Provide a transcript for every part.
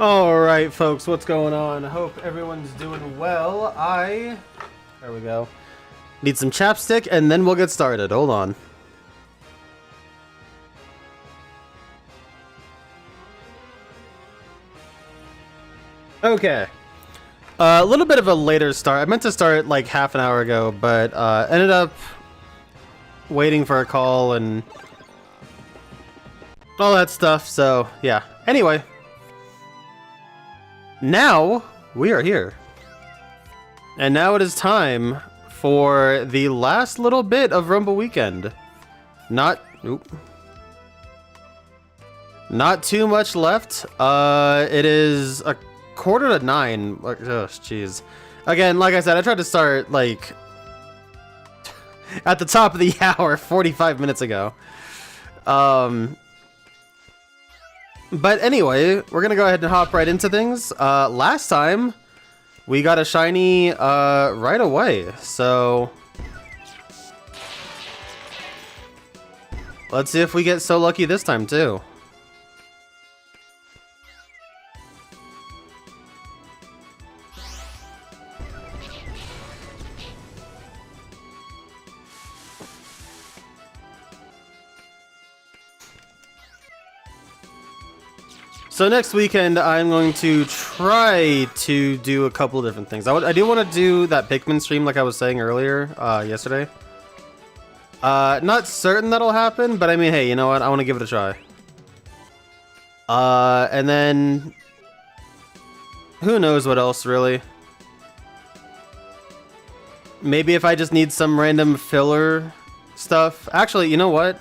Alright, folks, what's going on? I hope everyone's doing well. There we go. Need some chapstick, and then we'll get started. Hold on. Okay. A little bit of a later start. I meant to start like half an hour ago, but ended up waiting for a call and all that stuff, so yeah. Anyway. Now, we are here. And now it is time for the last little bit of Rumble Weekend. Not too much left. It is a 8:45. Oh, jeez. Again, like I said, I tried to start, like, at the top of the hour 45 minutes ago. But anyway, we're gonna go ahead and hop right into things. Last time, we got a shiny right away, so let's see if we get so lucky this time too. So next weekend, I'm going to try to do a couple of different things. I do want to do that Pikmin stream like I was saying earlier, yesterday. Not certain that'll happen, but I mean, hey, you know what? I want to give it a try. And then who knows what else, really? Maybe if I just need some random filler stuff. Actually, you know what?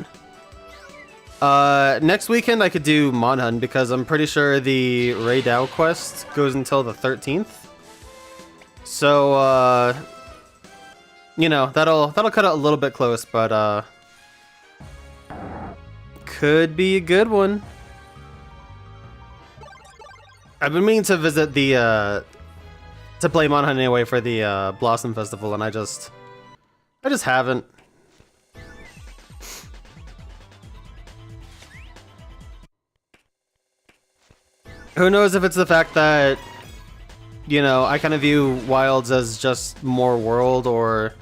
Next weekend I could do Monhun because I'm pretty sure the Ray Dow quest goes until the 13th. So, you know, that'll cut it a little bit close, but, could be a good one. I've been meaning to visit the, to play Monhun anyway for the, Blossom Festival, and I just haven't. Who knows if it's the fact that, you know, I kind of view Wilds as just more world, or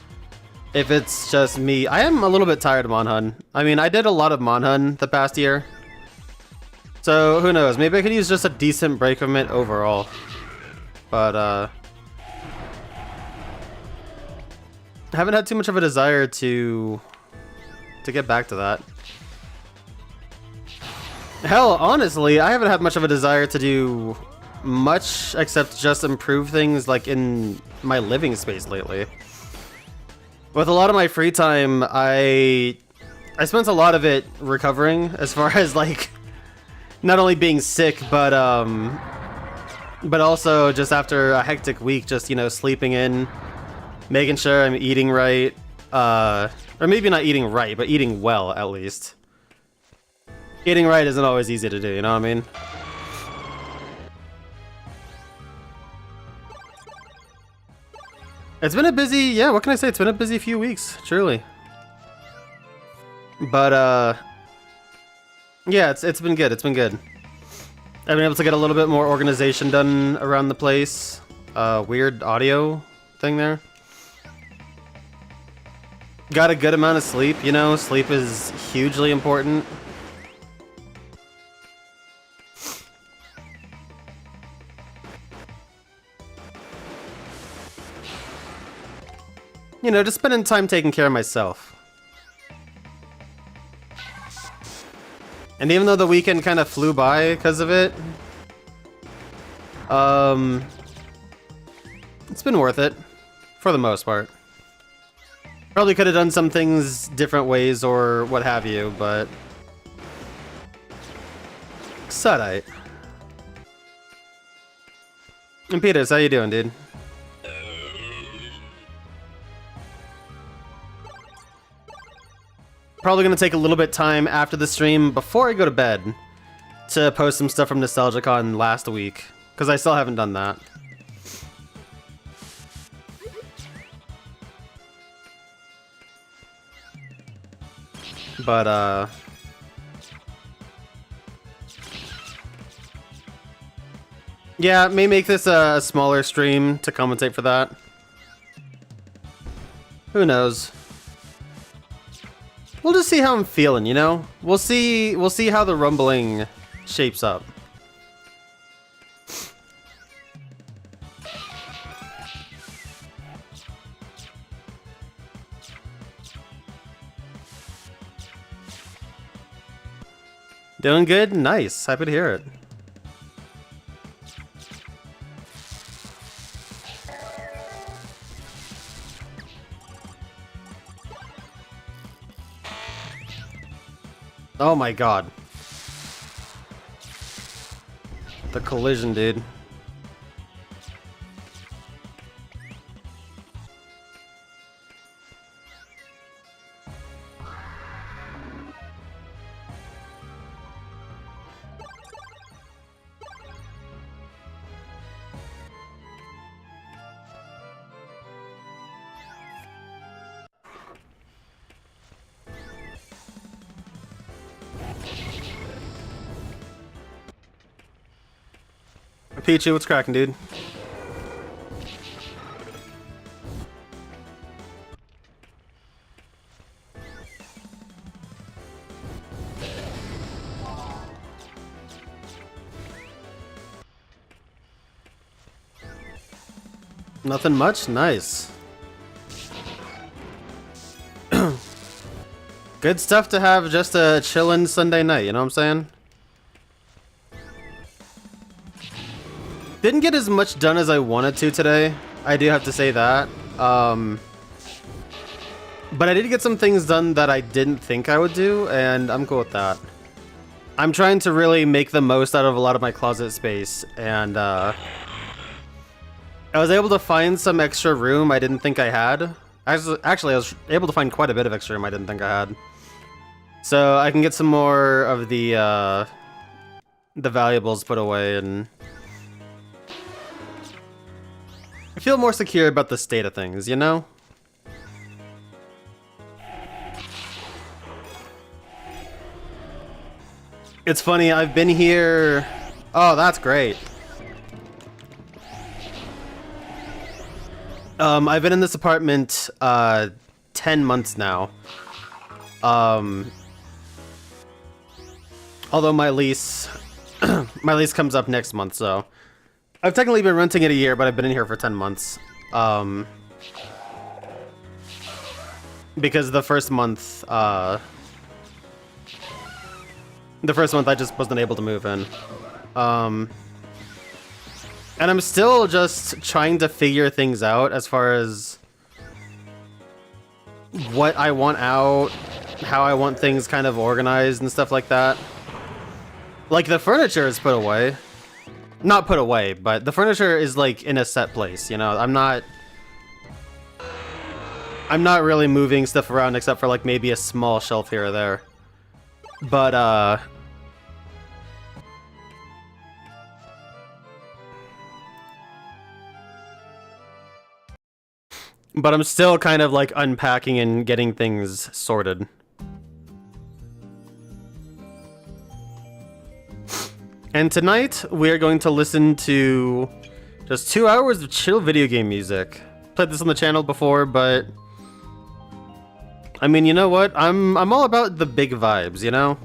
if it's just me. I am a little bit tired of Monhun. I mean, I did a lot of Monhun the past year. So, who knows? Maybe I could use just a decent break from it overall. But, I haven't had too much of a desire to get back to that. Hell, honestly, I haven't had much of a desire to do much except just improve things like in my living space lately. With a lot of my free time, I spent a lot of it recovering as far as like not only being sick, but also just after a hectic week, just, you know, sleeping in, making sure I'm eating right, or maybe not eating right, but eating well at least. Eating right isn't always easy to do, you know what I mean? It's been a busy, yeah, what can I say? It's been a busy few weeks, truly. But, yeah, it's been good, it's been good. I've been able to get a little bit more organization done around the place. Weird audio thing there. Got a good amount of sleep, you know? Sleep is hugely important. You know, just spending time taking care of myself. And even though the weekend kind of flew by because of it, it's been worth it, for the most part. Probably could have done some things different ways or what have you, but Sudite. And Peters, how you doing, dude? Probably gonna take a little bit time after the stream before I go to bed to post some stuff from NostalgiaCon last week, because I still haven't done that. But, Yeah, may make this a smaller stream to compensate for that. Who knows? We'll just see how I'm feeling, you know? We'll see how the rumbling shapes up. Doing good? Nice. Happy to hear it. Oh my god. The collision, dude. Pichu, what's cracking, dude? Nothing much? Nice. Good stuff to have just a chillin' Sunday night, you know what I'm saying? Didn't get as much done as I wanted to today. I do have to say that. But I did get some things done that I didn't think I would do, and I'm cool with that. I'm trying to really make the most out of a lot of my closet space, and I was able to find some extra room I didn't think I had. Actually, I was able to find quite a bit of extra room I didn't think I had. So I can get some more of the valuables put away, and I feel more secure about the state of things, you know? It's funny, I've been here... Oh, that's great. I've been in this apartment 10 months now. Although my lease my lease comes up next month, so I've technically been renting it a year, but I've been in here for 10 months. Because the first month I just wasn't able to move in. And I'm still just trying to figure things out as far as what I want out, how I want things kind of organized and stuff like that. Like, the furniture is put away. Not put away, but the furniture is, like, in a set place, you know? I'm not really moving stuff around except for, like, maybe a small shelf here or there. But, I'm still kind of, like, unpacking and getting things sorted. And tonight, we are going to listen to just 2 hours of chill video game music. Played this on the channel before, but I mean, you know what? I'm all about the big vibes, you know?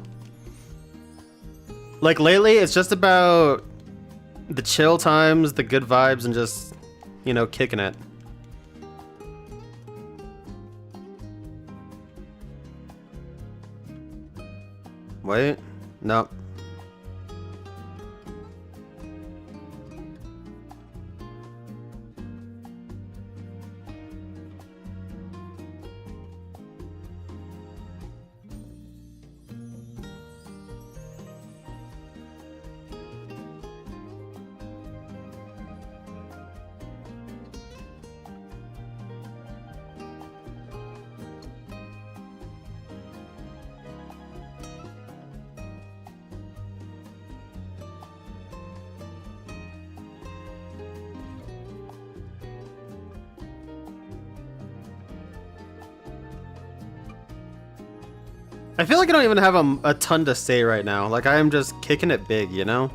Like, lately, it's just about the chill times, the good vibes, and just, you know, kicking it. Wait, no. I feel like I don't even have a ton to say right now. Like, I am just kicking it big, you know?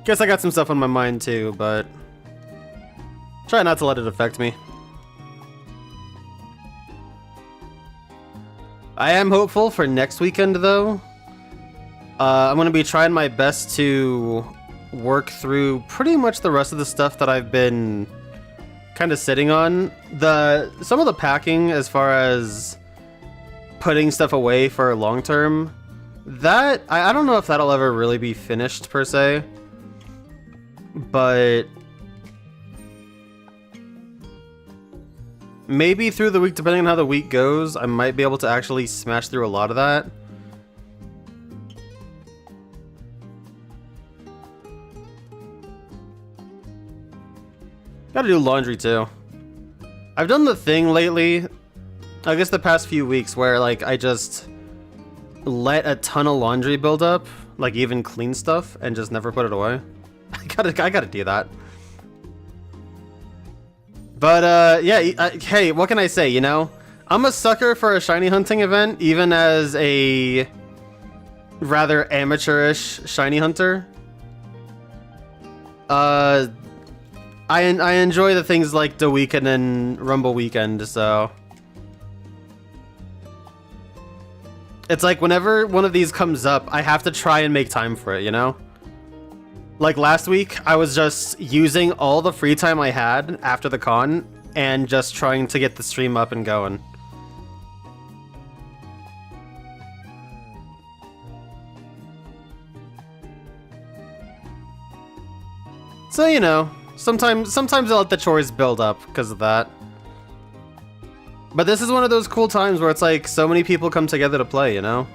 Guess I got some stuff on my mind too, but try not to let it affect me. I am hopeful for next weekend though. I'm going to be trying my best to work through pretty much the rest of the stuff that I've been kind of sitting on. Some of the packing as far as putting stuff away for long term, that I don't know if that'll ever really be finished per se, but maybe through the week, depending on how the week goes, I might be able to actually smash through a lot of that. Gotta do laundry too. I've done the thing lately, I guess the past few weeks, where like I just let a ton of laundry build up, like even clean stuff, and just never put it away. I gotta do that. But yeah, hey, what can I say, you know? I'm a sucker for a shiny hunting event, even as a rather amateurish shiny hunter. I enjoy the things like the weekend and Rumble weekend, so it's like whenever one of these comes up, I have to try and make time for it, you know? Like last week, I was just using all the free time I had after the con and just trying to get the stream up and going. So, you know, sometimes I let the chores build up because of that. But this is one of those cool times where it's like so many people come together to play, you know?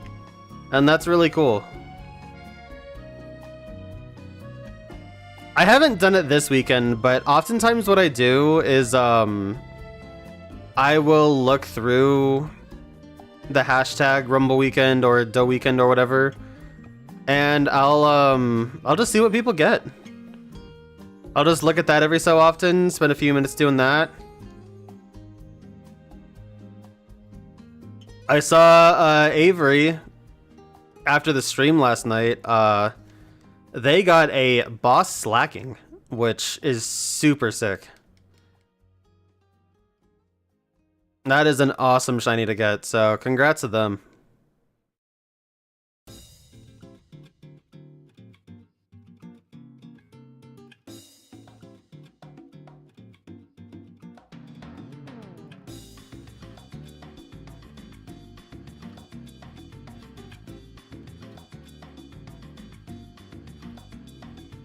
And that's really cool. I haven't done it this weekend, but oftentimes what I do is I will look through the hashtag Rumble Weekend or Dough Weekend or whatever, and I'll just see what people get. I'll just look at that every so often, spend a few minutes doing that. I saw Avery after the stream last night. They got a boss slacking, which is super sick. That is an awesome shiny to get, so congrats to them.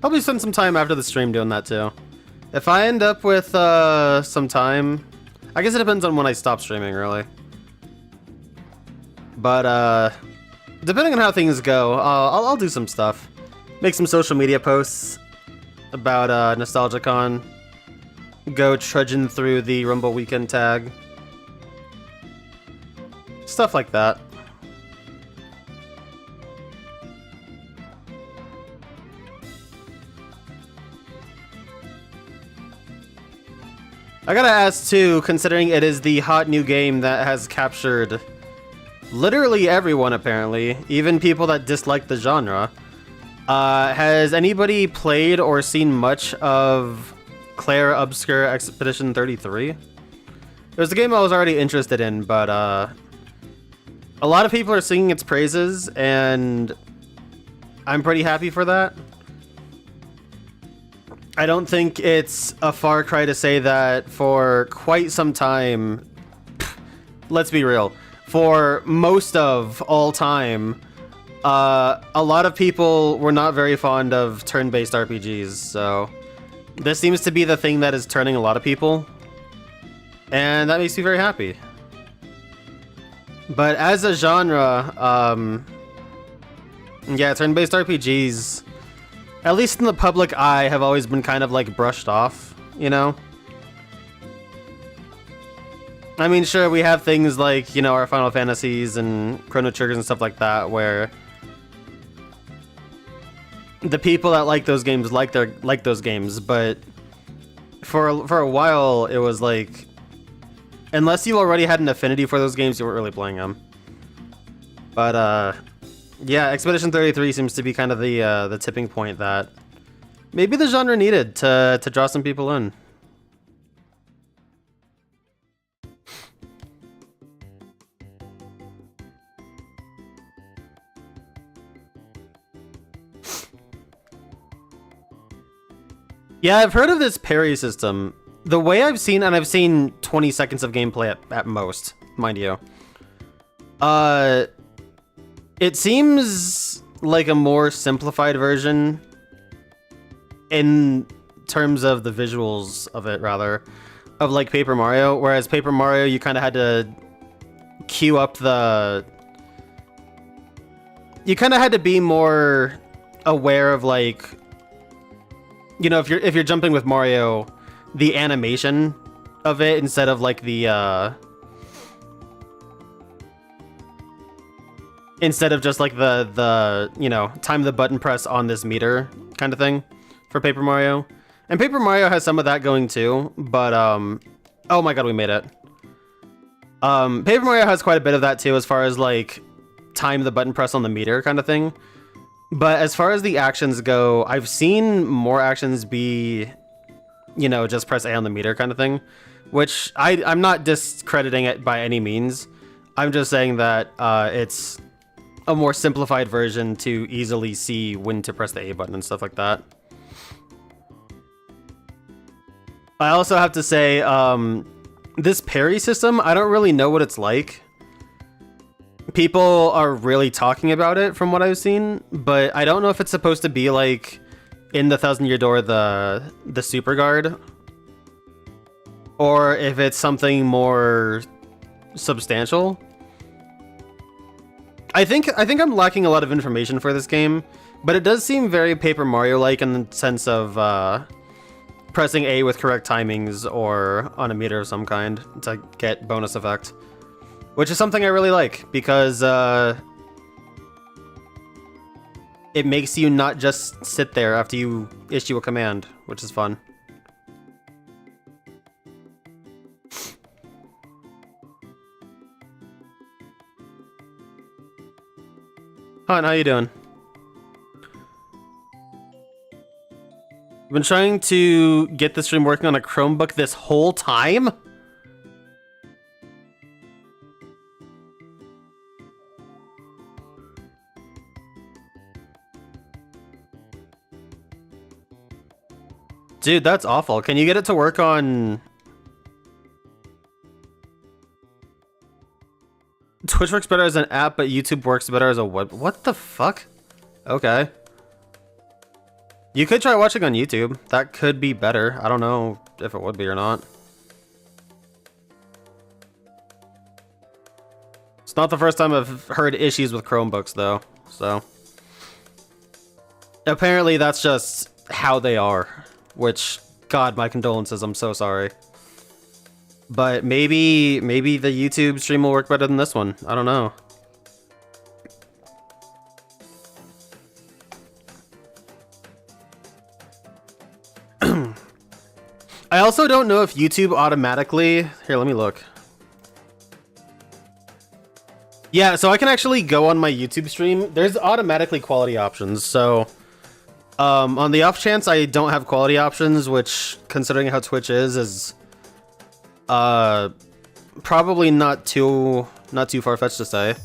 Probably spend some time after the stream doing that too. If I end up with some time, I guess it depends on when I stop streaming, really. But depending on how things go, I'll do some stuff. Make some social media posts about NostalgiaCon. Go trudging through the Rumble Weekend tag. Stuff like that. I gotta ask too, considering it is the hot new game that has captured literally everyone apparently, even people that dislike the genre. Has anybody played or seen much of Claire Obscure Expedition 33? It was a game I was already interested in, but a lot of people are singing its praises, and I'm pretty happy for that. I don't think it's a far cry to say that for quite some time, let's be real, for most of all time, a lot of people were not very fond of turn-based RPGs, so this seems to be the thing that is turning a lot of people, and that makes me very happy. But as a genre, yeah, turn-based RPGs, at least in the public eye, have always been kind of like brushed off, you know? I mean, sure, we have things like, you know, our Final Fantasies and Chrono Triggers and stuff like that, where the people that like those games like those games, but for a while it was like, unless you already had an affinity for those games, you weren't really playing them. But yeah, Expedition 33 seems to be kind of the tipping point that maybe the genre needed to draw some people in. Yeah, I've heard of this parry system. The way I've seen, and I've seen 20 seconds of gameplay at most, mind you. It seems like a more simplified version in terms of the visuals of it, rather, of like Paper Mario, whereas Paper Mario, you kind of had to queue up the... You kind of had to be more aware of like... You know, if you're jumping with Mario, the animation of it instead of like the instead of just like the you know, time the button press on this meter kind of thing for Paper Mario. And Paper Mario has some of that going too, but oh my god, we made it. Paper Mario has quite a bit of that too, as far as like time the button press on the meter kind of thing. But as far as the actions go, I've seen more actions be, you know, just press A on the meter kind of thing, which I'm not discrediting it by any means. I'm just saying that it's a more simplified version to easily see when to press the A button and stuff like that. I also have to say, this parry system, I don't really know what it's like. People are really talking about it from what I've seen, but I don't know if it's supposed to be like in the Thousand Year Door, the Super Guard, or if it's something more substantial. I think I'm lacking a lot of information for this game, but it does seem very Paper Mario-like in the sense of pressing A with correct timings or on a meter of some kind to get bonus effect. Which is something I really like, because it makes you not just sit there after you issue a command, which is fun. Hon, how you doing? I've been trying to get the stream working on a Chromebook this whole time? Dude, that's awful. Can you get it to work on... Twitch works better as an app, but YouTube works better as a web... What the fuck? Okay. You could try watching on YouTube. That could be better. I don't know if it would be or not. It's not the first time I've heard issues with Chromebooks, though, so... Apparently, that's just how they are. Which, God, my condolences, I'm so sorry. But maybe the YouTube stream will work better than this one. I don't know. I also don't know if YouTube automatically... Here, let me look. Yeah, so I can actually go on my YouTube stream. There's automatically quality options, so... on the off chance I don't have quality options, which, considering how Twitch is probably not too far-fetched to say.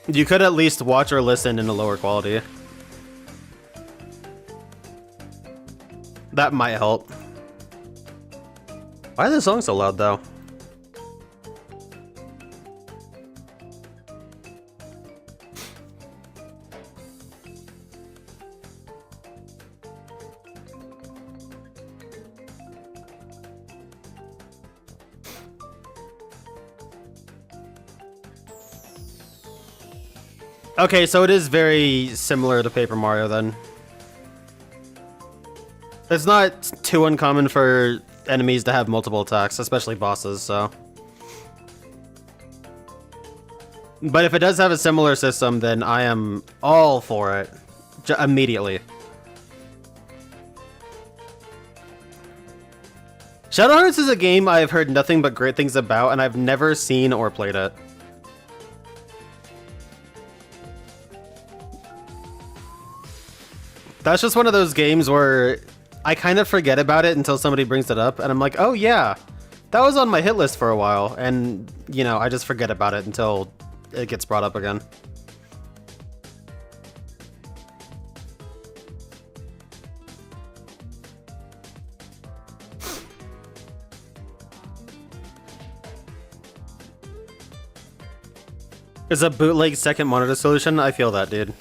You could at least watch or listen in a lower quality. That might help. Why is the song so loud, though? Okay, so it is very similar to Paper Mario then. It's not too uncommon for enemies to have multiple attacks, especially bosses, so. But if it does have a similar system, then I am all for it. Immediately. Shadowhearts is a game I've heard nothing but great things about, and I've never seen or played it. That's just one of those games where I kind of forget about it until somebody brings it up, and I'm like, oh yeah, that was on my hit list for a while, and, you know, I just forget about it until it gets brought up again. Is a bootleg second monitor solution? I feel that, dude.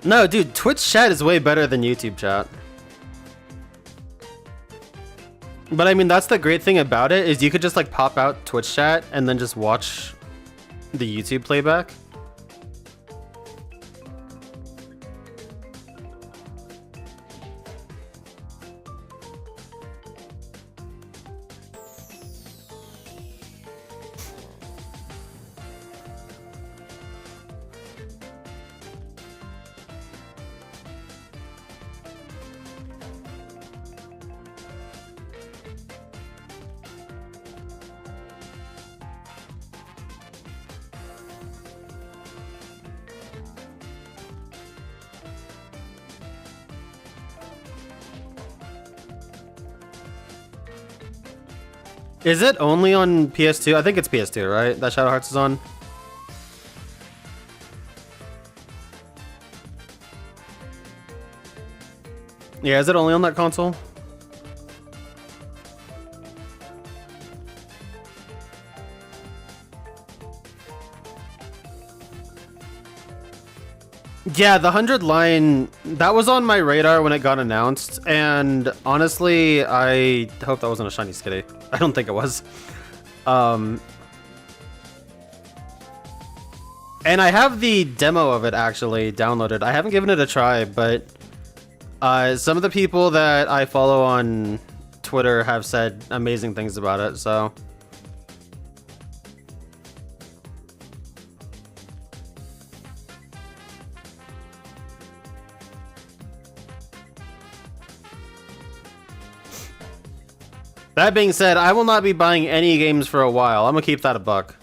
No, dude, Twitch chat is way better than YouTube chat. But I mean, that's the great thing about it, is you could just like pop out Twitch chat and then just watch the YouTube playback. Is it only on PS2? I think it's PS2, right? That Shadow Hearts is on? Yeah, is it only on that console? Yeah, the 100 line, that was on my radar when it got announced, and honestly, I hope that wasn't a shiny skitty. I don't think it was. And I have the demo of it actually downloaded. I haven't given it a try, but some of the people that I follow on Twitter have said amazing things about it, so... That being said, I will not be buying any games for a while. I'm gonna keep that a buck.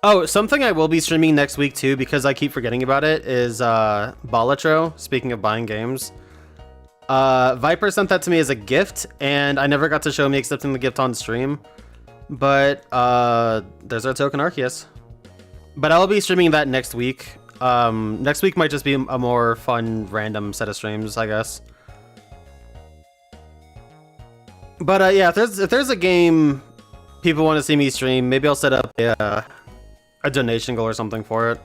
Oh, something I will be streaming next week too, because I keep forgetting about it, is Balatro, speaking of buying games. Viper sent that to me as a gift, and I never got to show me accepting the gift on stream. But there's our token Arceus. But I'll be streaming that next week. Next week might just be a more fun, random set of streams, I guess. But yeah, if there's a game people want to see me stream, maybe I'll set up a donation goal or something for it.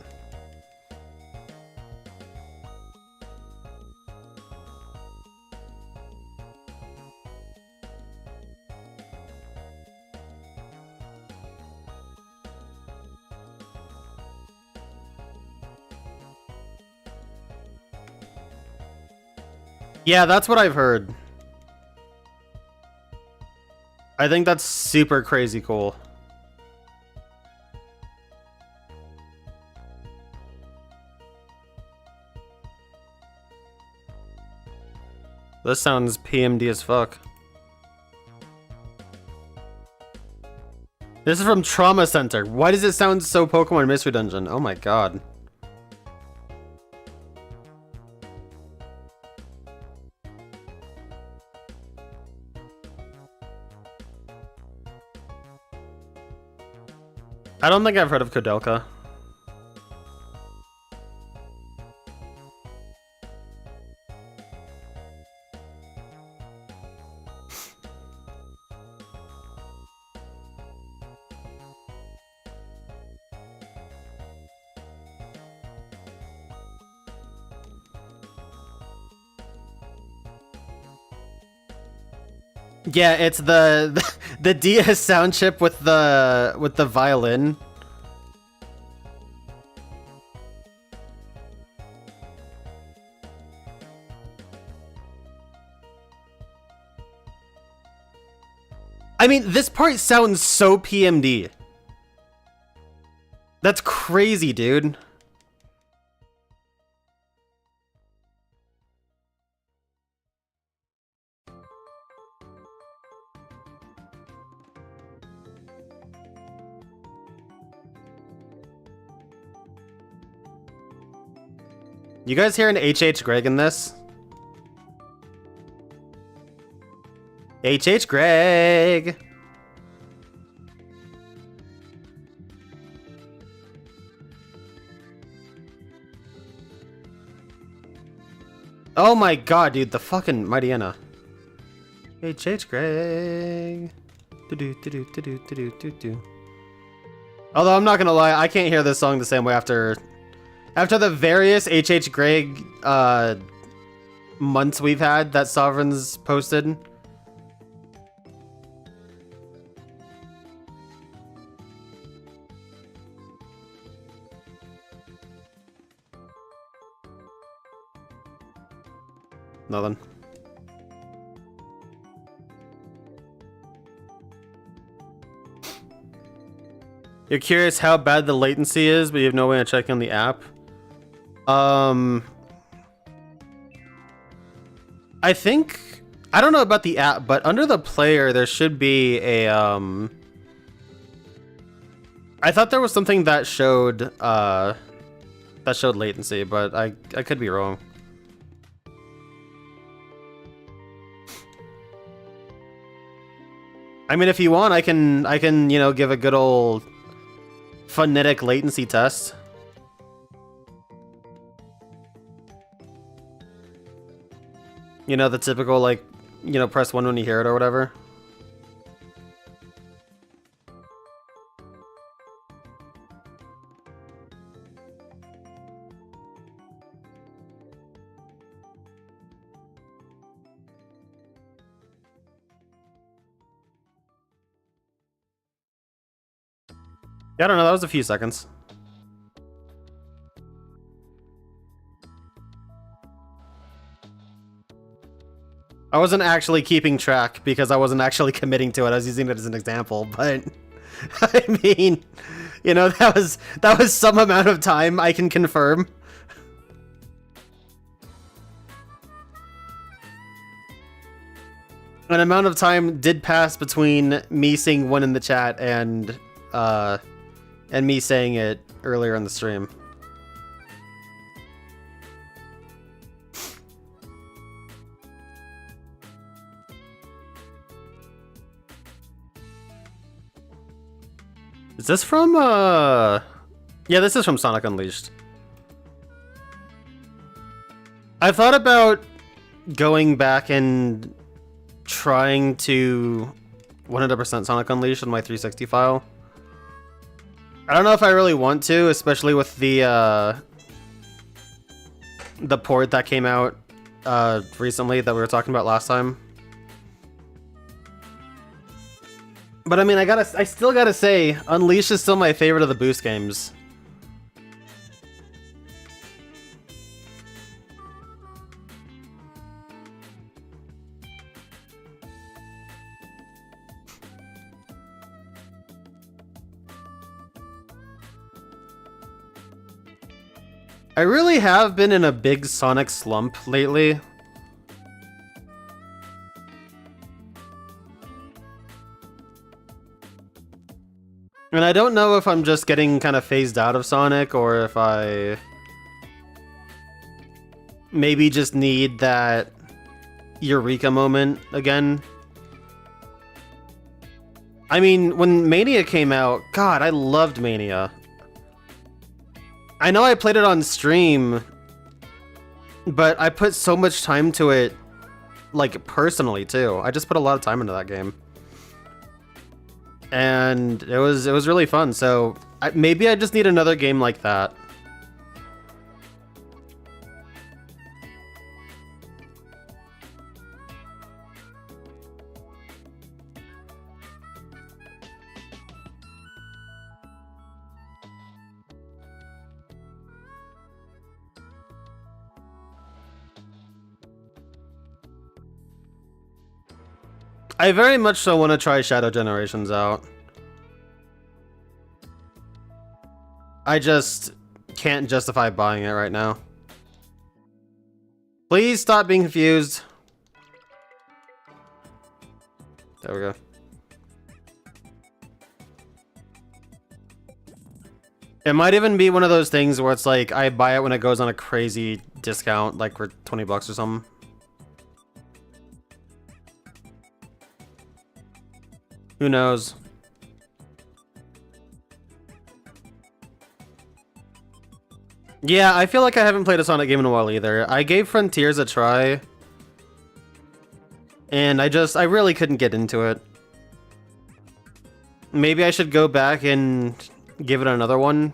Yeah, that's what I've heard. I think that's super crazy cool. This sounds PMD as fuck. This is from Trauma Center. Why does it sound so Pokemon Mystery Dungeon? Oh my god. I don't think I've heard of Kodelka. Yeah, it's the DS sound chip with the violin. I mean, this part sounds so PMD. That's crazy, dude. You guys hearing H.H. Greg in this? H.H. Greg! Oh my god, dude, the fucking Mightyena. H.H. Greg. Do-do-do-do-do-do-do-do. Although I'm not gonna lie, I can't hear this song the same way after the various H.H. Greg months we've had that Sovereign's posted. Nothing. You're curious how bad the latency is, but you have no way of checking the app. I think, I don't know about the app, but under the player there should be a I thought there was something that showed latency, but I could be wrong. I mean, if you want, I can, you know, give a good old phonetic latency test. You know, the typical, like, you know, press 1 when you hear it or whatever. Yeah, I don't know, that was a few seconds. I wasn't actually keeping track because I wasn't actually committing to it. I was using it as an example, but I mean, you know, that was some amount of time, I can confirm. An amount of time did pass between me seeing one in the chat and me saying it earlier in the stream. Is this from, yeah, this is from Sonic Unleashed. I thought about going back and trying to 100% Sonic Unleashed on my 360 file. I don't know if I really want to, especially with the port that came out recently that we were talking about last time. But I mean, I still gotta say, Unleashed is still my favorite of the Boost games. I really have been in a big Sonic slump lately. And I don't know if I'm just getting kind of phased out of Sonic or if I maybe just need that Eureka moment again. I mean, when Mania came out, God, I loved Mania. I know I played it on stream, but I put so much time to it, like, personally, too. I just put a lot of time into that game. And it was really fun, so maybe I just need another game like that. I very much so want to try Shadow Generations out. I just can't justify buying it right now. Please stop being confused. There we go. It might even be one of those things where it's like I buy it when it goes on a crazy discount, like for 20 bucks or something. Who knows? Yeah, I feel like I haven't played a Sonic game in a while either. I gave Frontiers a try, and I really couldn't get into it. Maybe I should go back and give it another one.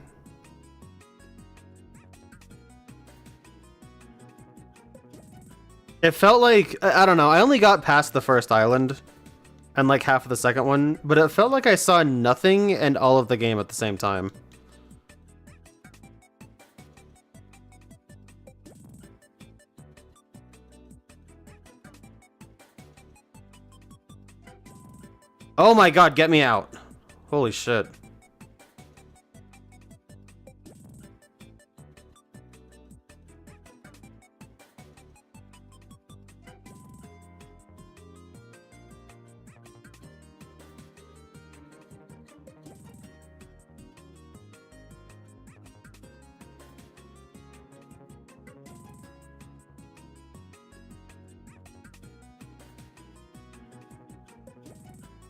It felt like, I don't know, I only got past the first island and like half of the second one, but it felt like I saw nothing and all of the game at the same time. Oh my god, get me out. Holy shit.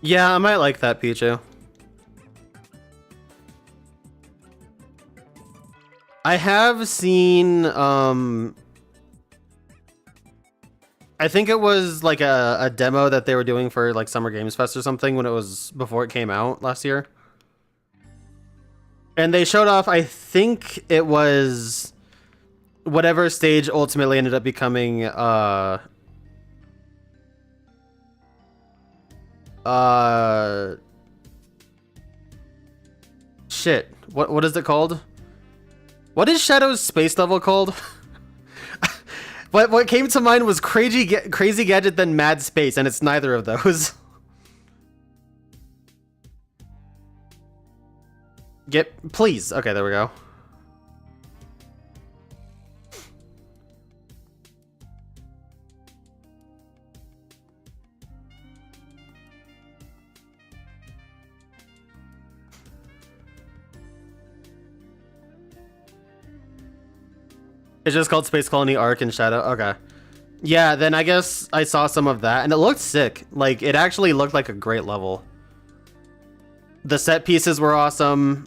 Yeah, I might like that, Pichu. I have seen, I think it was like a demo that they were doing for like Summer Games Fest or something when it was before it came out last year. And they showed off, I think it was whatever stage ultimately ended up becoming, shit. What is it called? What is Shadow's space level called? What came to mind was Crazy Gadget then Mad Space, and it's neither of those. Please. Okay, there we go. It's just called Space Colony Arc and Shadow. Okay. Yeah, then I guess I saw some of that, and it looked sick. Like, it actually looked like a great level. The set pieces were awesome.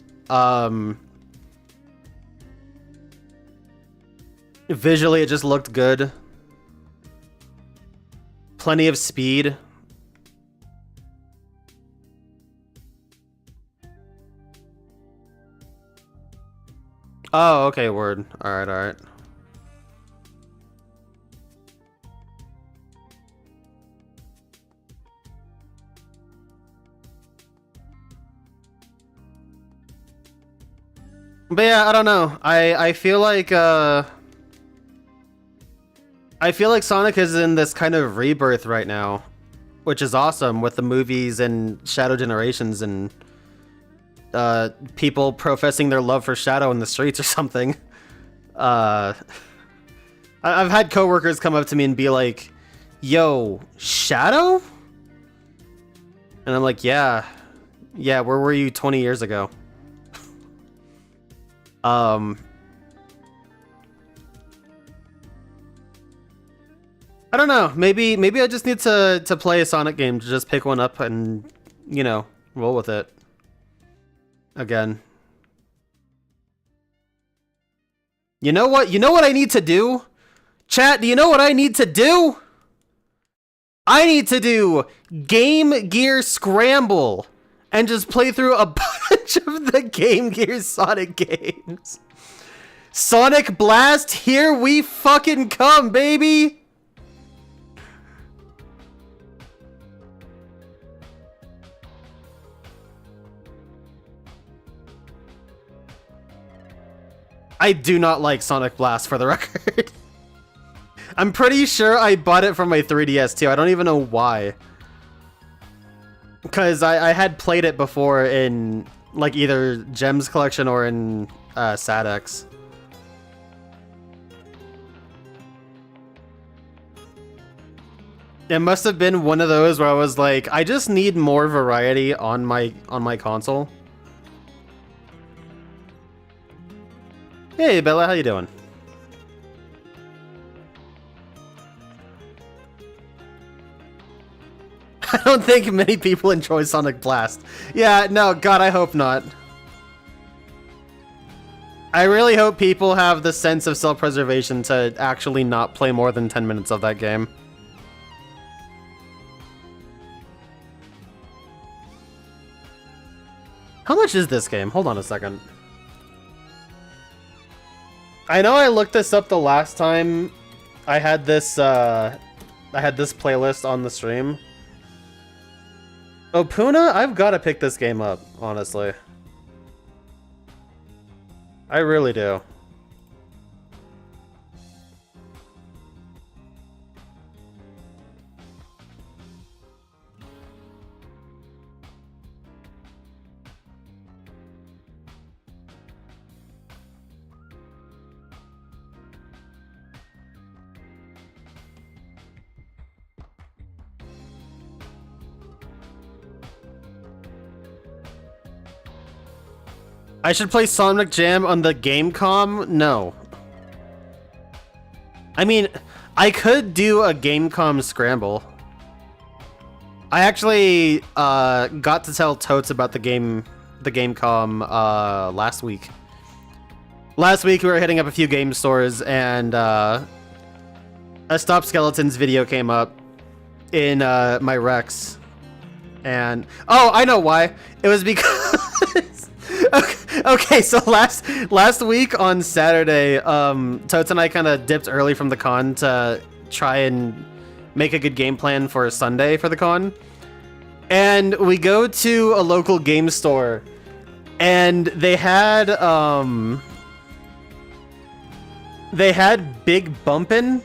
Visually, it just looked good. Plenty of speed. Oh, okay, word. Alright, alright. But yeah, I don't know. I feel like Sonic is in this kind of rebirth right now, which is awesome with the movies and Shadow Generations and people professing their love for Shadow in the streets or something. I've had coworkers come up to me and be like, "Yo, Shadow?" And I'm like, "Yeah, where were you 20 years ago?" I don't know. Maybe I just need to play a Sonic game to just pick one up and, you know, roll with it again. You know what? You know what I need to do? Chat, do you know what I need to do? I need to do Game Gear Scramble and just play through a bunch of the Game Gear Sonic games. Sonic Blast, here we fucking come, baby! I do not like Sonic Blast, for the record. I'm pretty sure I bought it from my 3DS too. I don't even know why. Because I had played it before in like either Gems Collection or in SADX. It must have been one of those where I was like, I just need more variety on my console. Hey, Bella, how you doing? I don't think many people enjoy Sonic Blast. Yeah, no, God, I hope not. I really hope people have the sense of self-preservation to actually not play more than 10 minutes of that game. How much is this game? Hold on a second. I know I looked this up the last time I had this playlist on the stream. Opuna, I've got to pick this game up, honestly. I really do. I should play Sonic Jam on the Gamecom? No. I mean, I could do a Gamecom scramble. I actually got to tell Totes about the Gamecom last week. Last week we were hitting up a few game stores and a Stop Skeletons video came up in my Rex. And oh, I know why. It was because Okay, so last week on Saturday, Totes and I kind of dipped early from the con to try and make a good game plan for Sunday for the con. And we go to a local game store, and they had Big Bumpin'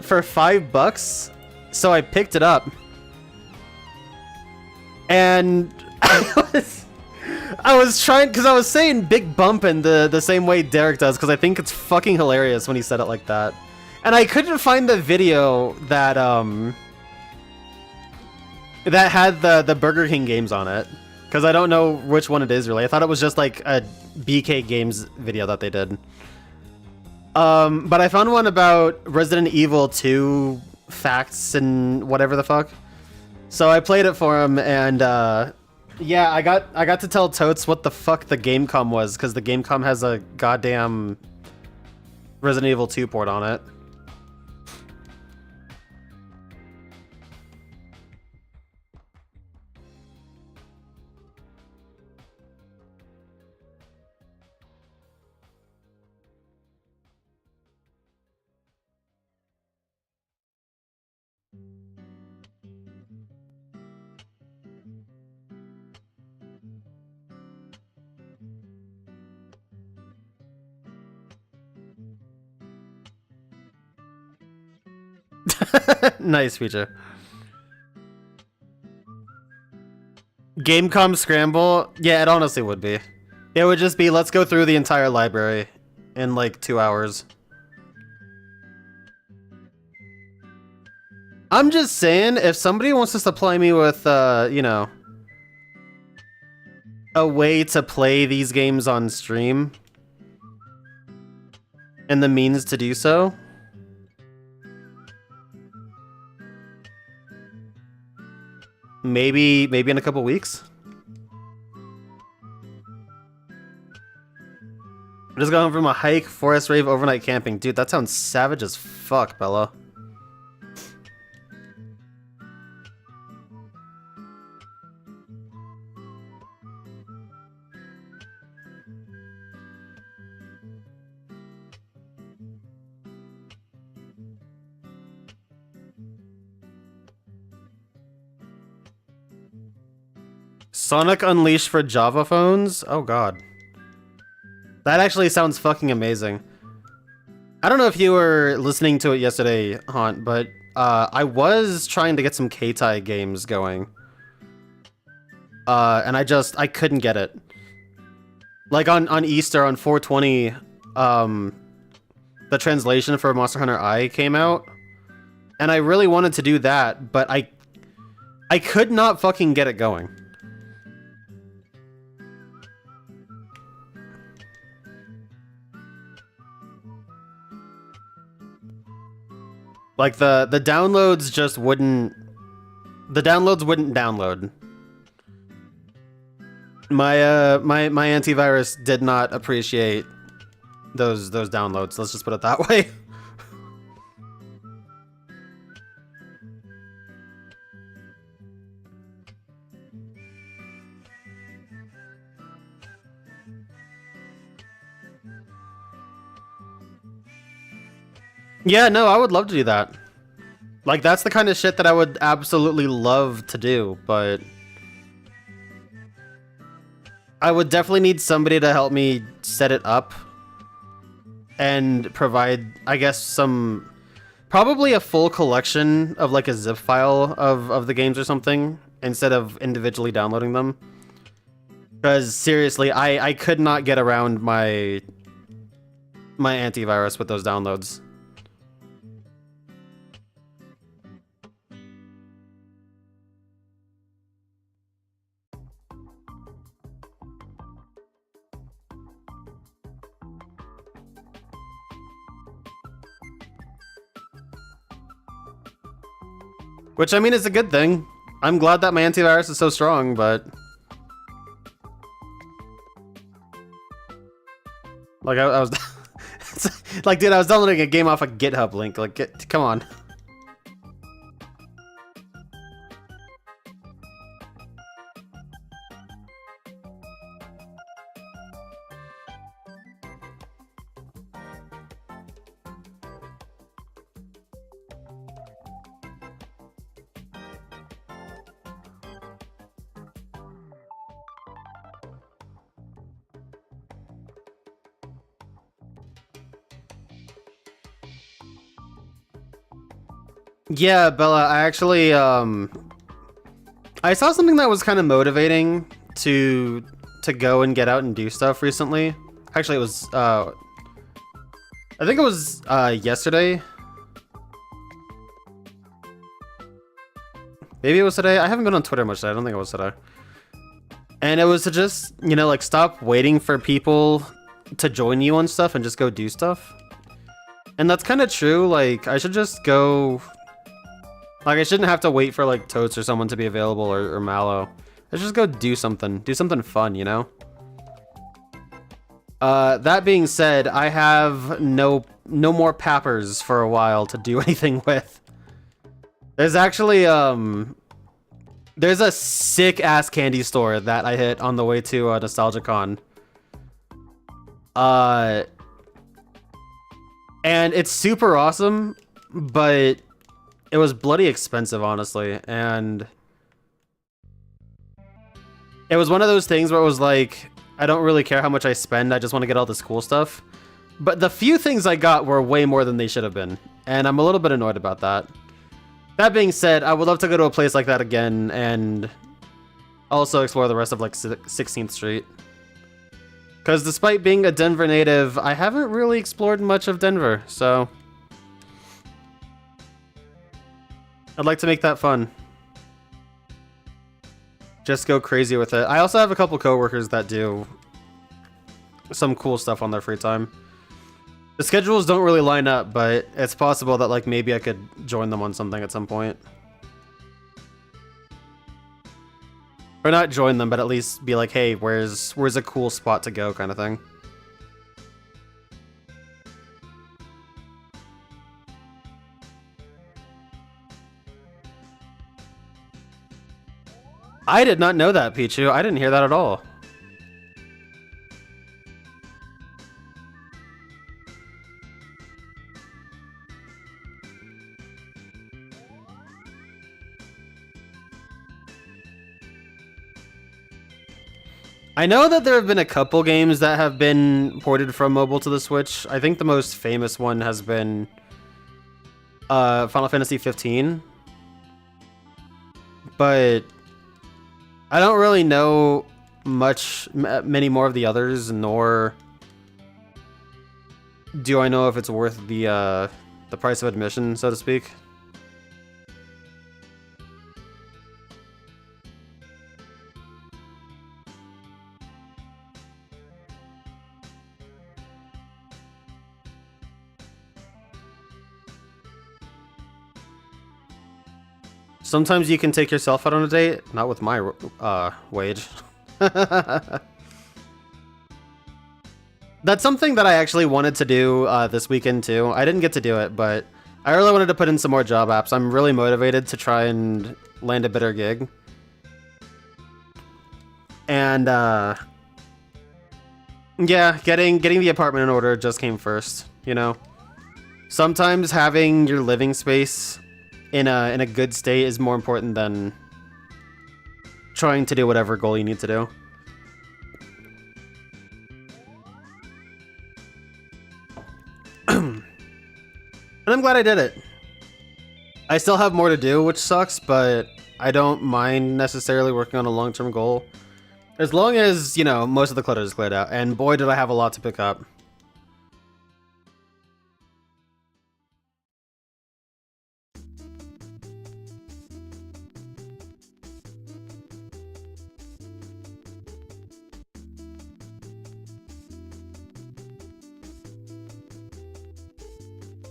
for $5, so I picked it up. And I was trying, because I was saying Big Bumpin' the same way Derek does, because I think it's fucking hilarious when he said it like that. And I couldn't find the video that that had the Burger King games on it, because I don't know which one it is really. I thought it was just like a BK Games video that they did. But I found one about Resident Evil 2 facts and whatever the fuck. So I played it for him, and yeah, I got to tell Totes what the fuck the Gamecom was, because the Gamecom has a goddamn Resident Evil 2 port on it. Nice feature. Gamecom Scramble? Yeah, it honestly would be. It would just be, let's go through the entire library in like 2 hours. I'm just saying, if somebody wants to supply me with, you know, a way to play these games on stream, and the means to do so, maybe in a couple weeks. I just got home from a hike, forest rave, overnight camping. Dude, that sounds savage as fuck, Bella. Sonic Unleashed for Java phones? Oh god. That actually sounds fucking amazing. I don't know if you were listening to it yesterday, Haunt, but I was trying to get some K-Tai games going. And I couldn't get it. Like on Easter, on 420, the translation for Monster Hunter I came out. And I really wanted to do that, but I could not fucking get it going. Like the downloads just wouldn't. The downloads wouldn't download. My antivirus did not appreciate those downloads. Let's just put it that way. Yeah, no, I would love to do that. Like, that's the kind of shit that I would absolutely love to do, but I would definitely need somebody to help me set it up and provide, I guess, some... Probably a full collection of, like, a zip file of the games or something, instead of individually downloading them. Because, seriously, I could not get around my antivirus with those downloads. Which, I mean, is a good thing. I'm glad that my antivirus is so strong, but... Like, I was... like, dude, I was downloading a game off a GitHub link. Like, come on. Yeah, Bella, I actually, I saw something that was kind of motivating to go and get out and do stuff recently. Actually, it was, I think it was, yesterday. Maybe it was today. I haven't been on Twitter much today. I don't think it was today. And it was to just, you know, like, stop waiting for people to join you on stuff and just go do stuff. And that's kind of true. Like, I should just go... Like, I shouldn't have to wait for, like, Totes or someone to be available, or Mallow. I should just go do something. Do something fun, you know? That being said, I have no more pappers for a while to do anything with. There's actually, there's a sick-ass candy store that I hit on the way to NostalgiaCon. And it's super awesome, but... It was bloody expensive, honestly, and it was one of those things where it was like, I don't really care how much I spend, I just want to get all this cool stuff. But the few things I got were way more than they should have been, and I'm a little bit annoyed about that. That being said, I would love to go to a place like that again, and also explore the rest of, like, 16th Street. Because despite being a Denver native, I haven't really explored much of Denver, so... I'd like to make that fun. Just go crazy with it. I also have a couple coworkers that do some cool stuff on their free time. The schedules don't really line up, but it's possible that, like, maybe I could join them on something at some point. Or not join them, but at least be like, hey, where's a cool spot to go kind of thing. I did not know that, Pichu. I didn't hear that at all. I know that there have been a couple games that have been ported from mobile to the Switch. I think the most famous one has been Final Fantasy 15. But I don't really know many more of the others, nor do I know if it's worth the price of admission, so to speak. Sometimes you can take yourself out on a date, not with my wage. That's something that I actually wanted to do this weekend too. I didn't get to do it, but I really wanted to put in some more job apps. I'm really motivated to try and land a better gig. And yeah, getting the apartment in order just came first, you know. Sometimes having your living space in a good state is more important than trying to do whatever goal you need to do. And I'm glad I did it. I still have more to do, which sucks, but I don't mind necessarily working on a long-term goal. As long as, you know, most of the clutter is cleared out. And boy, did I have a lot to pick up.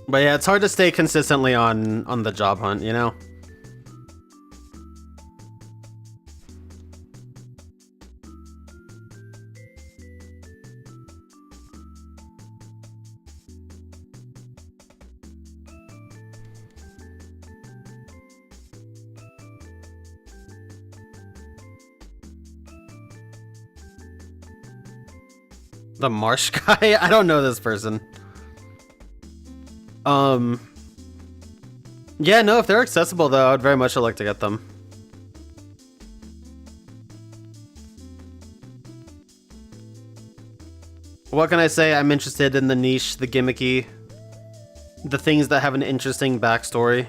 But yeah, it's hard to stay consistently on the job hunt, you know? The Marsh guy? I don't know this person. Yeah, no, if they're accessible though, I'd very much like to get them. What can I say? I'm interested in the niche, the gimmicky, the things that have an interesting backstory.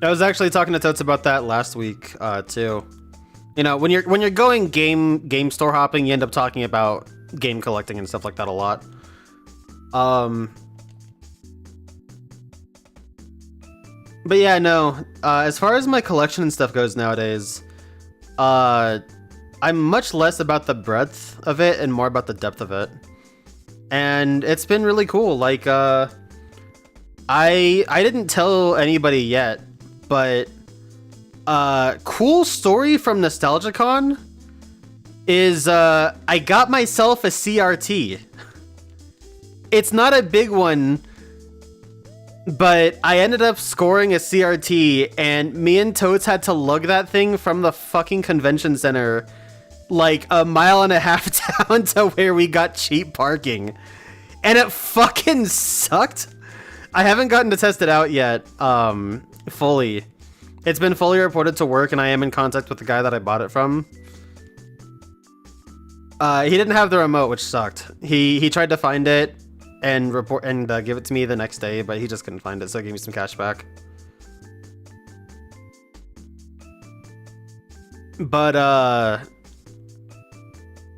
I was actually talking to Totes about that last week, too. You know, when you're going game store hopping, you end up talking about game collecting and stuff like that a lot. But yeah, no. As far as my collection and stuff goes nowadays, I'm much less about the breadth of it and more about the depth of it. And it's been really cool. Like, I didn't tell anybody yet, but cool story from NostalgiaCon is I got myself a CRT. It's not a big one, but I ended up scoring a CRT, and me and Totes had to lug that thing from the fucking convention center like a mile and a half down to where we got cheap parking. And it fucking sucked. I haven't gotten to test it out yet, fully. It's been fully reported to work, and I am in contact with the guy that I bought it from. He didn't have the remote, which sucked. He tried to find it and give it to me the next day, but he just couldn't find it, so he gave me some cash back. But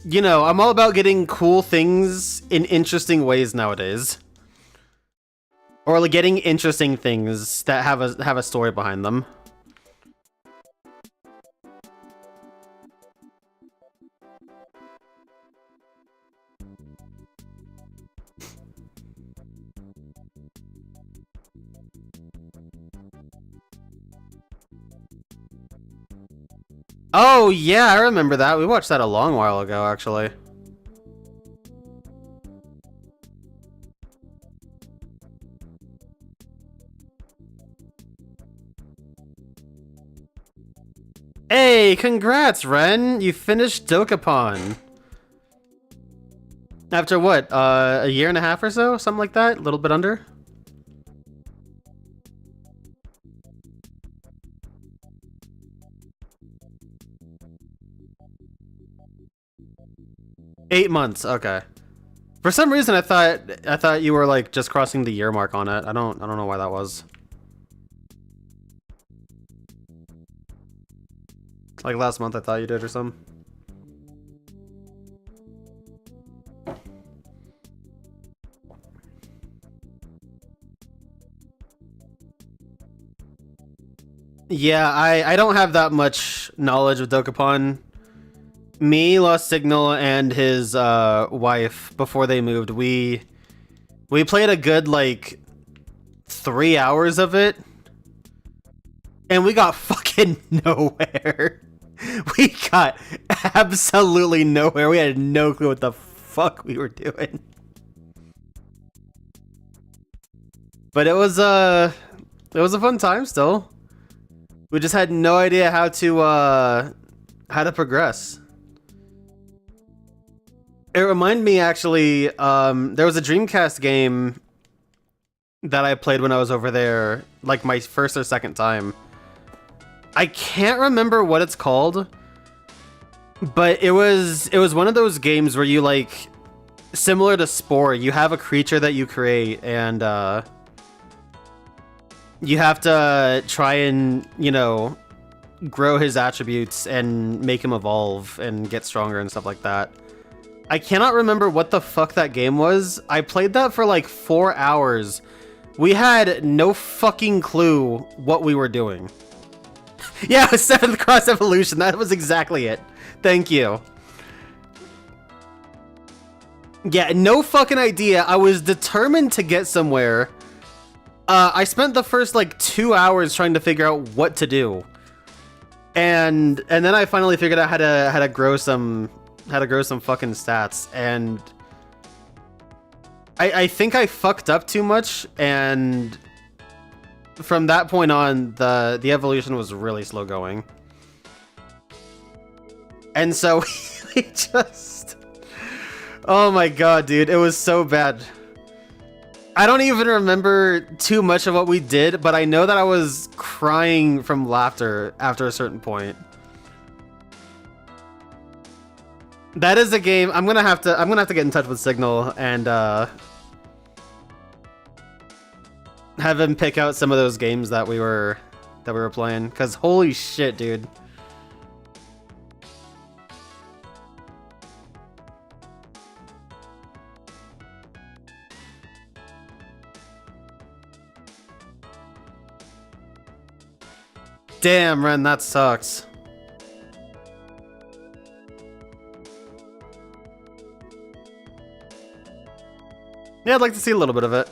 you know, I'm all about getting cool things in interesting ways nowadays. Or like getting interesting things that have a story behind them. Oh yeah, I remember that. We watched that a long while ago, actually. Hey, congrats, Ren! You finished Dokapon. After what, a year and a half or so? Something like that? A little bit under? $8 months, okay. For some reason I thought you were like just crossing the year mark on it. I don't know why that was. Like last month I thought you did or something. Yeah, I don't have that much knowledge of Dokapon. Me, Lost Signal, and his wife, before they moved, we played a good, like, 3 hours of it, and we got fucking nowhere. We got absolutely nowhere. We had no clue what the fuck we were doing. But it was a fun time still. We just had no idea how to progress. It reminded me, actually, there was a Dreamcast game that I played when I was over there, like my first or second time. I can't remember what it's called, but it was one of those games where you, like, similar to Spore, you have a creature that you create, and you have to try and, you know, grow his attributes and make him evolve and get stronger and stuff like that. I cannot remember what the fuck that game was. I played that for like 4 hours. We had no fucking clue what we were doing. Yeah, 7th Cross Evolution. That was exactly it. Thank you. Yeah, no fucking idea. I was determined to get somewhere. I spent the first like 2 hours trying to figure out what to do. And then I finally figured out how to grow some fucking stats, and I think I fucked up too much, and from that point on, the evolution was really slow going. And so we just... Oh my god, dude, it was so bad. I don't even remember too much of what we did, but I know that I was crying from laughter after a certain point. That is a game I'm gonna have to get in touch with Signal and have him pick out some of those games that we were playing, cause holy shit, dude. Damn, Ren, that sucks. Yeah, I'd like to see a little bit of it.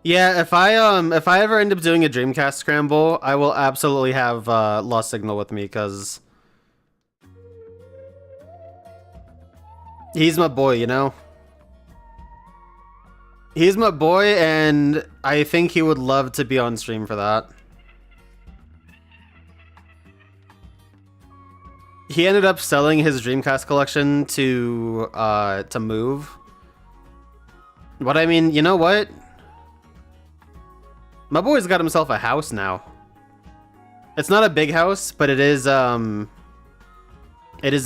Yeah, if I ever end up doing a Dreamcast scramble, I will absolutely have Lost Signal with me, because he's my boy, you know? He's my boy, and I think he would love to be on stream for that. He ended up selling his Dreamcast collection to move. But I mean, you know what? My boy's got himself a house now. It's not a big house, but it is a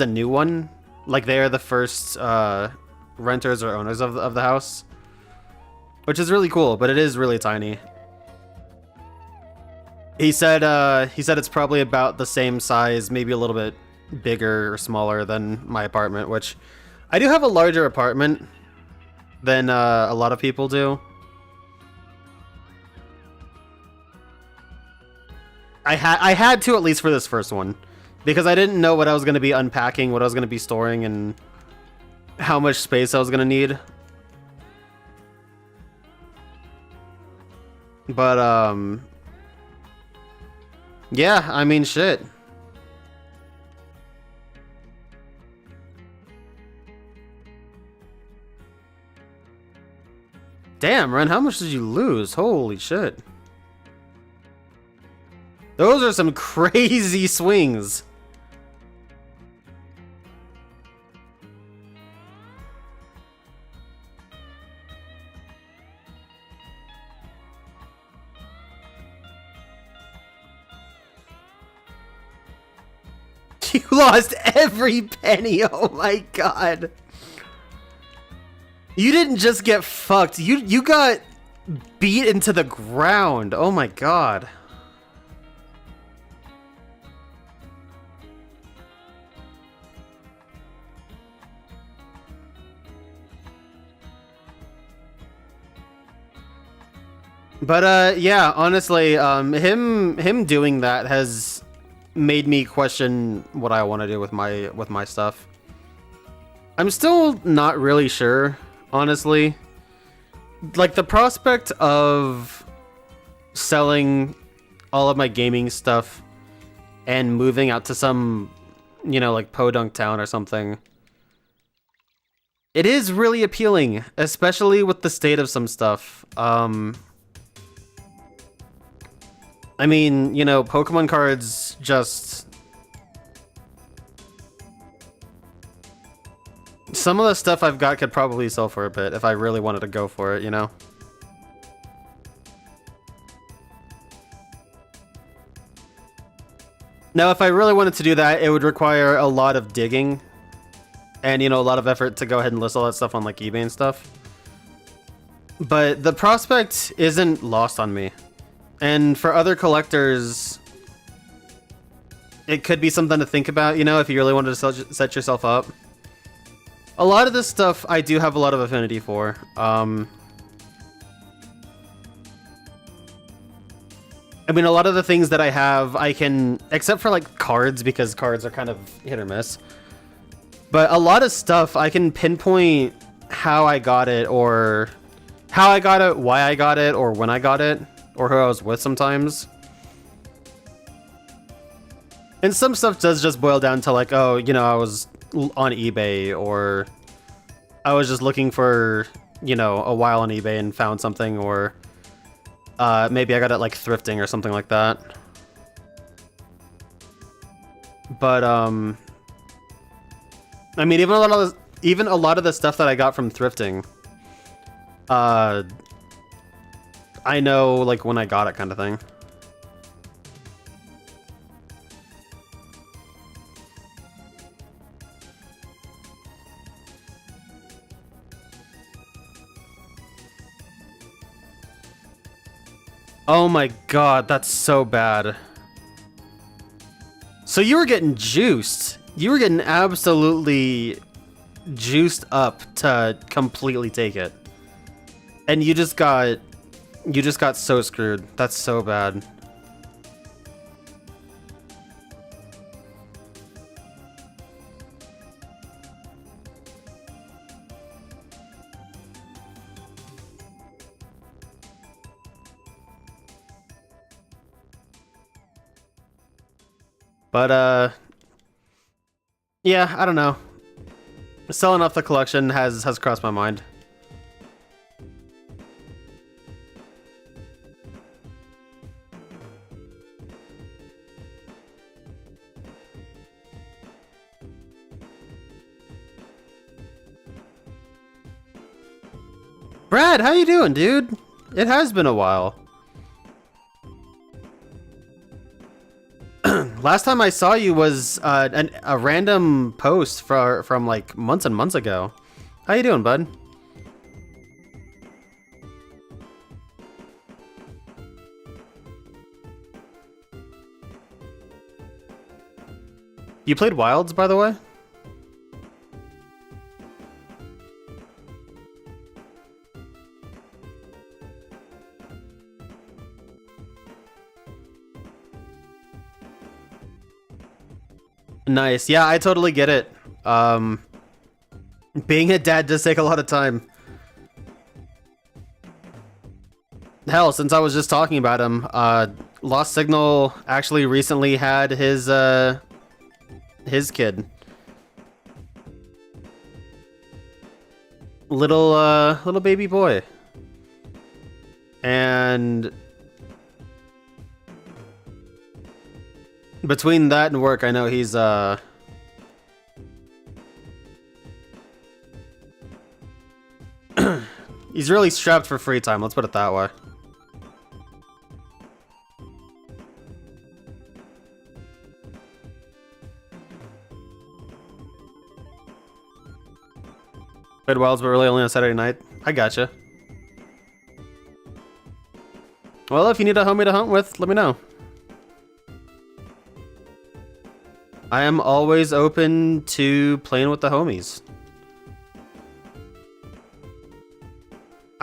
new one. Like, they are the first renters or owners of the house. Which is really cool, but it is really tiny. He said it's probably about the same size, maybe a little bit bigger or smaller than my apartment, which I do have a larger apartment than a lot of people do. I had to, at least for this first one, because I didn't know what I was going to be unpacking, what I was going to be storing, and how much space I was going to need. But, yeah, I mean, shit. Damn, Ren, how much did you lose? Holy shit. Those are some crazy swings. You lost every penny. Oh my god. You didn't just get fucked. You got beat into the ground. Oh my god. But yeah, honestly, him doing that has made me question what I want to do with my stuff. I'm still not really sure, honestly. Like the prospect of selling all of my gaming stuff and moving out to some, you know, like podunk town or something. It is really appealing, especially with the state of some stuff. I mean, you know, Pokemon cards just... Some of the stuff I've got could probably sell for a bit if I really wanted to go for it, you know? Now, if I really wanted to do that, it would require a lot of digging and, you know, a lot of effort to go ahead and list all that stuff on, like, eBay and stuff. But the prospect isn't lost on me. And for other collectors, it could be something to think about, you know, if you really wanted to set yourself up. A lot of this stuff I do have a lot of affinity for. I mean, a lot of the things that I have, I can, except for like cards, because cards are kind of hit or miss. But a lot of stuff, I can pinpoint how I got it, or how I got it, why I got it, or when I got it, or who I was with sometimes. And some stuff does just boil down to like, oh, you know, I was on eBay, or I was just looking for, you know, a while on eBay and found something, or maybe I got it like thrifting or something like that. But I mean, even a lot of the stuff that I got from thrifting, I know like when I got it, kind of thing. Oh my god, that's so bad. So you were getting juiced. You were getting absolutely juiced up to completely take it. And you just got so screwed. That's so bad. But yeah, I don't know. Selling off the collection has crossed my mind. Brad, how you doing, dude? It has been a while. Last time I saw you was a random post from like months and months ago. How you doing, bud? You played Wilds, by the way? Nice. Yeah, I totally get it. Being a dad does take a lot of time. Hell, since I was just talking about him, Lost Signal actually recently had his kid. Little baby boy. And between that and work, I know he's he's really strapped for free time, let's put it that way. Played Wilds, but really only on Saturday night. I gotcha. Well, if you need a homie to hunt with, let me know. I am always open to playing with the homies.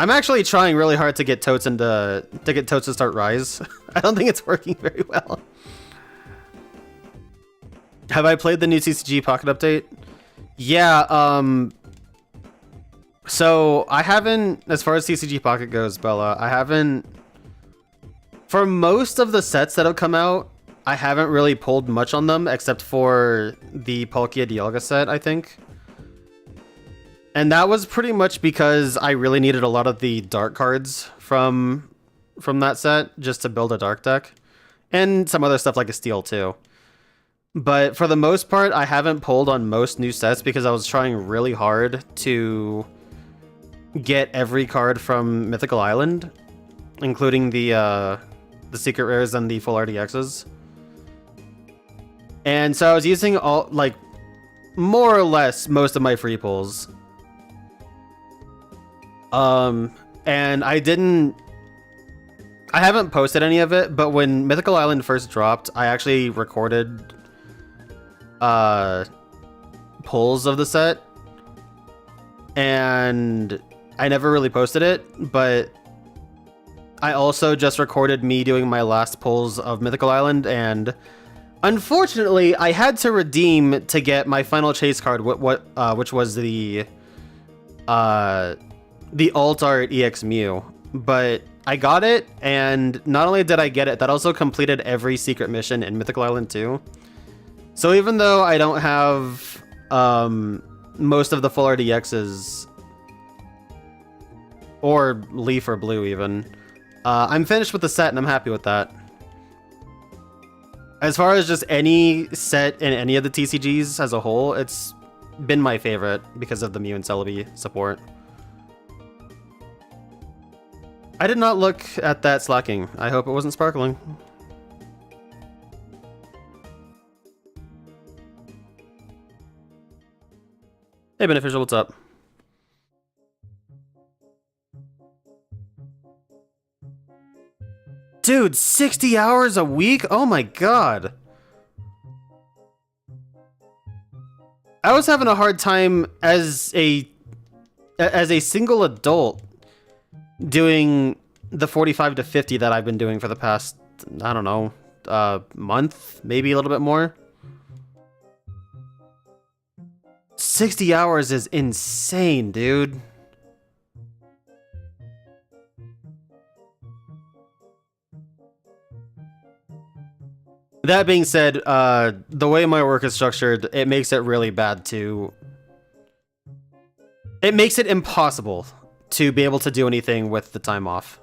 I'm actually trying really hard to get Toads to start Rise. I don't think it's working very well. Have I played the new TCG Pocket Update? Yeah, so I haven't, as far as TCG Pocket goes, Bella, I haven't, for most of the sets that have come out, I haven't really pulled much on them, except for the Palkia Dialga set, I think. And that was pretty much because I really needed a lot of the dark cards from that set, just to build a dark deck. And some other stuff like a steel, too. But for the most part, I haven't pulled on most new sets because I was trying really hard to get every card from Mythical Island, including the secret rares and the full RDXs. And so I was using all, like, more or less most of my free pulls. And I haven't posted any of it, but when Mythical Island first dropped, I actually recorded pulls of the set, and I never really posted it, but I also just recorded me doing my last pulls of Mythical Island, and unfortunately I had to redeem to get my final chase card, which was the alt art EX Mew, but I got it, and not only did I get it, that also completed every secret mission in Mythical Island 2. So even though I don't have most of the full RDXs, or Leaf or Blue even, I'm finished with the set and I'm happy with that. As far as just any set in any of the TCGs as a whole, it's been my favorite because of the Mew and Celebi support. I did not look at that slacking. I hope it wasn't sparkling. Hey Beneficial, what's up? Dude, 60 hours a week? Oh my god. I was having a hard time as a single adult doing the 45 to 50 that I've been doing for the past, I don't know, month, maybe a little bit more. 60 hours is insane, dude. That being said, the way my work is structured, it makes it really bad to... It makes it impossible to be able to do anything with the time off.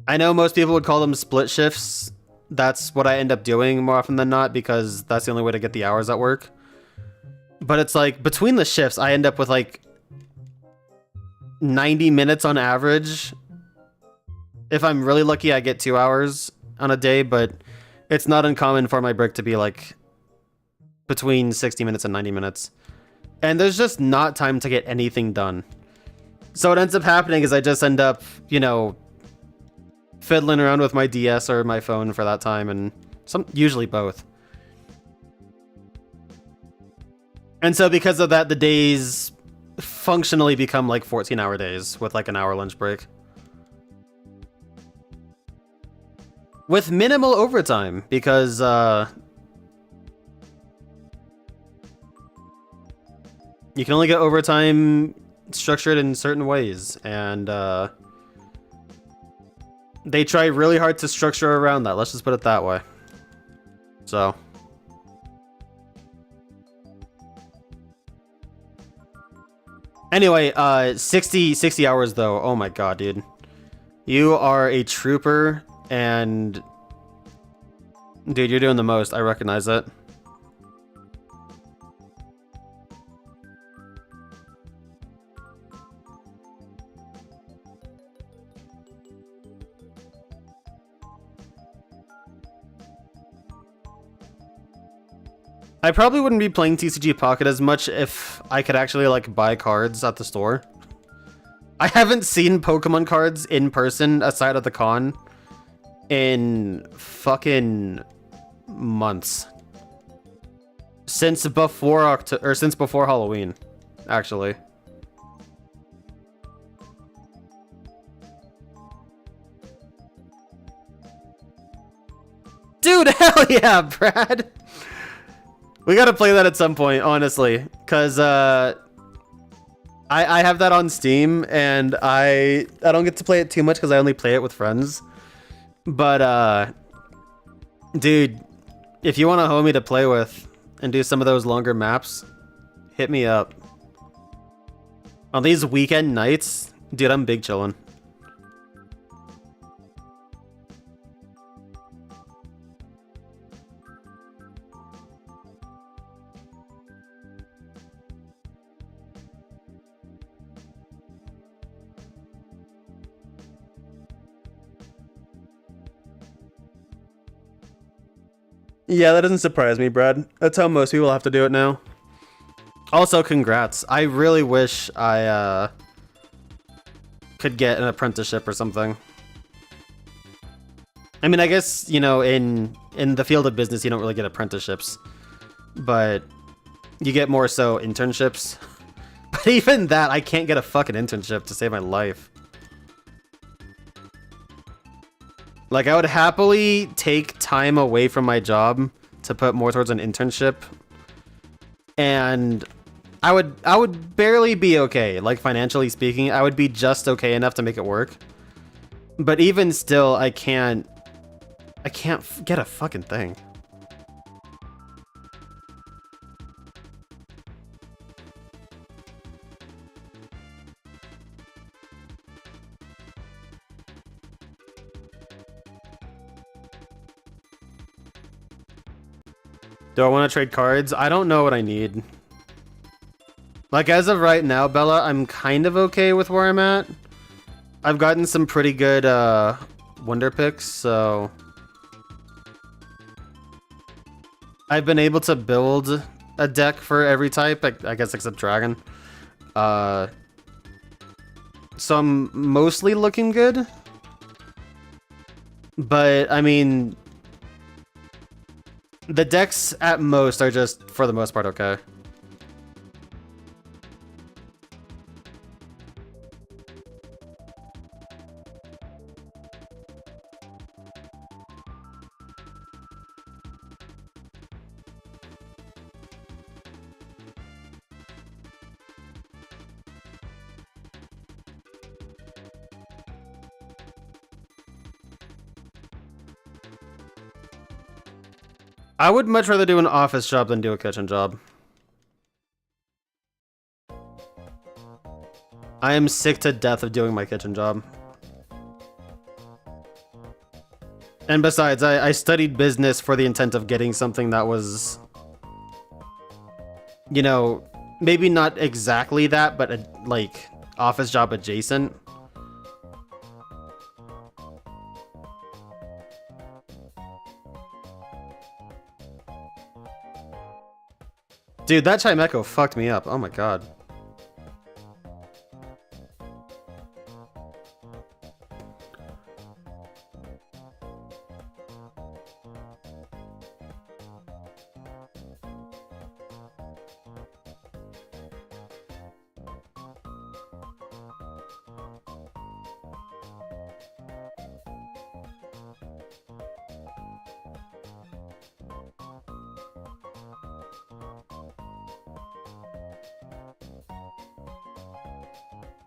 I know most people would call them split shifts. That's what I end up doing more often than not, because that's the only way to get the hours at work. But it's like, between the shifts, I end up with like 90 minutes on average. If I'm really lucky, I get 2 hours on a day, but it's not uncommon for my break to be like between 60 minutes and 90 minutes. And there's just not time to get anything done. So what ends up happening is I just end up, you know, fiddling around with my DS or my phone for that time, and usually both. And so because of that, the days functionally become like 14-hour days with like an hour lunch break. With minimal overtime, because you can only get overtime structured in certain ways, and they try really hard to structure around that. Let's just put it that way. So. Anyway, 60 hours though. Oh my god, dude. You are a trooper, and dude, you're doing the most. I recognize it. I probably wouldn't be playing TCG Pocket as much if I could actually like buy cards at the store. I haven't seen Pokemon cards in person aside of the con in fucking months. Since before since before Halloween, actually. Dude, hell yeah, Brad. We gotta play that at some point, honestly, because I have that on Steam, and I don't get to play it too much because I only play it with friends. But dude, if you want a homie to play with and do some of those longer maps, hit me up. On these weekend nights, dude, I'm big chillin'. Yeah, that doesn't surprise me, Brad. That's how most people have to do it now. Also, congrats. I really wish I could get an apprenticeship or something. I mean, I guess, you know, in the field of business, you don't really get apprenticeships, but you get more so internships. But even that, I can't get a fucking internship to save my life. Like, I would happily take time away from my job to put more towards an internship, and I would barely be okay. Like, financially speaking, I would be just okay enough to make it work. But even still, I can't get a fucking thing. Do I want to trade cards? I don't know what I need. Like, as of right now, Bella, I'm kind of okay with where I'm at. I've gotten some pretty good wonder picks, so I've been able to build a deck for every type, I guess except dragon. So I'm mostly looking good. But, I mean, the decks at most are just, for the most part, okay. I would much rather do an office job than do a kitchen job. I am sick to death of doing my kitchen job. And besides, I studied business for the intent of getting something that was, you know, maybe not exactly that, but like office job adjacent. Dude, that Chimecho fucked me up. Oh my god.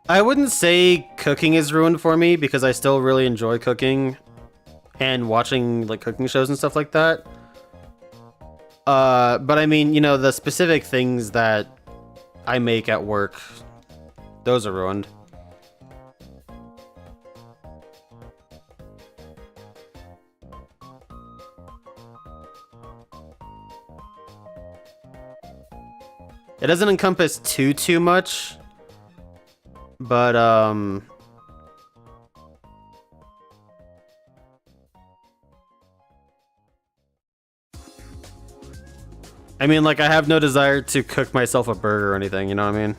I wouldn't say cooking is ruined for me because I still really enjoy cooking and watching like cooking shows and stuff like that. But I mean, you know, the specific things that I make at work, those are ruined. It doesn't encompass too much. But, I mean, like, I have no desire to cook myself a burger or anything, you know what I mean?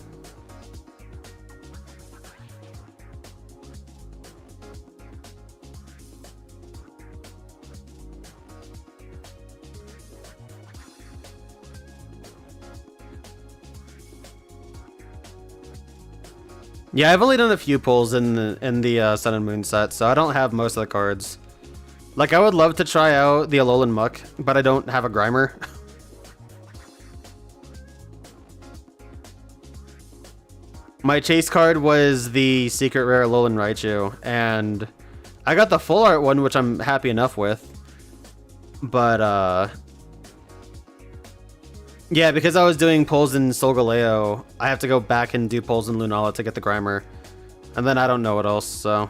Yeah, I've only done a few pulls in the Sun and Moon set, so I don't have most of the cards. Like, I would love to try out the Alolan Muck, but I don't have a Grimer. My chase card was the secret rare Alolan Raichu, and I got the full art one, which I'm happy enough with. But, yeah, because I was doing pulls in Solgaleo, I have to go back and do pulls in Lunala to get the Grimer. And then I don't know what else, so...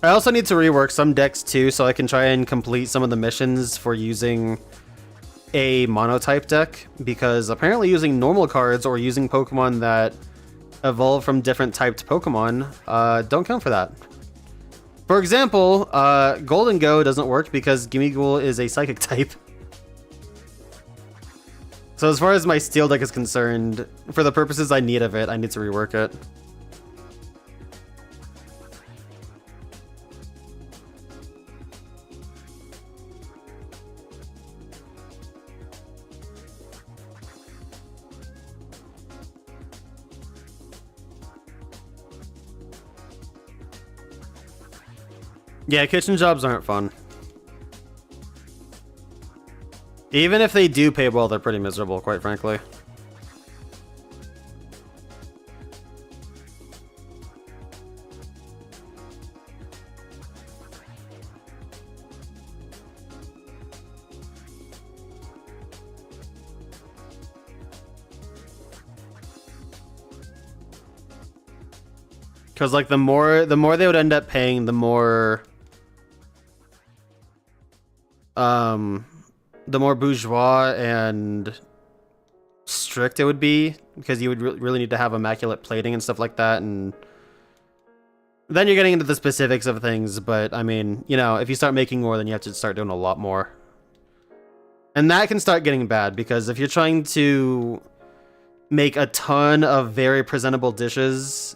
I also need to rework some decks too, so I can try and complete some of the missions for using a monotype deck, because apparently using normal cards or using Pokemon that evolve from different typed Pokemon don't count for that. For example, Golden Go doesn't work because Gimmighoul is a Psychic type. So as far as my Steel deck is concerned, for the purposes I need of it, I need to rework it. Yeah, kitchen jobs aren't fun. Even if they do pay well, they're pretty miserable, quite frankly. Because like the more they would end up paying, the more bourgeois and strict it would be, because you would really need to have immaculate plating and stuff like that, and then you're getting into the specifics of things. But I mean, you know, if you start making more, then you have to start doing a lot more, and that can start getting bad, because if you're trying to make a ton of very presentable dishes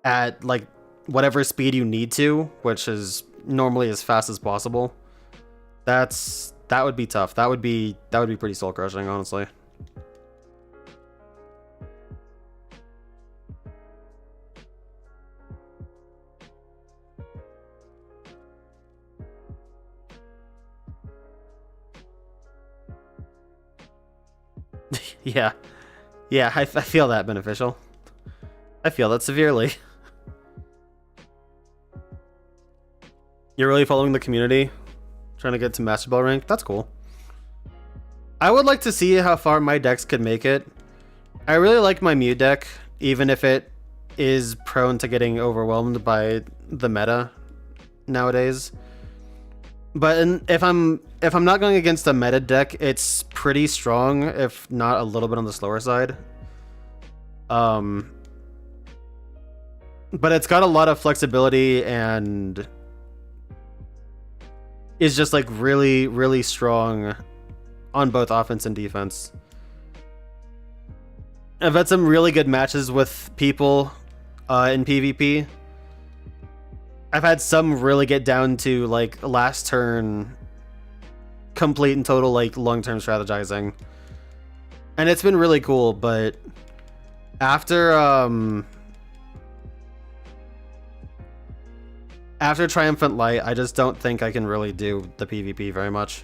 at like whatever speed you need to, which is normally as fast as possible, that would be tough. That would be pretty soul crushing, honestly. Yeah, I feel that beneficial. I feel that severely. You're really following the community, trying to get to Master Ball rank. That's cool. I would like to see how far my decks could make it. I really like my Mew deck, even if it is prone to getting overwhelmed by the meta nowadays. But if I'm not going against a meta deck, it's pretty strong, if not a little bit on the slower side. But it's got a lot of flexibility and is just like really, really strong on both offense and defense. I've had some really good matches with people in PvP. I've had some really get down to like last turn, complete and total like long-term strategizing, and it's been really cool. But after Triumphant Light, I just don't think I can really do the PvP very much.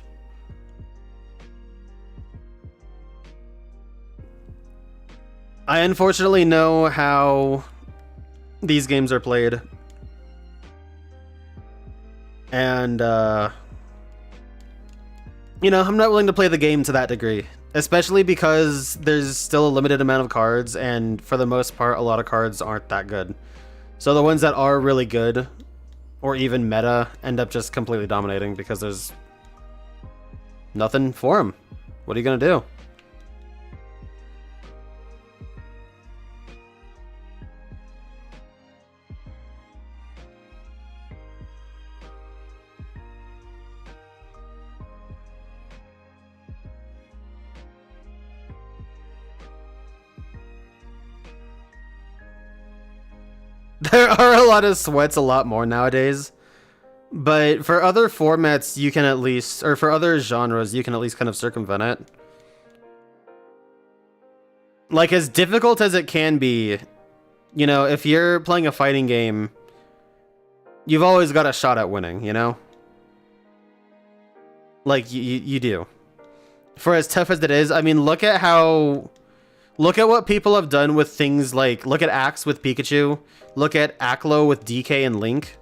I unfortunately know how these games are played. And, you know, I'm not willing to play the game to that degree. Especially because there's still a limited amount of cards, and for the most part, a lot of cards aren't that good. So the ones that are really good, or even meta, end up just completely dominating because there's nothing for them. What are you gonna do? There are a lot of sweats a lot more nowadays, but for other formats you can at least, or for other genres you can at least kind of circumvent it. Like, as difficult as it can be, You know, if you're playing a fighting game, you've always got a shot at winning, you know? Like, you do. For as tough as it is, I mean, look at what people have done with things like, look at Axe with Pikachu, look at Aklo with DK and Link.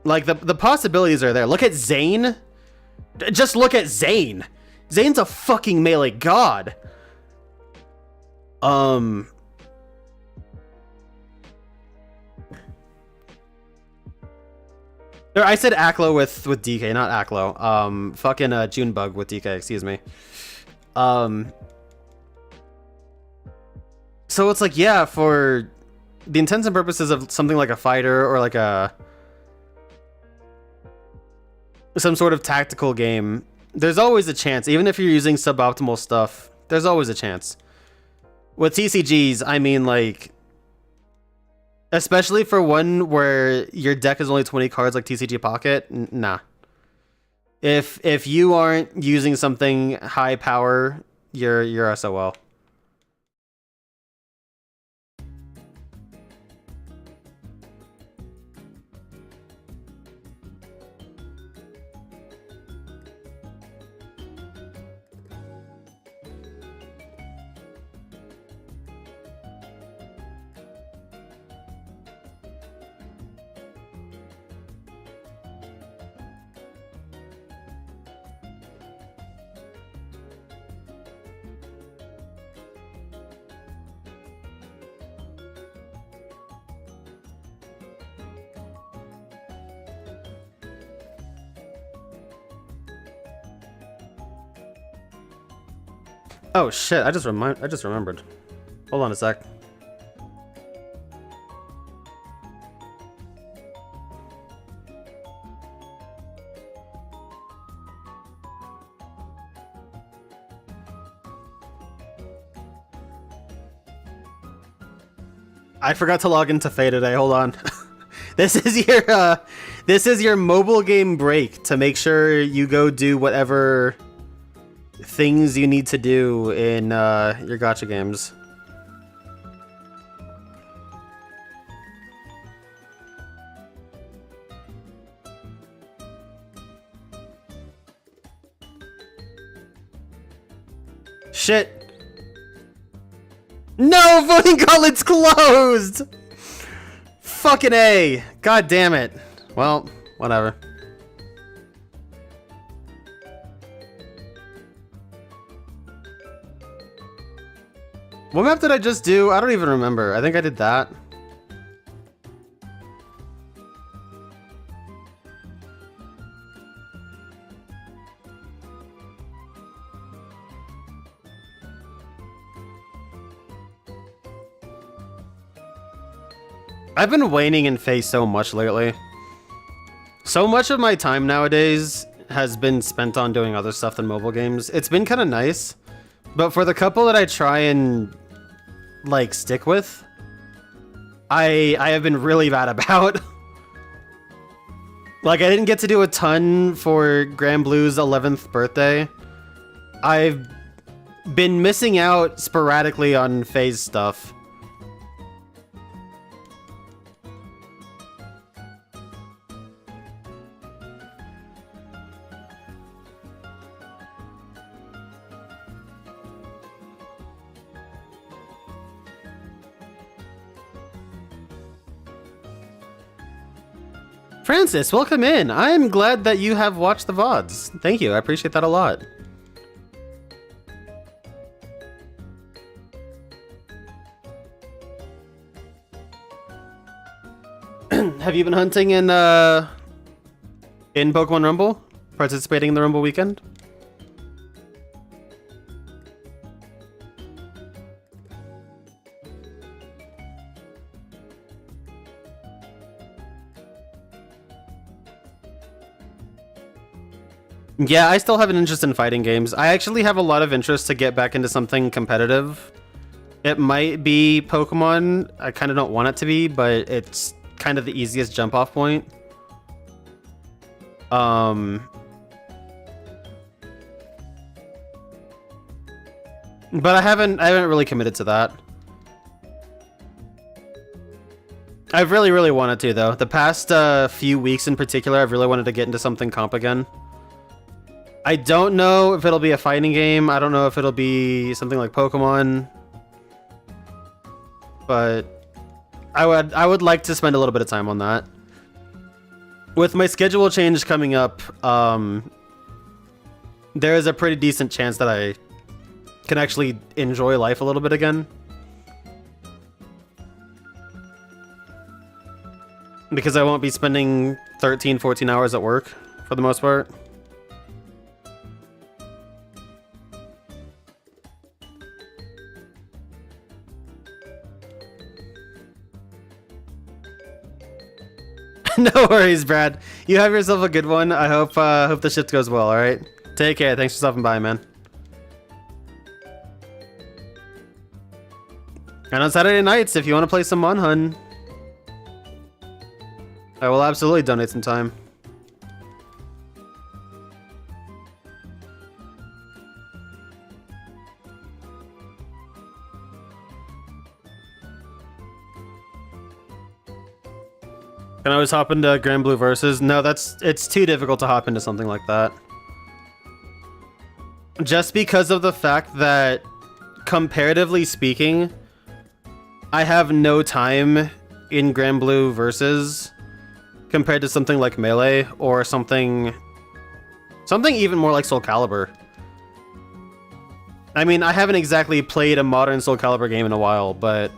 Like, the possibilities are there. Look at Zane. Just look at Zane. Zane's a fucking melee god. I said Aklo with DK, not Aklo. Fucking Junebug with DK, excuse me. So it's like, yeah, for the intents and purposes of something like a fighter or like some sort of tactical game, there's always a chance. Even if you're using suboptimal stuff, there's always a chance. With TCGs, I mean, like, especially for one where your deck is only 20 cards like TCG Pocket, nah. If you aren't using something high power, you're SOL. Oh shit, I just remembered. Hold on a sec. I forgot to log into Faye today. Hold on. This is your mobile game break to make sure you go do whatever things you need to do in your gacha games. Shit. No, voting gauntlet's closed! Fucking A. God damn it. Well, whatever. What map did I just do? I don't even remember. I think I did that. I've been waning in Faye so much lately. So much of my time nowadays has been spent on doing other stuff than mobile games. It's been kind of nice, but for the couple that I try and like stick with, I have been really bad about. Like, I didn't get to do a ton for Grand Blue's 11th birthday. I've been missing out sporadically on Faye's stuff. Francis, welcome in. I'm glad that you have watched the VODs. Thank you. I appreciate that a lot. Have you been hunting in Pokémon Rumble? Participating in the Rumble weekend? Yeah, I still have an interest in fighting games. I actually have a lot of interest to get back into something competitive. It might be Pokemon. I kind of don't want it to be, but it's kind of the easiest jump off point. But I haven't really committed to that. I've really wanted to, though. The past few weeks in particular, I've really wanted to get into something comp again. I don't know if it'll be a fighting game. I don't know if it'll be something like Pokemon. But I would like to spend a little bit of time on that. With my schedule change coming up, there is a pretty decent chance that I can actually enjoy life a little bit again. Because I won't be spending 13, 14 hours at work for the most part. No worries, Brad. You have yourself a good one. I hope the shift goes well, alright? Take care. Thanks for stopping by, man. And on Saturday nights, if you want to play some Monhun, I will absolutely donate some time. Can I always hop into Grand Blue Versus? No, it's too difficult to hop into something like that. Just because of the fact that, comparatively speaking, I have no time in Grand Blue Versus compared to something like Melee or something even more like Soul Calibur. I mean, I haven't exactly played a modern Soul Calibur game in a while, but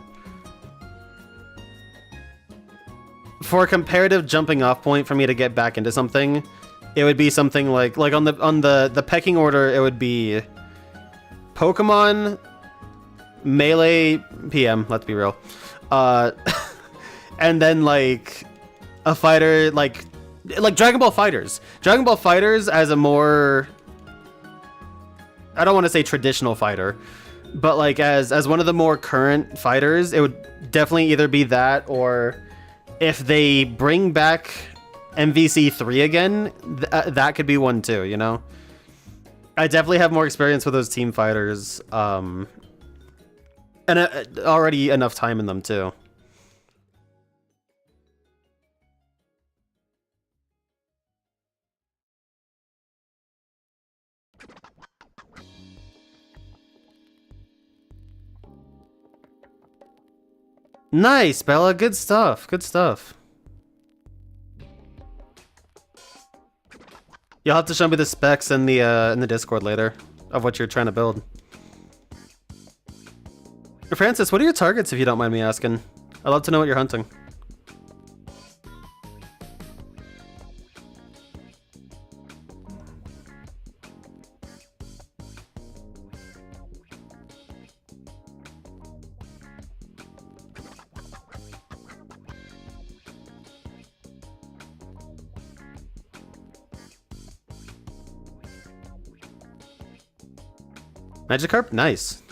for a comparative jumping off point for me to get back into something, it would be something like on the pecking order, it would be Pokemon, Melee, PM, let's be real. And then like a fighter like Dragon Ball FighterZ. Dragon Ball FighterZ as a more, I don't want to say traditional fighter, but like as one of the more current fighters, it would definitely either be that, or if they bring back MVC 3 again, that could be one too, you know? I definitely have more experience with those team fighters, and already enough time in them too. Nice, Bella. Good stuff. Good stuff. You'll have to show me the specs in the Discord later of what you're trying to build. Francis, what are your targets, if you don't mind me asking? I'd love to know what you're hunting. Magikarp? Nice.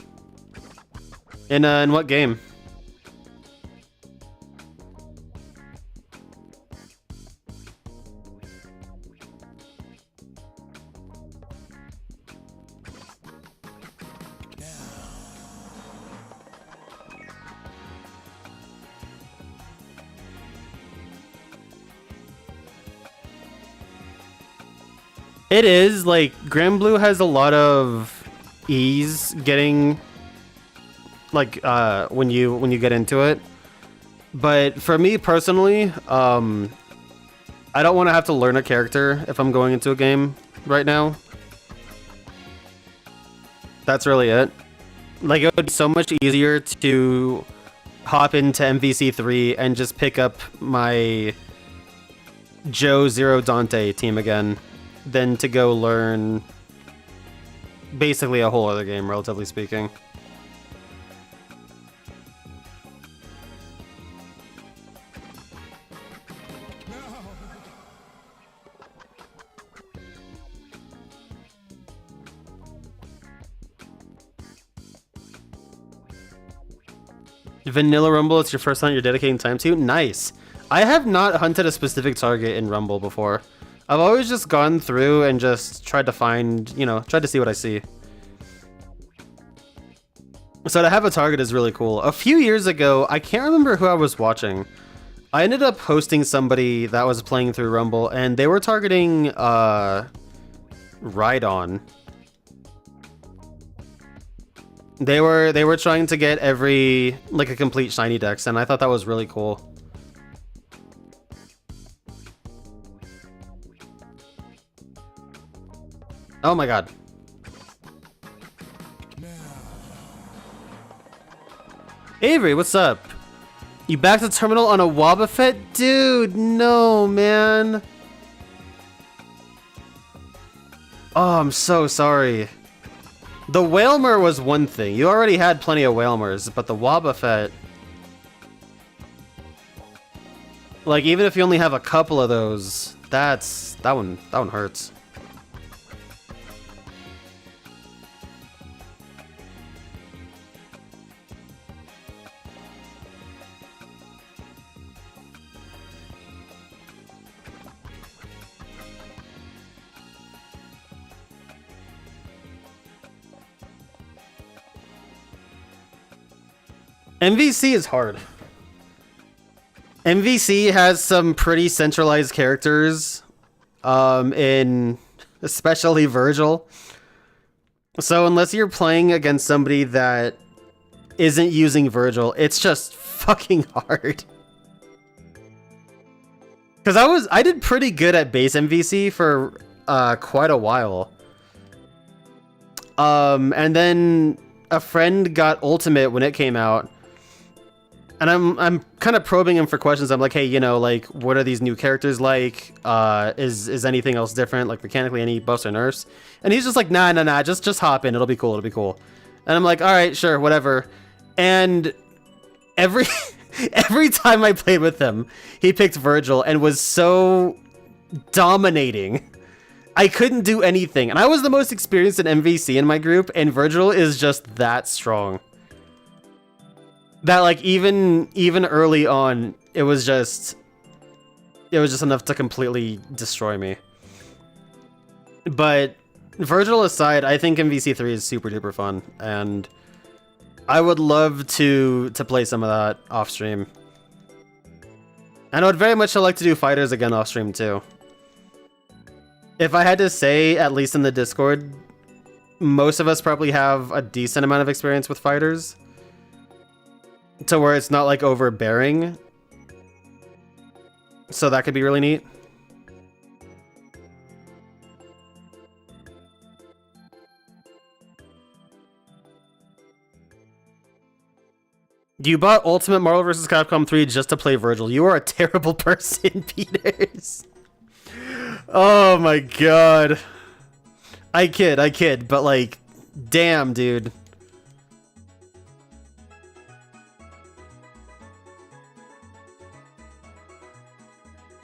In what game? It is, like, Grand Blue has a lot of ease getting, like, when you get into it. But for me personally, I don't want to have to learn a character if I'm going into a game right now. That's really it. Like, it would be so much easier to hop into MVC 3 and just pick up my Joe Zero Dante team again than to go learn basically a whole other game, relatively speaking. Vanilla Rumble, it's your first hunt you're dedicating time to? Nice. I have not hunted a specific target in Rumble before. I've always just gone through and just tried to find, you know, tried to see what I see. So to have a target is really cool. A few years ago, I can't remember who I was watching. I ended up hosting somebody that was playing through Rumble, and they were targeting Rhydon. They were trying to get a complete shiny dex, and I thought that was really cool. Oh my god. Avery, what's up? You back to terminal on a Wobbuffet? Dude, no, man. Oh, I'm so sorry. The Whalmer was one thing. You already had plenty of Whalmers, but the Wobbuffet... Like, even if you only have a couple of those, that one hurts. MVC is hard. MVC has some pretty centralized characters, in especially Virgil. So unless you're playing against somebody that isn't using Virgil, it's just fucking hard. Because I did pretty good at base MVC for quite a while. And then a friend got Ultimate when it came out. And I'm kind of probing him for questions. I'm like, hey, you know, like, what are these new characters like? Is anything else different, like mechanically, any buffs or nerfs? And he's just like, nah, just hop in. It'll be cool. And I'm like, all right, sure, whatever. And every time I played with him, he picked Virgil and was so dominating. I couldn't do anything. And I was the most experienced in MVC in my group, and Virgil is just that strong. That, like, even early on, it was just enough to completely destroy me. But Virgil aside, I think MVC3 is super duper fun, and I would love to play some of that off stream. And I would very much like to do fighters again off stream too. If I had to say, at least in the Discord, most of us probably have a decent amount of experience with fighters. To where it's not like overbearing. So that could be really neat. You bought Ultimate Marvel vs. Capcom 3 just to play Virgil. You are a terrible person, Peters. Oh my god. I kid, but like, damn, dude.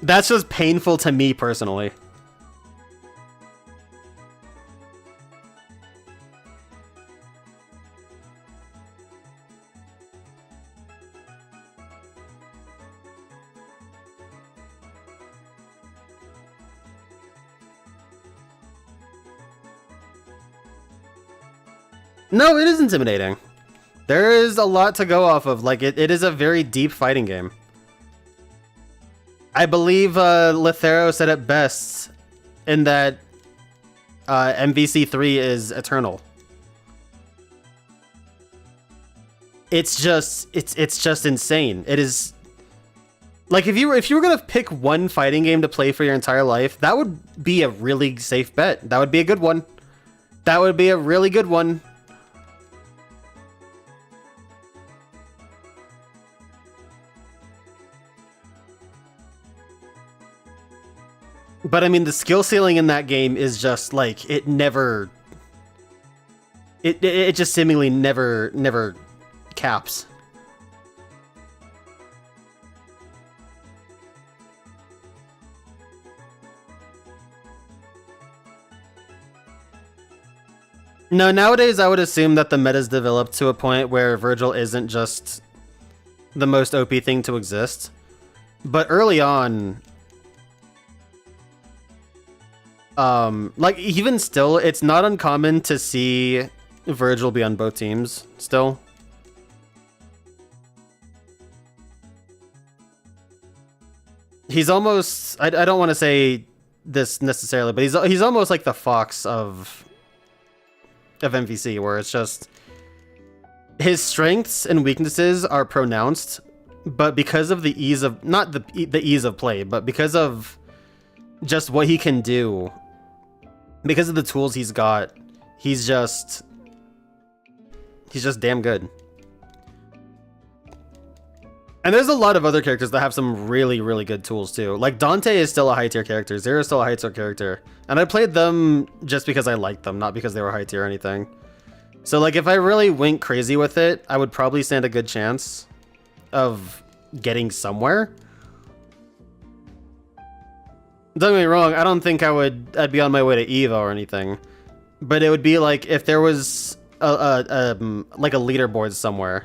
That's just painful to me personally. No, it is intimidating. There is a lot to go off of. Like, it is a very deep fighting game. I believe Lethero said it best in that MVC3 is eternal. It's just insane. It is like if you were gonna pick one fighting game to play for your entire life, that would be a really safe bet. That would be a good one. That would be a really good one. But I mean, the skill ceiling in that game is just like, it just seemingly never caps. No, nowadays I would assume that the meta's developed to a point where Virgil isn't just the most OP thing to exist. But early on, like, even still, it's not uncommon to see Virgil be on both teams still. He's almost, I don't want to say this necessarily, but he's almost like the Fox of MVC, where it's just his strengths and weaknesses are pronounced, but because of the ease of, not the ease of play, but because of just what he can do, because of the tools he's got, he's just damn good. And there's a lot of other characters that have some really, really good tools too. Like Dante is still a high tier character, Zero is still a high tier character, and I played them just because I liked them, not because they were high tier or anything. So like if I really went crazy with it, I would probably stand a good chance of getting somewhere. Don't get me wrong, I don't think I'd be on my way to EVA or anything, but it would be like if there was like a leaderboard somewhere.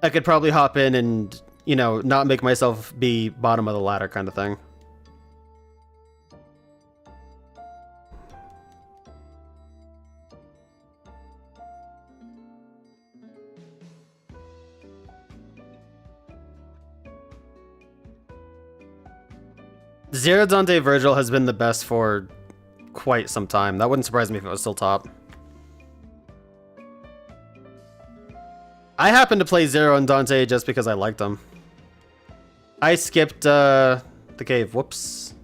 I could probably hop in and, you know, not make myself be bottom of the ladder kind of thing. Zero Dante Virgil has been the best for quite some time. That wouldn't surprise me if it was still top. I happened to play Zero and Dante just because I liked them. I skipped the cave. Whoops.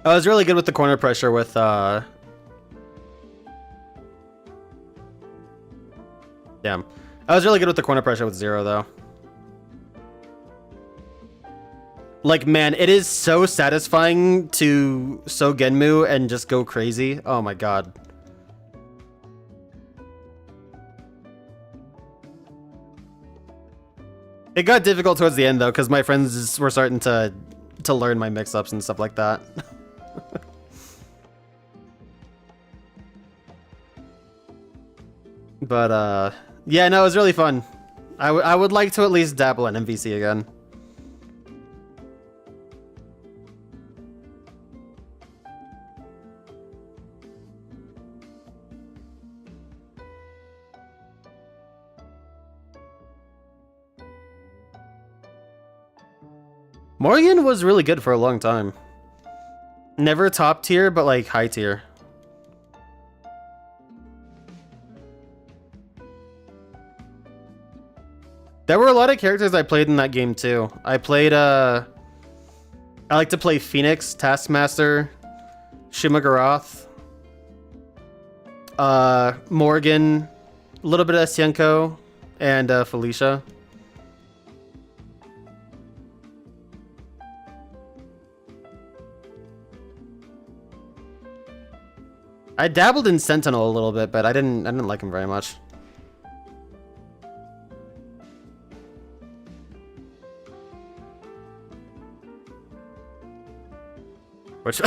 I was really good with the corner pressure with damn. I was really good with the corner pressure with Zero though. Like, man, it is so satisfying to Genmu and just go crazy. Oh my god. It got difficult towards the end though, because my friends were starting to learn my mix-ups and stuff like that. But yeah, no, it was really fun. I would like to at least dabble in MVC again. Morgan was really good for a long time. Never top tier, but like high tier. There were a lot of characters I played in that game too. I played, I like to play Phoenix, Taskmaster, Shimagarath, Morgan, a little bit of Sienko, and Felicia. I dabbled in Sentinel a little bit, but I didn't like him very much. Which,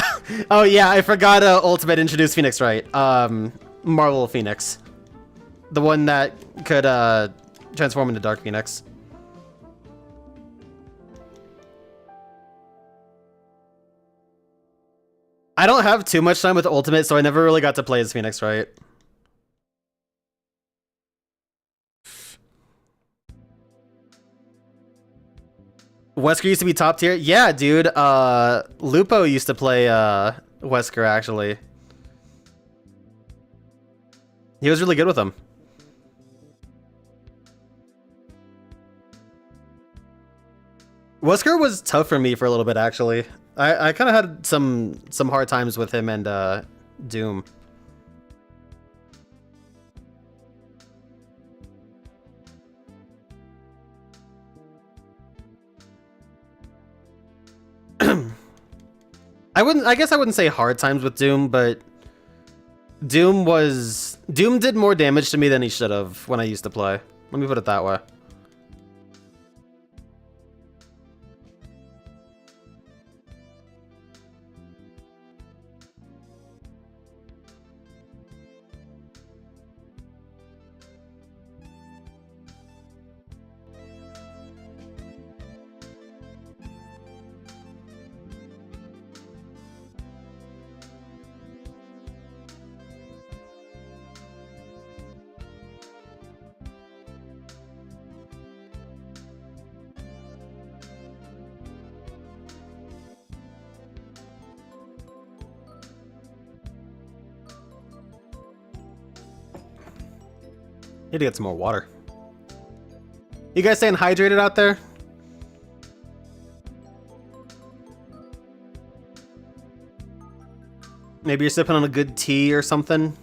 oh yeah, I forgot Ultimate introduced Phoenix, right? Marvel Phoenix. The one that could transform into Dark Phoenix. I don't have too much time with Ultimate, so I never really got to play as Phoenix, right? Wesker used to be top tier? Yeah, dude. Lupo used to play Wesker, actually. He was really good with him. Wesker was tough for me for a little bit, actually. I kind of had some hard times with him and Doom. I guess I wouldn't say hard times with Doom, but Doom did more damage to me than he should have when I used to play. Let me put it that way. Need to get some more water. You guys staying hydrated out there? Maybe you're sipping on a good tea or something?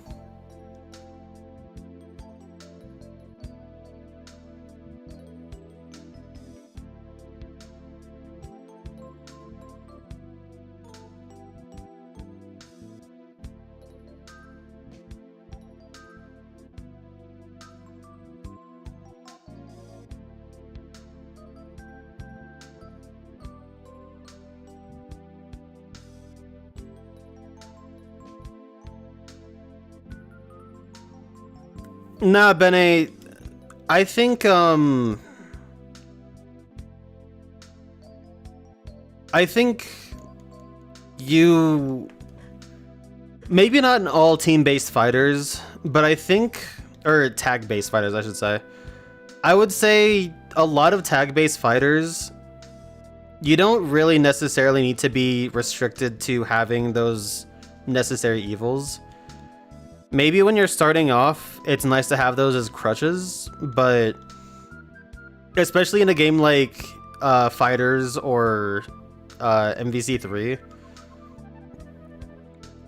Nah, Bene, I think, you... Maybe not in all team-based fighters, but I think... Or tag-based fighters, I should say. I would say a lot of tag-based fighters, you don't really necessarily need to be restricted to having those necessary evils. Maybe when you're starting off, it's nice to have those as crutches, but especially in a game like Fighters or MVC3,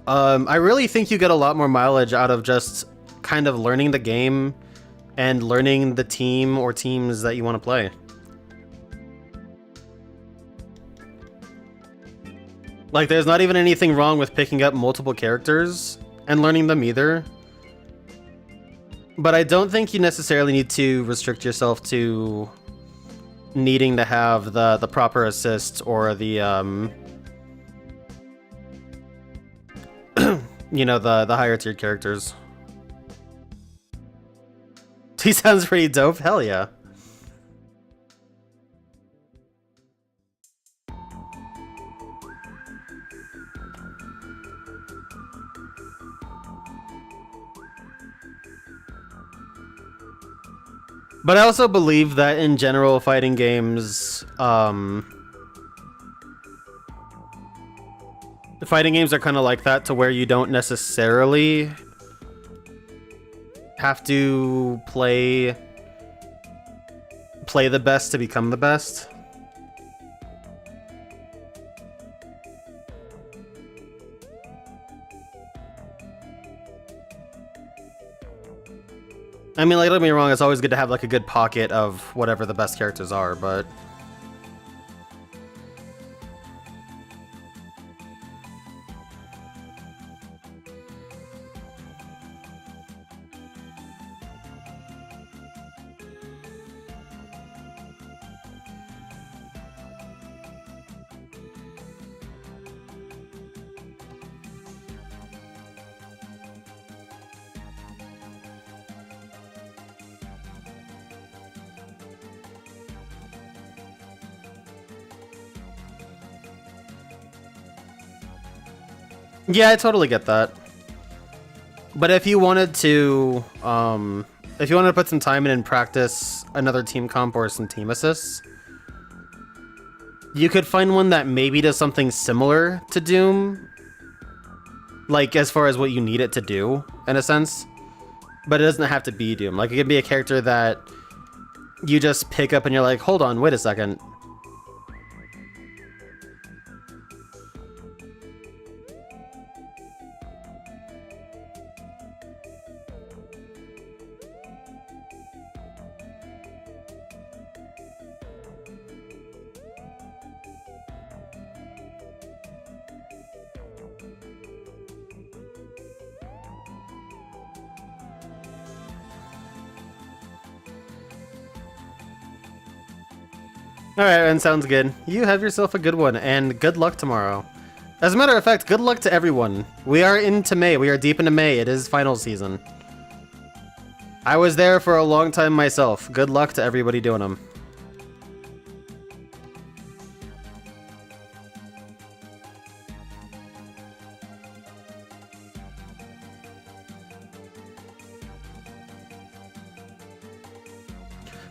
I really think you get a lot more mileage out of just kind of learning the game and learning the team or teams that you want to play. Like, there's not even anything wrong with picking up multiple characters and learning them either. But I don't think you necessarily need to restrict yourself to needing to have the proper assist or the you know, the higher tiered characters. He sounds pretty dope. Hell yeah. But I also believe that in general, fighting games, fighting games are kind of like that, to where you don't necessarily have to play the best to become the best. I mean, like, don't get me wrong, it's always good to have, like, a good pocket of whatever the best characters are, but... Yeah, I totally get that. But if you wanted to, put some time in and practice another team comp or some team assists, you could find one that maybe does something similar to Doom, like as far as what you need it to do, in a sense. But it doesn't have to be Doom. Like, it could be a character that you just pick up and you're like, hold on, wait a second. Alright, and sounds good. You have yourself a good one, and good luck tomorrow. As a matter of fact, good luck to everyone. We are into May. We are deep into May. It is final season. I was there for a long time myself. Good luck to everybody doing them.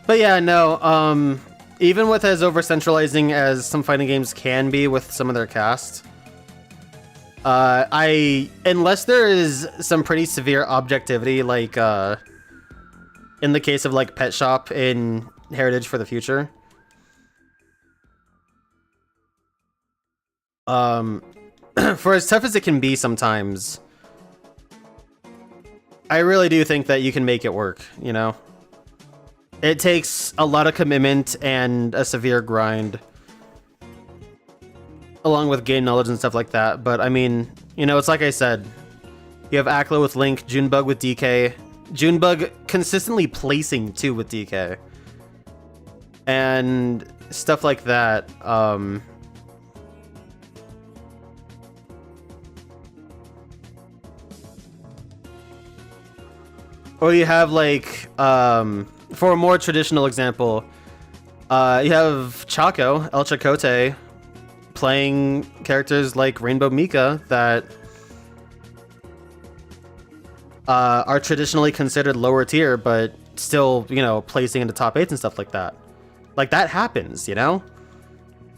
But yeah, no, even with as over-centralizing as some fighting games can be with some of their cast, unless there is some pretty severe objectivity, like in the case of like Pet Shop in Heritage for the Future. For as tough as it can be sometimes, I really do think that you can make it work, you know? It takes a lot of commitment and a severe grind, along with game knowledge and stuff like that, but I mean, you know, it's like I said, you have Aklo with Link, Junebug with DK, Junebug consistently placing 2 with DK, and stuff like that. Or you have like, for a more traditional example, you have Chaco, El Chacote, playing characters like Rainbow Mika that are traditionally considered lower tier, but still, you know, placing in the top 8s and stuff like that. Like, that happens, you know?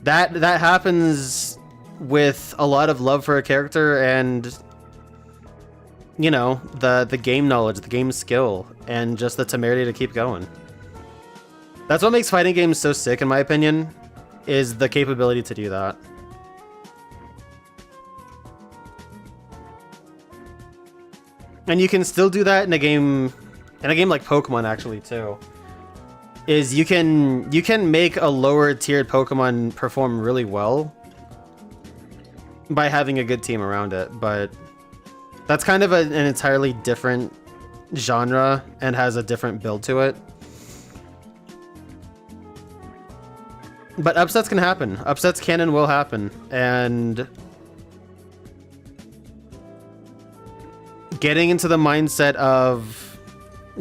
That happens with a lot of love for a character and, you know, the game knowledge, the game skill, and just the temerity to keep going. That's what makes fighting games so sick, in my opinion, is the capability to do that. And you can still do that in a game like Pokemon, actually, too. Is you can make a lower tiered Pokemon perform really well by having a good team around it, but that's kind of an entirely different genre and has a different build to it. But upsets can happen. Upsets can and will happen, and getting into the mindset of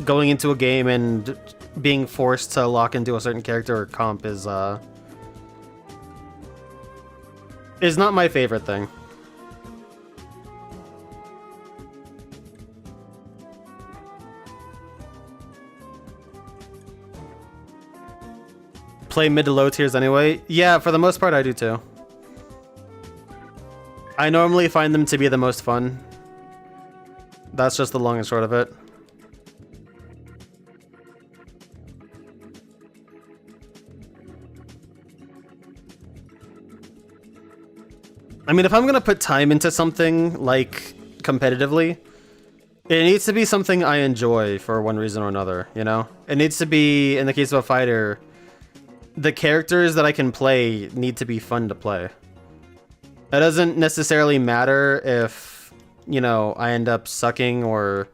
going into a game and being forced to lock into a certain character or comp is not my favorite thing. Play mid to low tiers anyway? Yeah, for the most part I do too. I normally find them to be the most fun. That's just the long and short of it. I mean, if I'm gonna put time into something, like, competitively, it needs to be something I enjoy for one reason or another, you know? It needs to be, in the case of a fighter, the characters that I can play need to be fun to play. It doesn't necessarily matter if, you know, I end up sucking or,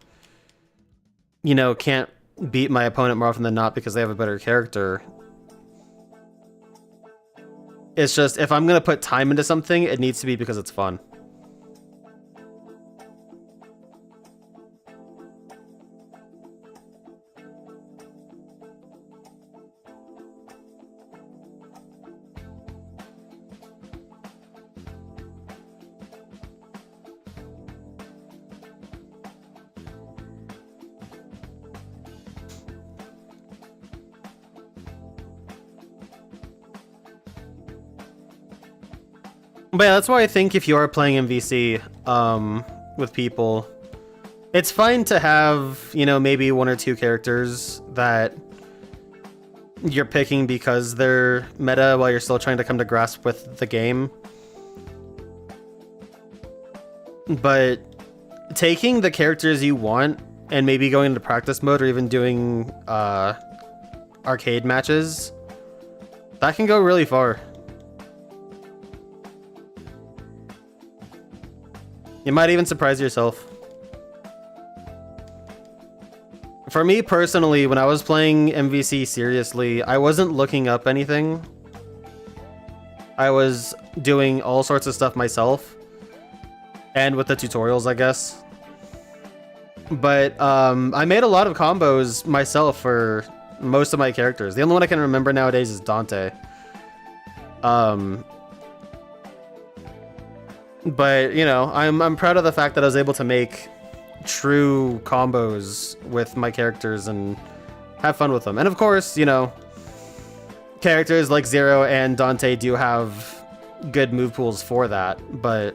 you know, can't beat my opponent more often than not because they have a better character. It's just, if I'm gonna put time into something, it needs to be because it's fun. But yeah, that's why I think if you are playing MVC with people, it's fine to have, you know, maybe 1 or 2 characters that you're picking because they're meta while you're still trying to come to grasp with the game. But taking the characters you want and maybe going into practice mode or even doing arcade matches, that can go really far. You might even surprise yourself. For me personally, when I was playing MVC seriously, I wasn't looking up anything. I was doing all sorts of stuff myself. And with the tutorials, I guess. But I made a lot of combos myself for most of my characters. The only one I can remember nowadays is Dante. But, you know, I'm proud of the fact that I was able to make true combos with my characters and have fun with them. And of course, you know, characters like Zero and Dante do have good move pools for that, but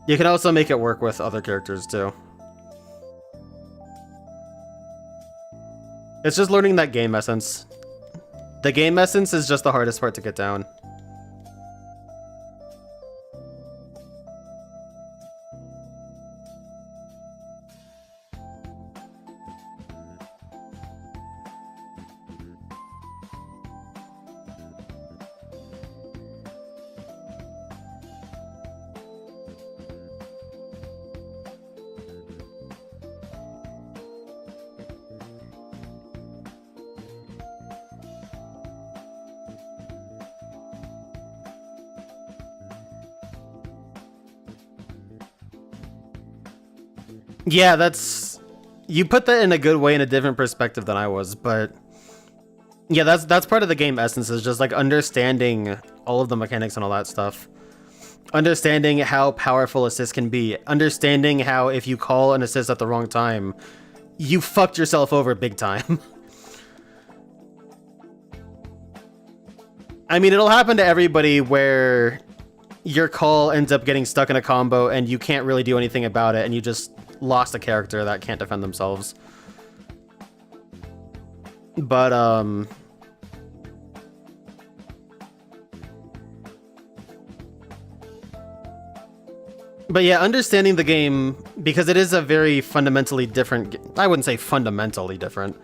You can also make it work with other characters too. It's just learning that game essence. The game essence is just the hardest part to get down. Yeah, that's... You put that in a good way, in a different perspective than I was, but... Yeah, that's part of the game essence, is just like understanding all of the mechanics and all that stuff. Understanding how powerful assist can be. Understanding how if you call an assist at the wrong time, you fucked yourself over big time. I mean, it'll happen to everybody where your call ends up getting stuck in a combo and you can't really do anything about it, and you just lost a character that can't defend themselves. But, But yeah, understanding the game, because it is a very fundamentally different... I wouldn't say fundamentally different.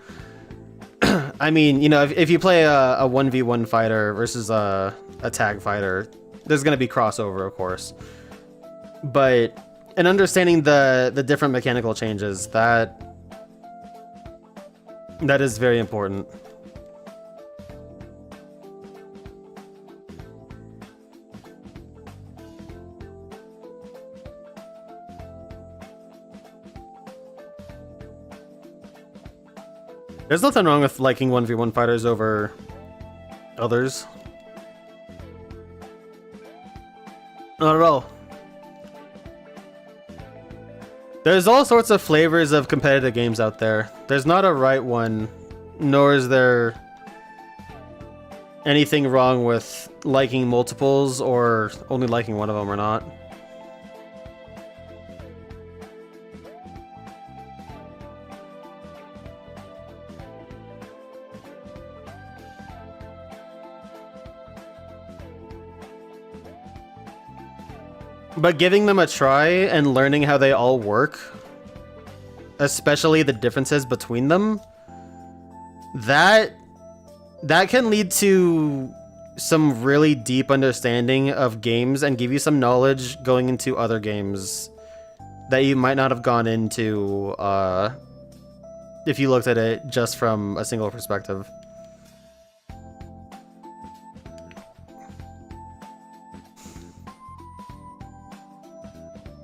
I mean, you know, if you play a 1v1 fighter versus a tag fighter, there's going to be crossover, of course. But... And understanding the different mechanical changes, that is very important. There's nothing wrong with liking 1v1 fighters over others. Not at all. There's all sorts of flavors of competitive games out there. There's not a right one, nor is there anything wrong with liking multiples or only liking one of them or not. But giving them a try and learning how they all work, especially the differences between them, that can lead to some really deep understanding of games and give you some knowledge going into other games that you might not have gone into if you looked at it just from a single perspective.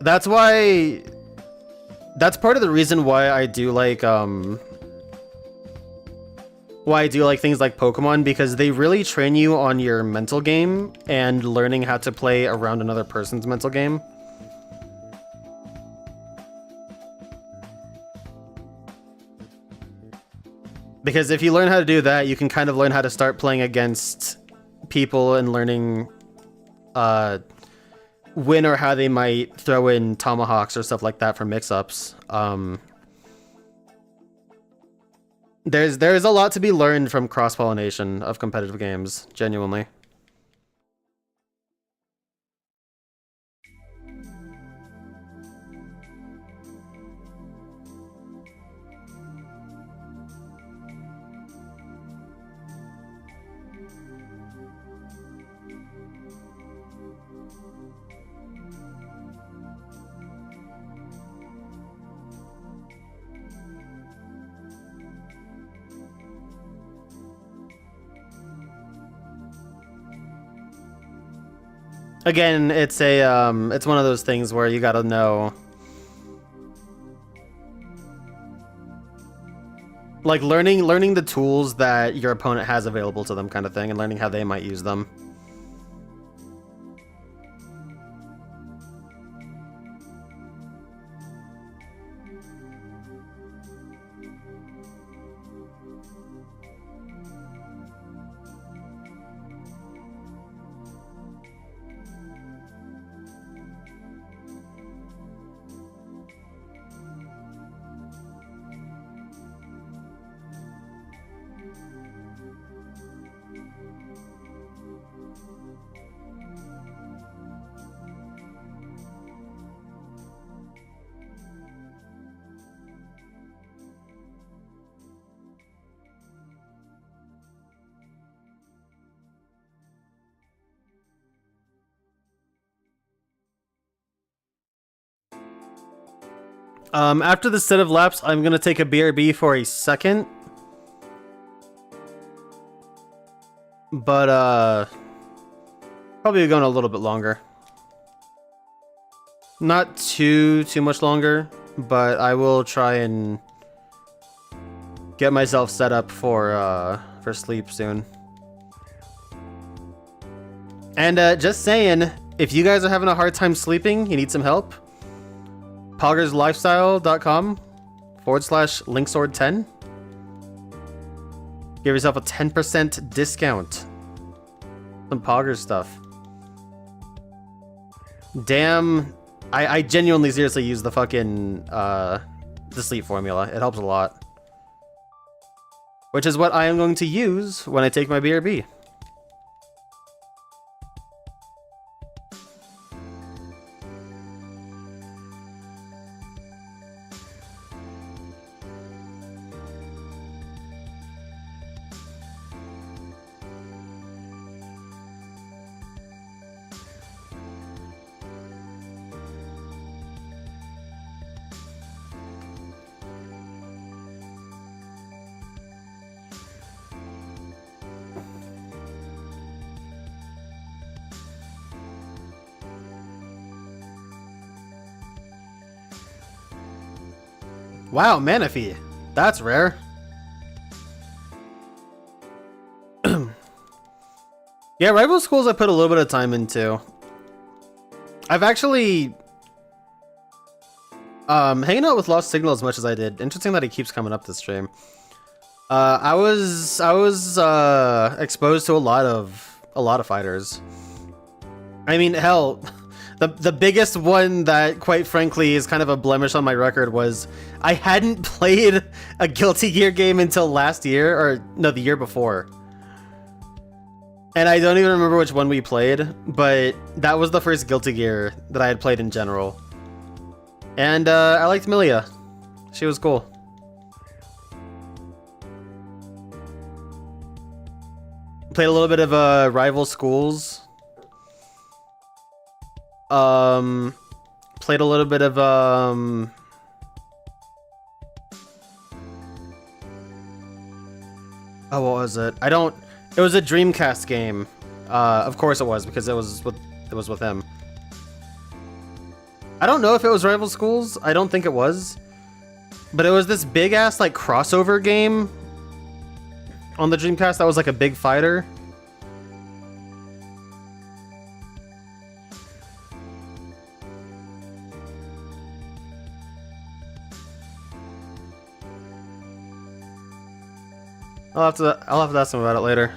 That's why... That's part of the reason why I do like, things like Pokemon, because they really train you on your mental game and learning how to play around another person's mental game. Because if you learn how to do that, you can kind of learn how to start playing against people and learning, when or how they might throw in tomahawks or stuff like that for mix-ups. There's a lot to be learned from cross-pollination of competitive games, genuinely. Again, it's one of those things where you gotta know, like, learning the tools that your opponent has available to them, kind of thing, and learning how they might use them. After the set of laps, I'm gonna take a BRB for a second. But, probably going a little bit longer. Not too much longer, but I will try and get myself set up for sleep soon. And, just saying, if you guys are having a hard time sleeping, you need some help, poggerslifestyle.com/linksword10. Give yourself a 10% discount. Some Poggers stuff. Damn, I genuinely seriously use the fucking, the sleep formula. It helps a lot. Which is what I am going to use when I take my BRB. Wow, Manaphy. That's rare. Yeah, rival schools I put a little bit of time into. I've actually hanging out with Lost Signal as much as I did. Interesting that he keeps coming up this stream. I was exposed to a lot of fighters. I mean, hell, the biggest one that, quite frankly, is kind of a blemish on my record was I hadn't played a Guilty Gear game until last year, or no, the year before. And I don't even remember which one we played, but that was the first Guilty Gear that I had played in general. And I liked Milia. She was cool. Played a little bit of Rival Schools. Played a little bit of oh, what was it? It was a Dreamcast game. Of course it was, because it was with him. I don't know if it was Rival Schools. I don't think it was. But it was this big ass like crossover game on the Dreamcast that was like a big fighter. I'll have to ask him about it later.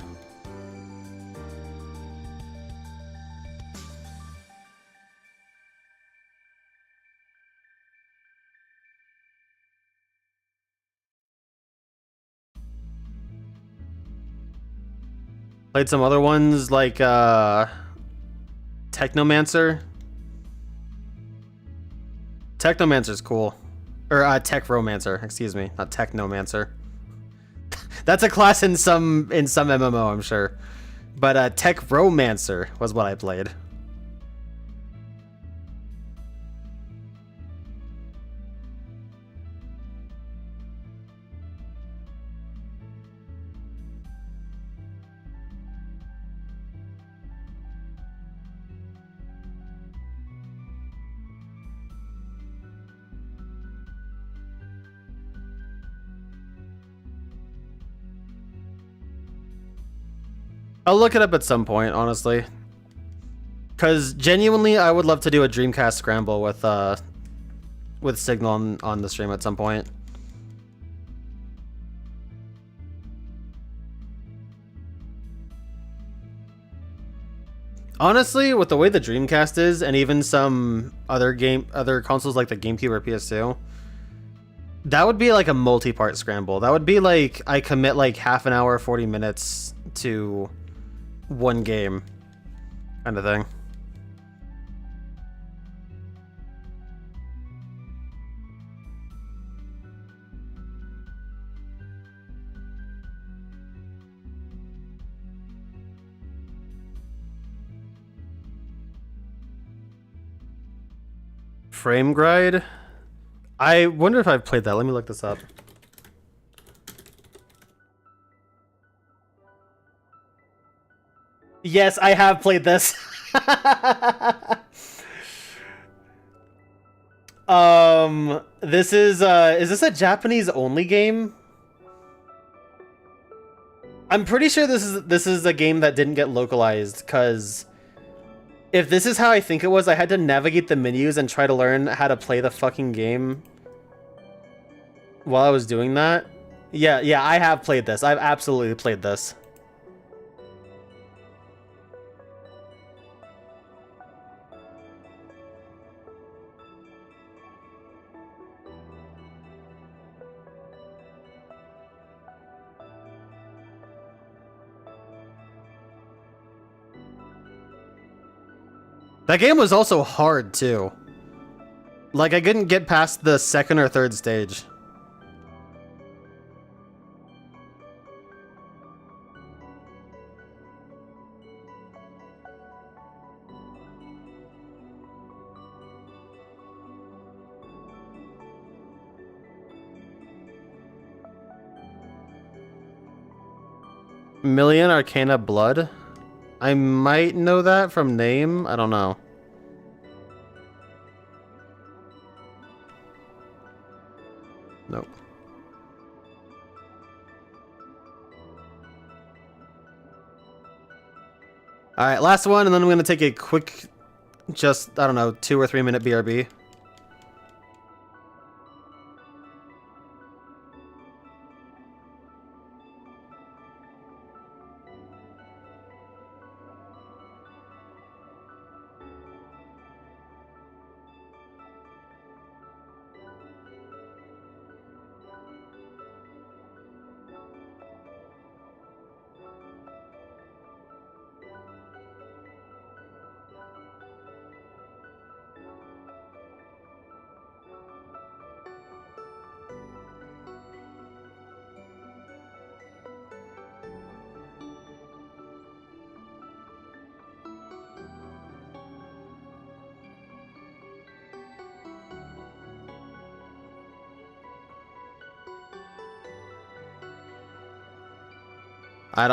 Played some other ones like Technomancer. Technomancer's cool. Or Techromancer, excuse me, not Technomancer. That's a class in some MMO, I'm sure. But Techromancer was what I played. I'll look it up at some point, honestly. Because genuinely, I would love to do a Dreamcast scramble with Signal on the stream at some point. Honestly, with the way the Dreamcast is, and even some other consoles like the GameCube or PS2, that would be like a multi-part scramble. That would be like I commit like half an hour, 40 minutes to one game kind of thing. Frame Gride? I wonder if I've played that. Let me look this up. Yes, I have played this. This is this a Japanese only game? I'm pretty sure this is a game that didn't get localized, cuz if this is how I think it was, I had to navigate the menus and try to learn how to play the fucking game while I was doing that. Yeah, I have played this. I've absolutely played this. That game was also hard, too. Like, I couldn't get past the second or third stage. Million Arcana Blood? I might know that from name. I don't know. Nope. Alright, last one, and then I'm going to take a quick, just, I don't know, 2 or 3 minute BRB.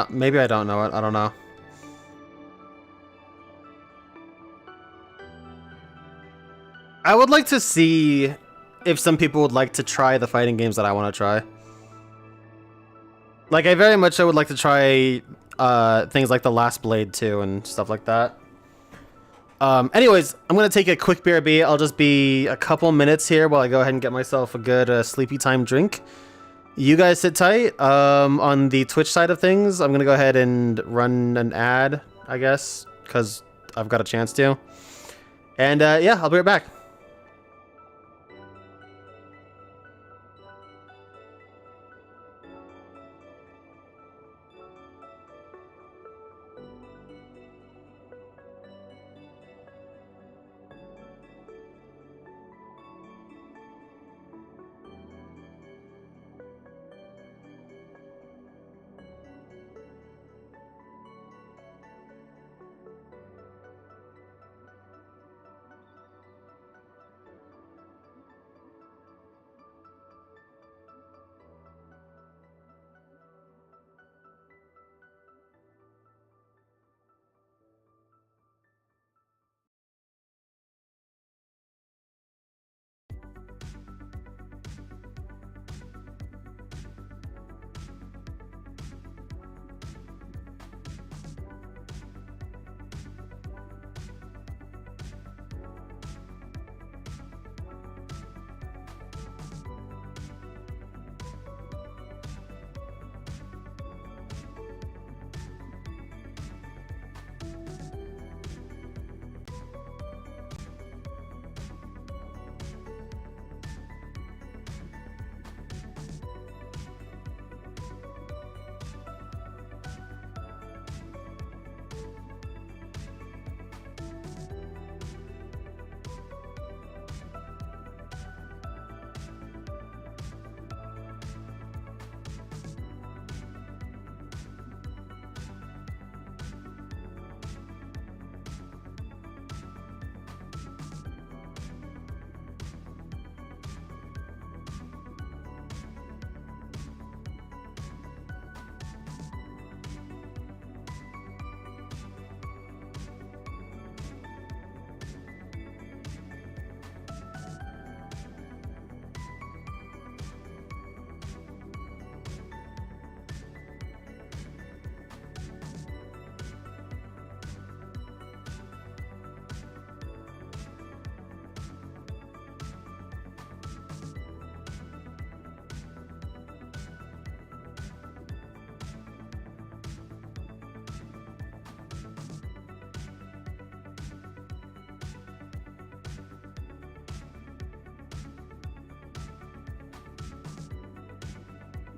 Maybe I don't know it. I don't know. I would like to see if some people would like to try the fighting games that I want to try. Like, I very much would like to try things like The Last Blade 2 and stuff like that. Anyways, I'm going to take a quick BRB. I'll just be a couple minutes here while I go ahead and get myself a good sleepy time drink. You guys sit tight. On the Twitch side of things, I'm going to go ahead and run an ad, I guess, because I've got a chance to. And yeah, I'll be right back.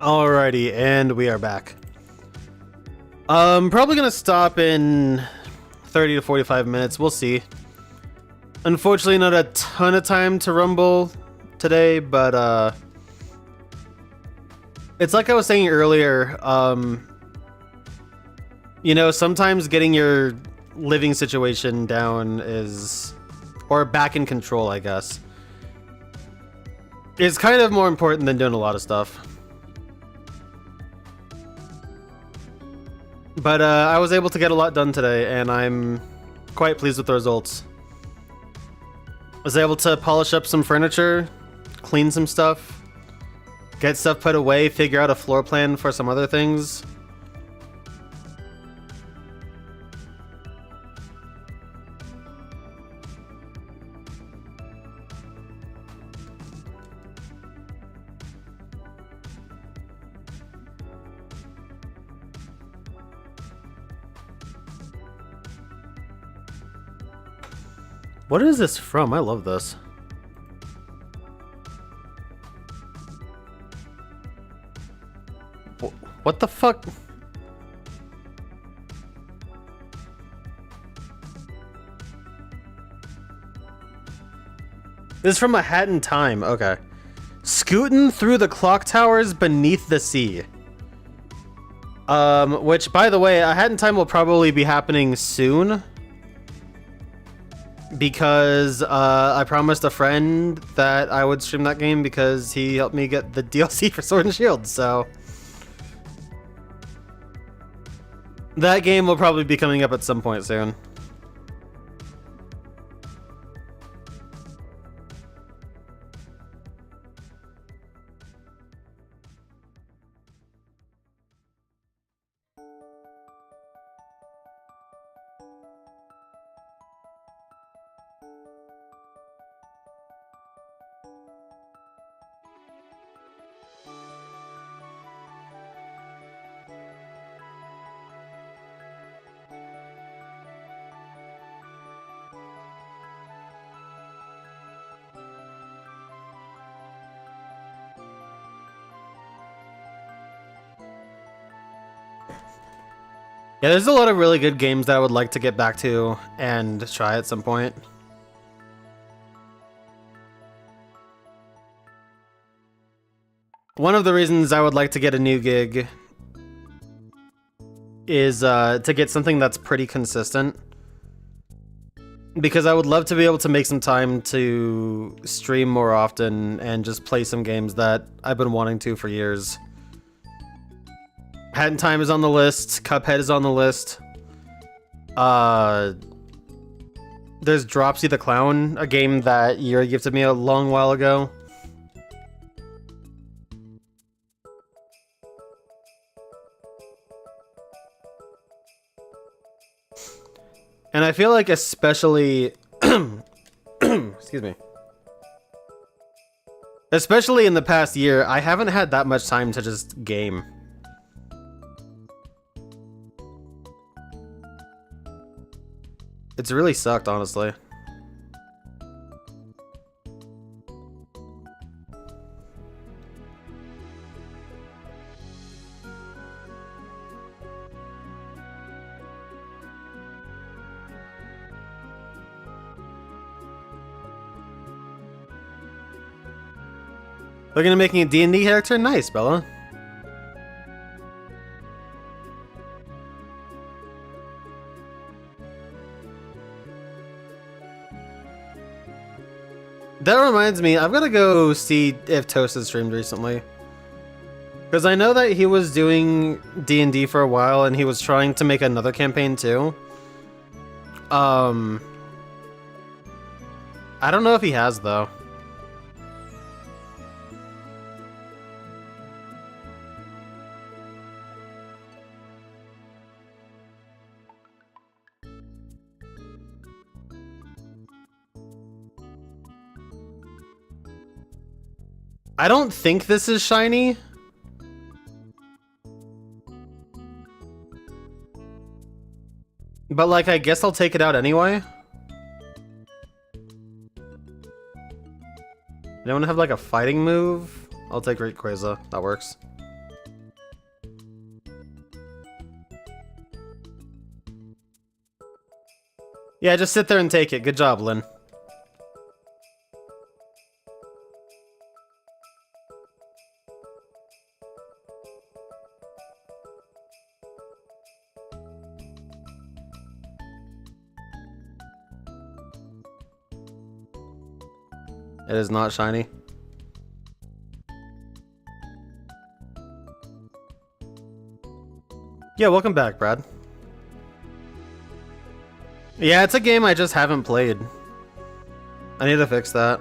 Alrighty, and we are back. Probably gonna stop in 30 to 45 minutes. We'll see. Unfortunately, not a ton of time to rumble today, but it's like I was saying earlier. You know, sometimes getting your living situation down is, or back in control, I guess, is kind of more important than doing a lot of stuff. But I was able to get a lot done today, and I'm quite pleased with the results. Was able to polish up some furniture, clean some stuff, get stuff put away, figure out a floor plan for some other things. What is this from? I love this. What the fuck? This is from A Hat in Time. Okay. Scootin' through the clock towers beneath the sea. Which, by the way, A Hat in Time will probably be happening soon. Because I promised a friend that I would stream that game because he helped me get the DLC for Sword and Shield, so that game will probably be coming up at some point soon. Yeah, there's a lot of really good games that I would like to get back to and try at some point. One of the reasons I would like to get a new gig is to get something that's pretty consistent. Because I would love to be able to make some time to stream more often and just play some games that I've been wanting to for years. Hat in Time is on the list. Cuphead is on the list. There's Dropsy the Clown, a game that Yuri gifted me a long while ago. And I feel like especially... excuse me. Especially in the past year, I haven't had that much time to just game. It's really sucked, honestly. Looking at making a D&D character? Nice, Bella. That reminds me, I've got to go see if Toast has streamed recently. Because I know that he was doing D&D for a while and he was trying to make another campaign too. I don't know if he has though. I don't think this is shiny. But like, I guess I'll take it out anyway. Anyone have like a fighting move? I'll take Rayquaza. That works. Yeah, just sit there and take it. Good job, Lynn. It is not shiny. Yeah, welcome back, Brad. Yeah, it's a game I just haven't played. I need to fix that.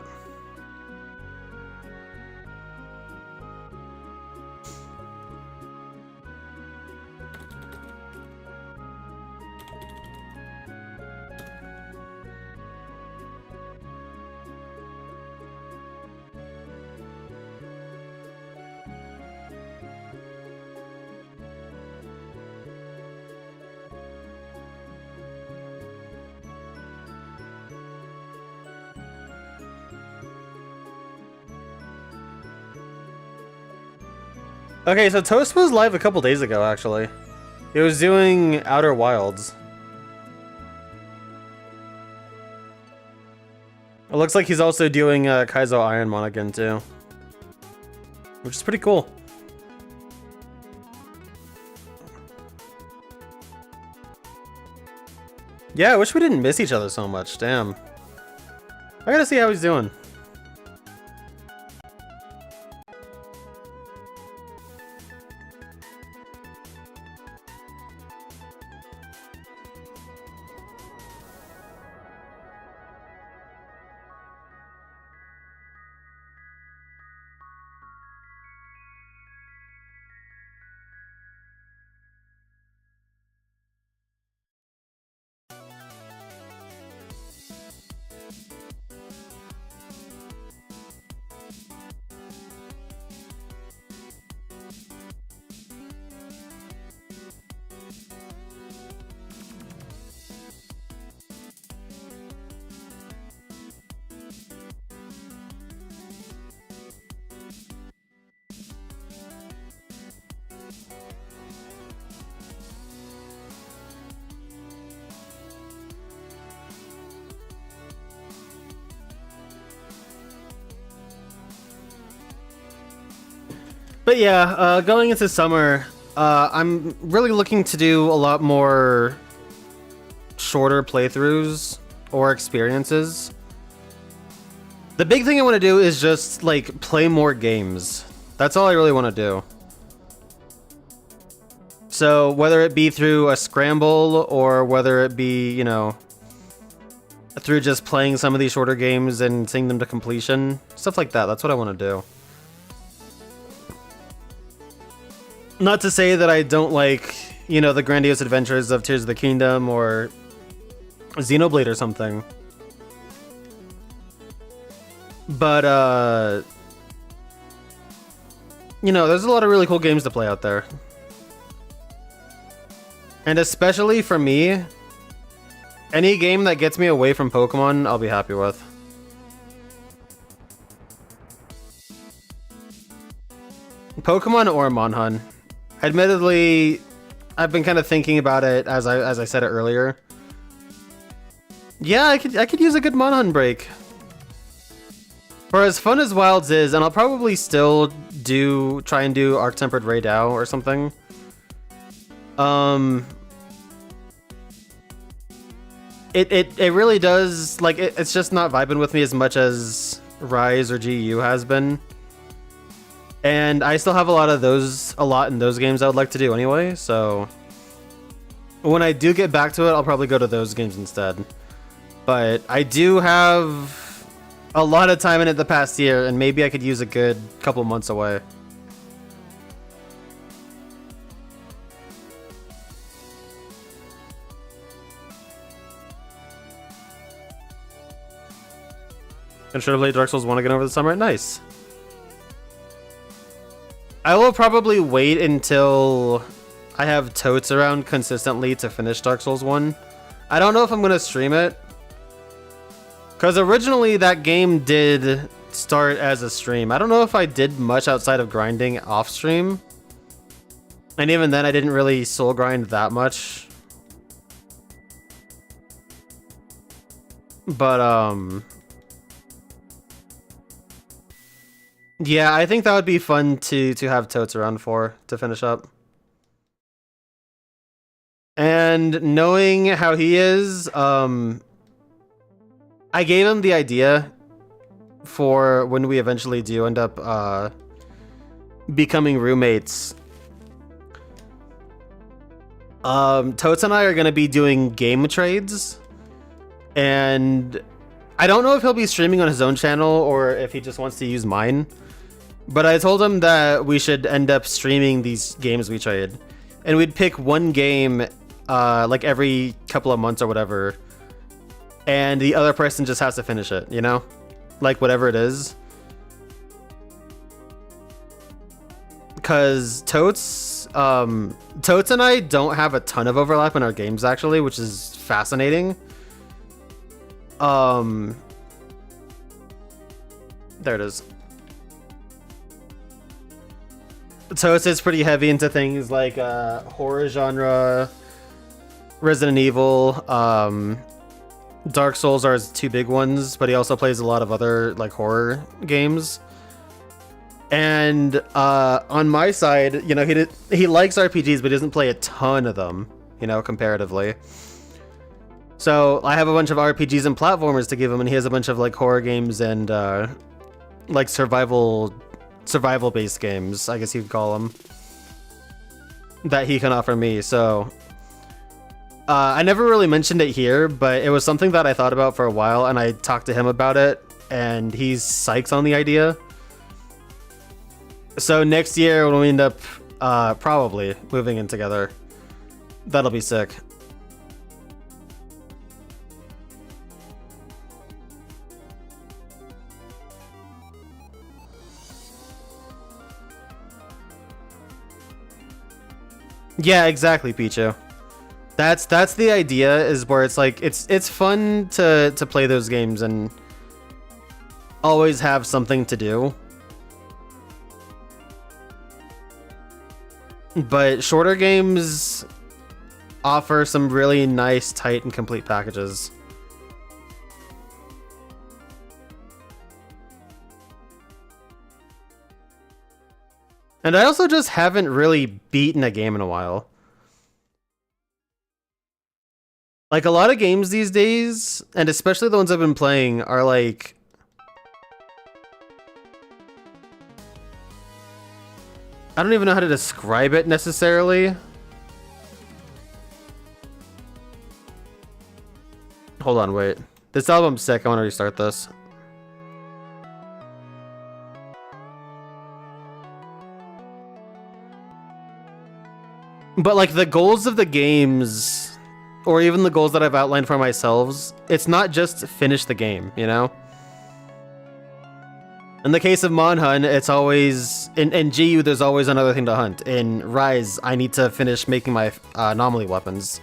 Okay, so Toast was live a couple days ago, actually. He was doing Outer Wilds. It looks like he's also doing Kaizo Ironmon again, too. Which is pretty cool. Yeah, I wish we didn't miss each other so much, damn. I gotta see how he's doing. But yeah, going into summer, I'm really looking to do a lot more shorter playthroughs or experiences. The big thing I want to do is just, like, play more games. That's all I really want to do. So, whether it be through a scramble or whether it be, you know, through just playing some of these shorter games and seeing them to completion, stuff like that, that's what I want to do. Not to say that I don't like, you know, the grandiose adventures of Tears of the Kingdom or Xenoblade or something. But, you know, there's a lot of really cool games to play out there. And especially for me, any game that gets me away from Pokemon, I'll be happy with. Pokemon or Monhun. Admittedly, I've been kind of thinking about it as I said it earlier. Yeah, I could use a good Monhun break. For as fun as Wilds is, and I'll probably still try and do Arc Tempered Raidou or something. It really does, like, it's just not vibing with me as much as Rise or GU has been. And I still have a lot in those games I would like to do anyway, so when I do get back to it, I'll probably go to those games instead. But I do have a lot of time in it the past year, and maybe I could use a good couple months away. And should have played Dark Souls 1 again over the summer. Nice. I will probably wait until I have totes around consistently to finish Dark Souls 1. I don't know if I'm going to stream it. Because originally that game did start as a stream. I don't know if I did much outside of grinding off stream. And even then I didn't really soul grind that much. But yeah, I think that would be fun to have Totes around for to finish up. And knowing how he is, I gave him the idea for when we eventually do end up becoming roommates. Totes and I are gonna be doing game trades, and I don't know if he'll be streaming on his own channel or if he just wants to use mine. But I told him that we should end up streaming these games we trade, and we'd pick one game like every couple of months or whatever, and the other person just has to finish it, you know, like whatever it is. Because Totes and I don't have a ton of overlap in our games actually, which is fascinating. There it is. Totes is pretty heavy into things like horror genre, Resident Evil, Dark Souls are his two big ones, but he also plays a lot of other like horror games. And on my side, you know, he likes RPGs, but he doesn't play a ton of them, you know, comparatively. So I have a bunch of RPGs and platformers to give him, and he has a bunch of like horror games and like survival-based games, I guess you could call them, that he can offer me. So I never really mentioned it here, but it was something that I thought about for a while, and I talked to him about it, and he's psyched on the idea. So next year when we end up probably moving in together, that'll be sick. Yeah, exactly, Pichu. That's the idea, is where it's like it's fun to play those games and always have something to do. But shorter games offer some really nice, tight, and complete packages. And I also just haven't really beaten a game in a while. Like, a lot of games these days, and especially the ones I've been playing, are like... I don't even know how to describe it necessarily. Hold on, wait. This album's sick. I want to restart this. But like the goals of the games, or even the goals that I've outlined for myself, it's not just finish the game, you know? In the case of Monhun, it's always... In GU, there's always another thing to hunt. In Rise, I need to finish making my anomaly weapons.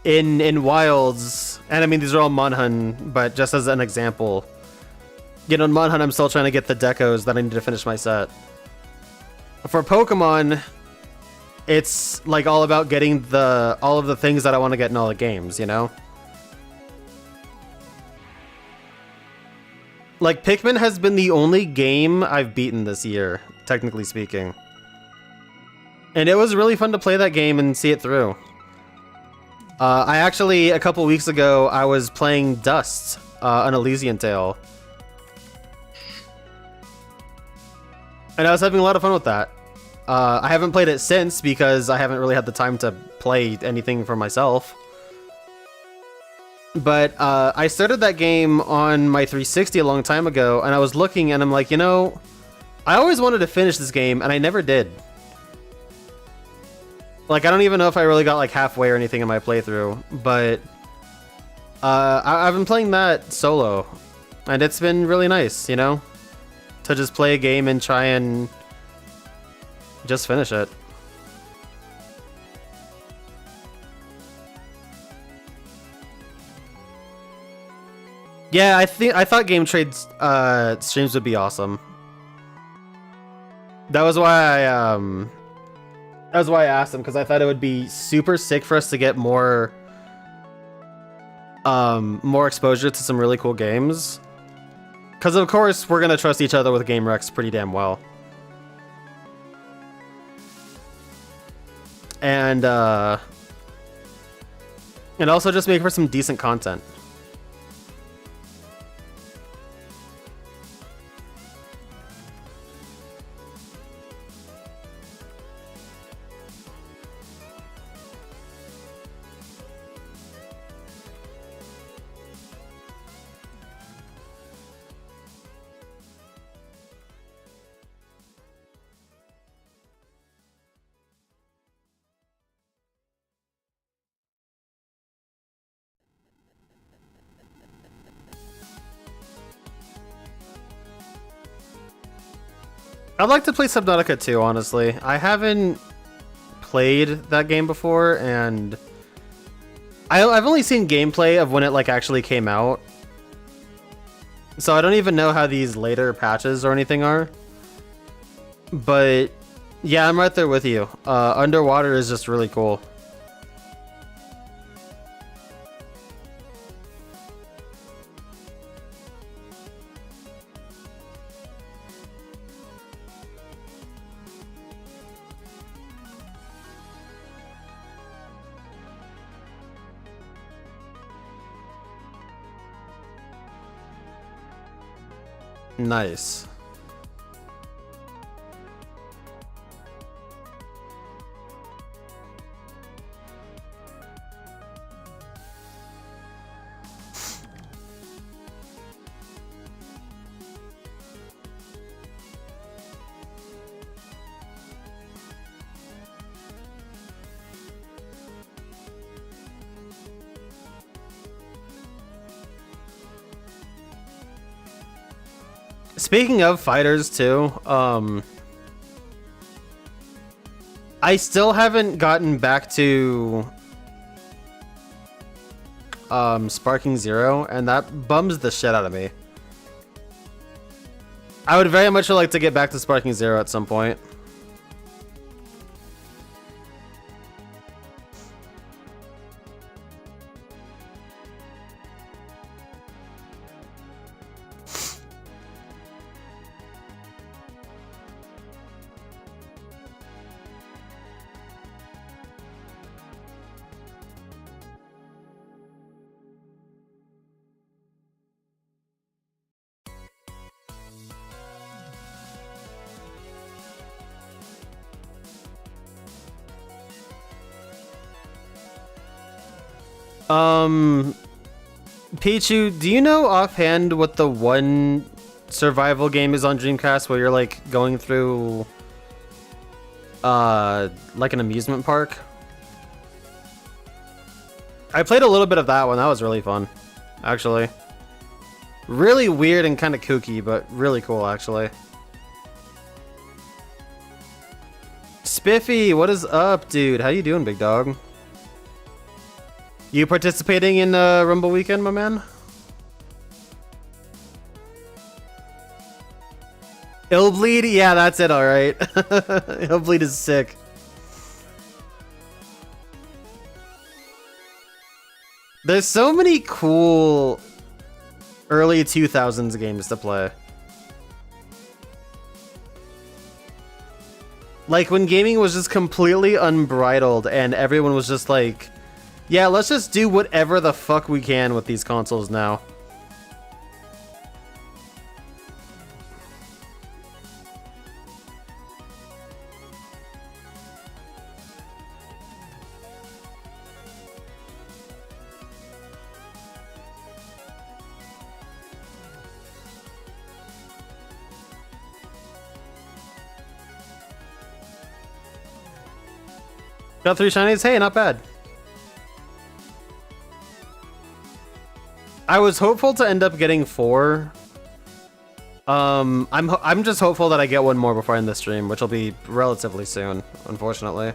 In Wilds, and I mean these are all Monhun, but just as an example, you know, in Monhun I'm still trying to get the decos that I need to finish my set. For Pokemon, it's like all about getting all of the things that I want to get in all the games, you know? Like, Pikmin has been the only game I've beaten this year, technically speaking. And it was really fun to play that game and see it through. I actually, a couple weeks ago, I was playing Dust, an Elysian Tale. And I was having a lot of fun with that. I haven't played it since because I haven't really had the time to play anything for myself. But I started that game on my 360 a long time ago, and I was looking and I'm like, you know, I always wanted to finish this game and I never did. Like, I don't even know if I really got like halfway or anything in my playthrough, but I've been playing that solo, and it's been really nice, you know, to just play a game and try and just finish it. Yeah, I thought Game Trade streams would be awesome. That was why I asked him, because I thought it would be super sick for us to get more exposure to some really cool games. Because of course we're gonna trust each other with game recs pretty damn well. And also just make for some decent content. I'd like to play Subnautica 2, honestly. I haven't played that game before, and I've only seen gameplay of when it like actually came out. So I don't even know how these later patches or anything are. But yeah, I'm right there with you. Underwater is just really cool. Nice. Speaking of fighters too, I still haven't gotten back to Sparking Zero, and that bums the shit out of me. I would very much like to get back to Sparking Zero at some point. Pichu, do you know offhand what the one survival game is on Dreamcast where you're like going through like an amusement park? I played a little bit of that one. That was really fun, actually. Really weird and kind of kooky, but really cool, actually. Spiffy, what is up, dude? How you doing, big dog? You participating in Rumble Weekend, my man? Illbleed? Yeah, that's it, alright. Illbleed is sick. There's so many cool early 2000s games to play. Like when gaming was just completely unbridled and everyone was just like, yeah, let's just do whatever the fuck we can with these consoles now. Got 3 shinies? Hey, not bad. I was hopeful to end up getting 4. I'm just hopeful that I get one more before I end the stream, which will be relatively soon, unfortunately.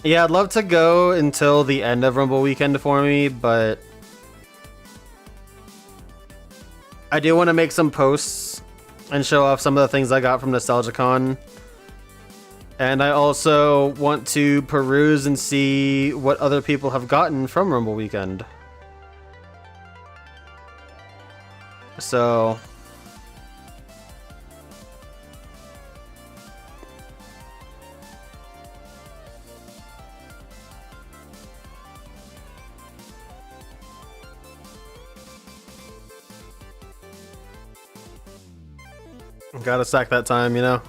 Yeah, I'd love to go until the end of Rumble Weekend for me, but I do want to make some posts and show off some of the things I got from NostalgiaCon. And I also want to peruse and see what other people have gotten from Rumble Weekend. So gotta sack that time, you know?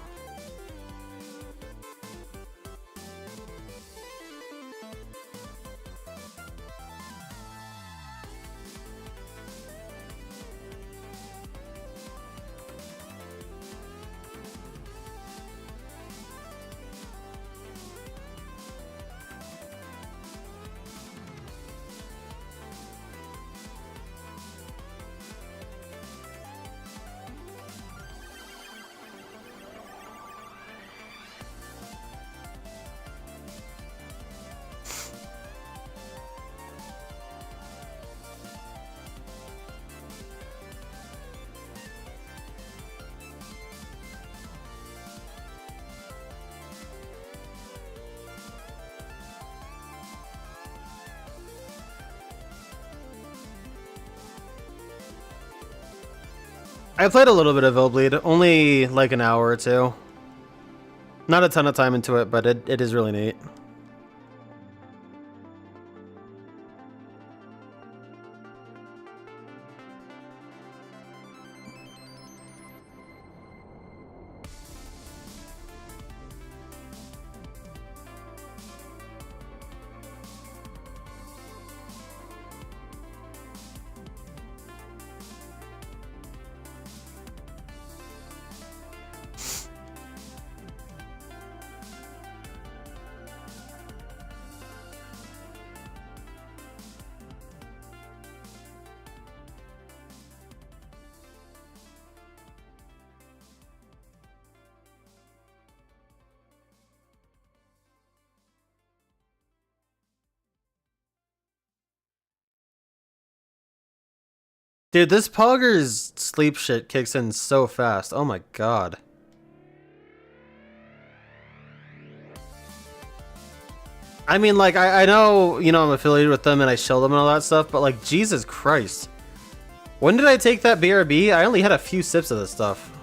I played a little bit of Illbleed, only like an hour or two. Not a ton of time into it, but it is really neat. Dude, this Pogger's sleep shit kicks in so fast. Oh my god. I mean, like, I know, you know, I'm affiliated with them and I shill them and all that stuff, but like, Jesus Christ. When did I take that BRB? I only had a few sips of this stuff.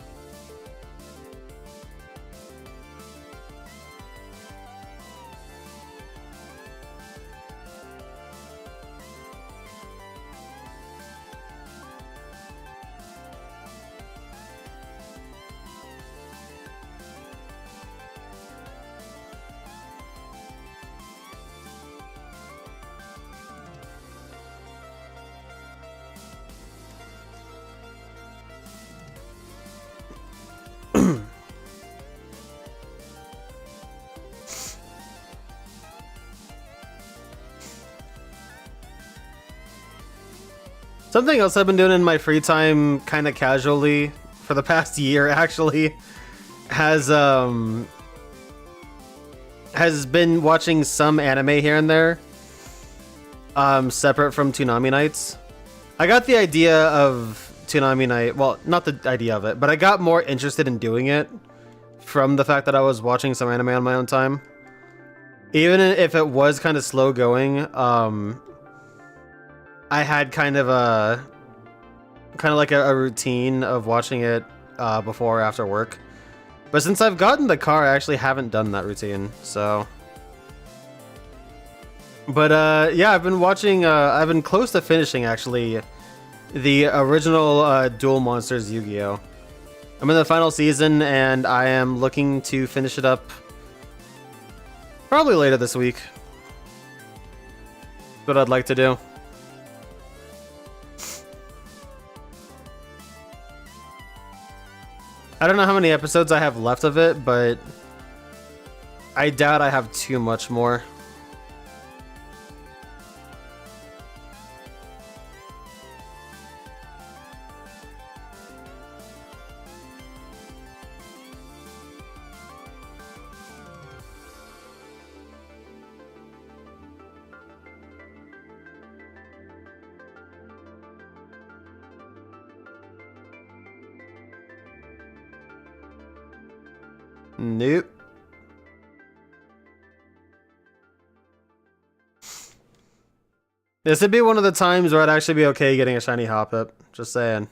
Something else I've been doing in my free time, kind of casually, for the past year actually, has been watching some anime here and there, separate from Toonami Nights. I got the idea of Toonami Night, well, not the idea of it, but I got more interested in doing it from the fact that I was watching some anime on my own time. Even if it was kind of slow going, I had kind of like a routine of watching it before or after work. But since I've gotten the car, I actually haven't done that routine, so. But yeah, I've been watching, I've been close to finishing actually the original Duel Monsters Yu-Gi-Oh! I'm in the final season and I am looking to finish it up probably later this week. That's what I'd like to do. I don't know how many episodes I have left of it, but I doubt I have too much more. Nope. This would be one of the times where I'd actually be okay getting a shiny Hoppip. Just saying.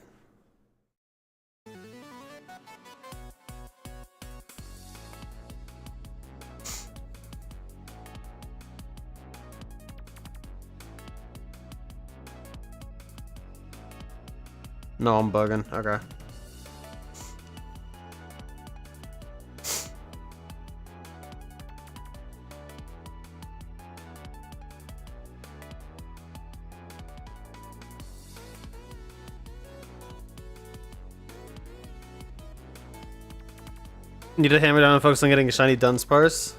No, I'm bugging. Okay. Need to hammer down and focus on getting a shiny Dunsparce.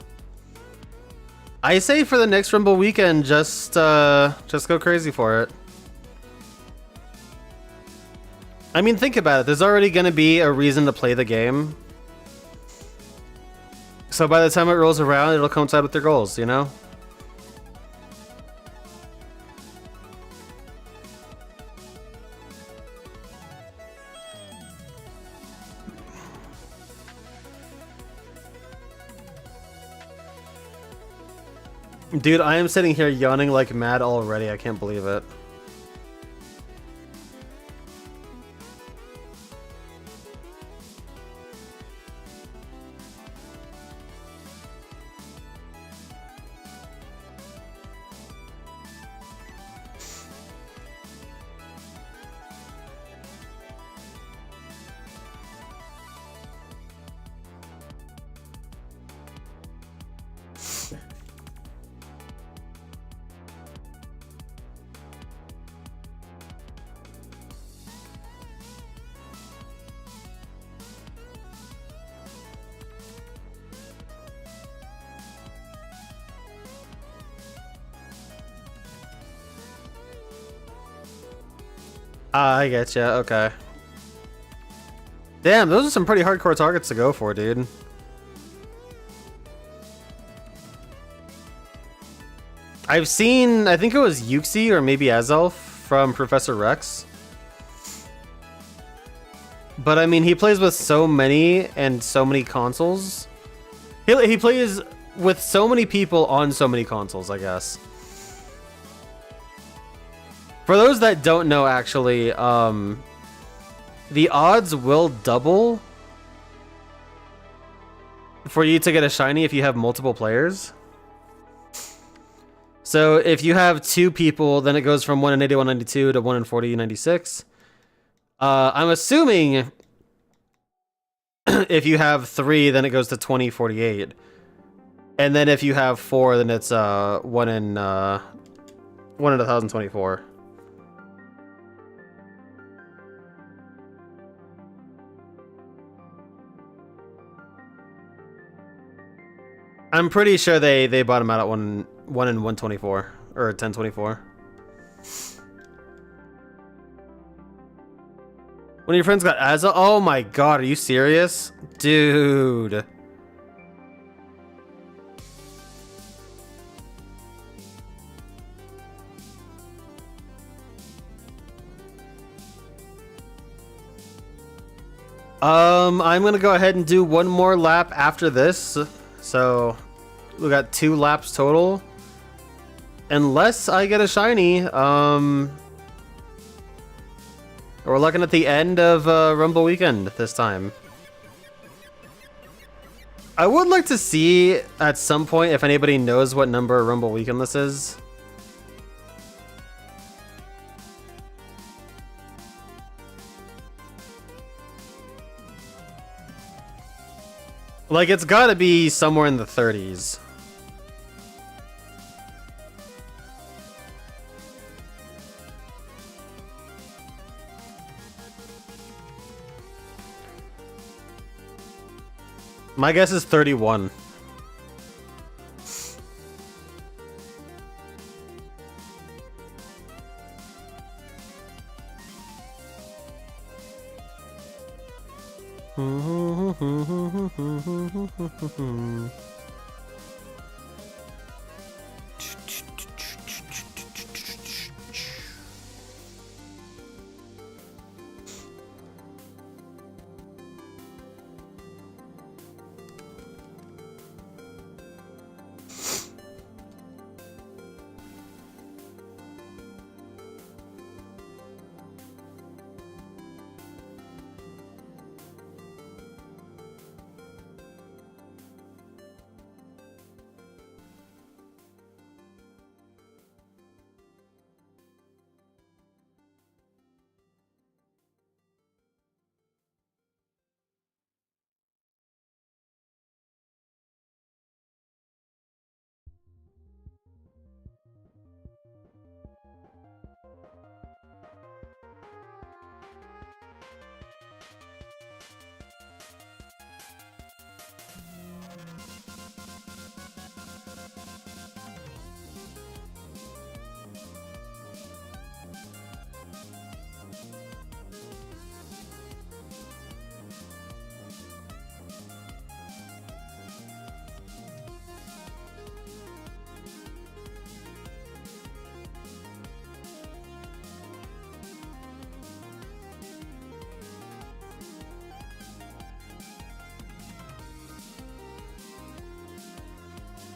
I say for the next Rumble weekend, just go crazy for it. I mean, think about it. There's already going to be a reason to play the game. So by the time it rolls around, it'll coincide with their goals, you know? Dude, I am sitting here yawning like mad already. I can't believe it. I get ya. Okay. Damn, those are some pretty hardcore targets to go for, dude. I've seen, I think it was Yuxi or maybe Azelf from Professor Rex. But I mean, he plays with so many and so many consoles. He plays with so many people on so many consoles, I guess. For those that don't know, actually, the odds will double for you to get a shiny if you have multiple players. So if you have 2 people, then it goes from 1 in 8192 to 1 in 4096. I'm assuming if you have 3, then it goes to 2048. And then if you have 4, then it's 1 in 1024. I'm pretty sure they bought him out at 1 in 124 or 1024. One of your friends got Azza? Oh my god, are you serious? Dude. I'm gonna go ahead and do one more lap after this. So we got 2 laps total. Unless I get a shiny, we're looking at the end of Rumble weekend this time. I would like to see at some point if anybody knows what number Rumble weekend this is. Like, it's gotta be somewhere in the 30s. My guess is 31.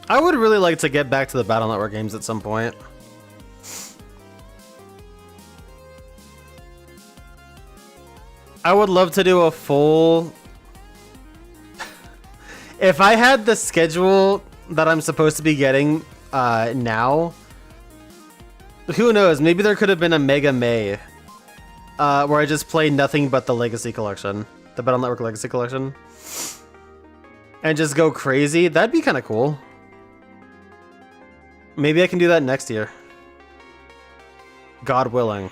I would really like to get back to the Battle Network games at some point. I would love to do a full... If I had the schedule that I'm supposed to be getting now, who knows? Maybe there could have been a Mega May where I just play nothing but the Legacy Collection, the Battle Network Legacy Collection, and just go crazy. That'd be kind of cool. Maybe I can do that next year. God willing.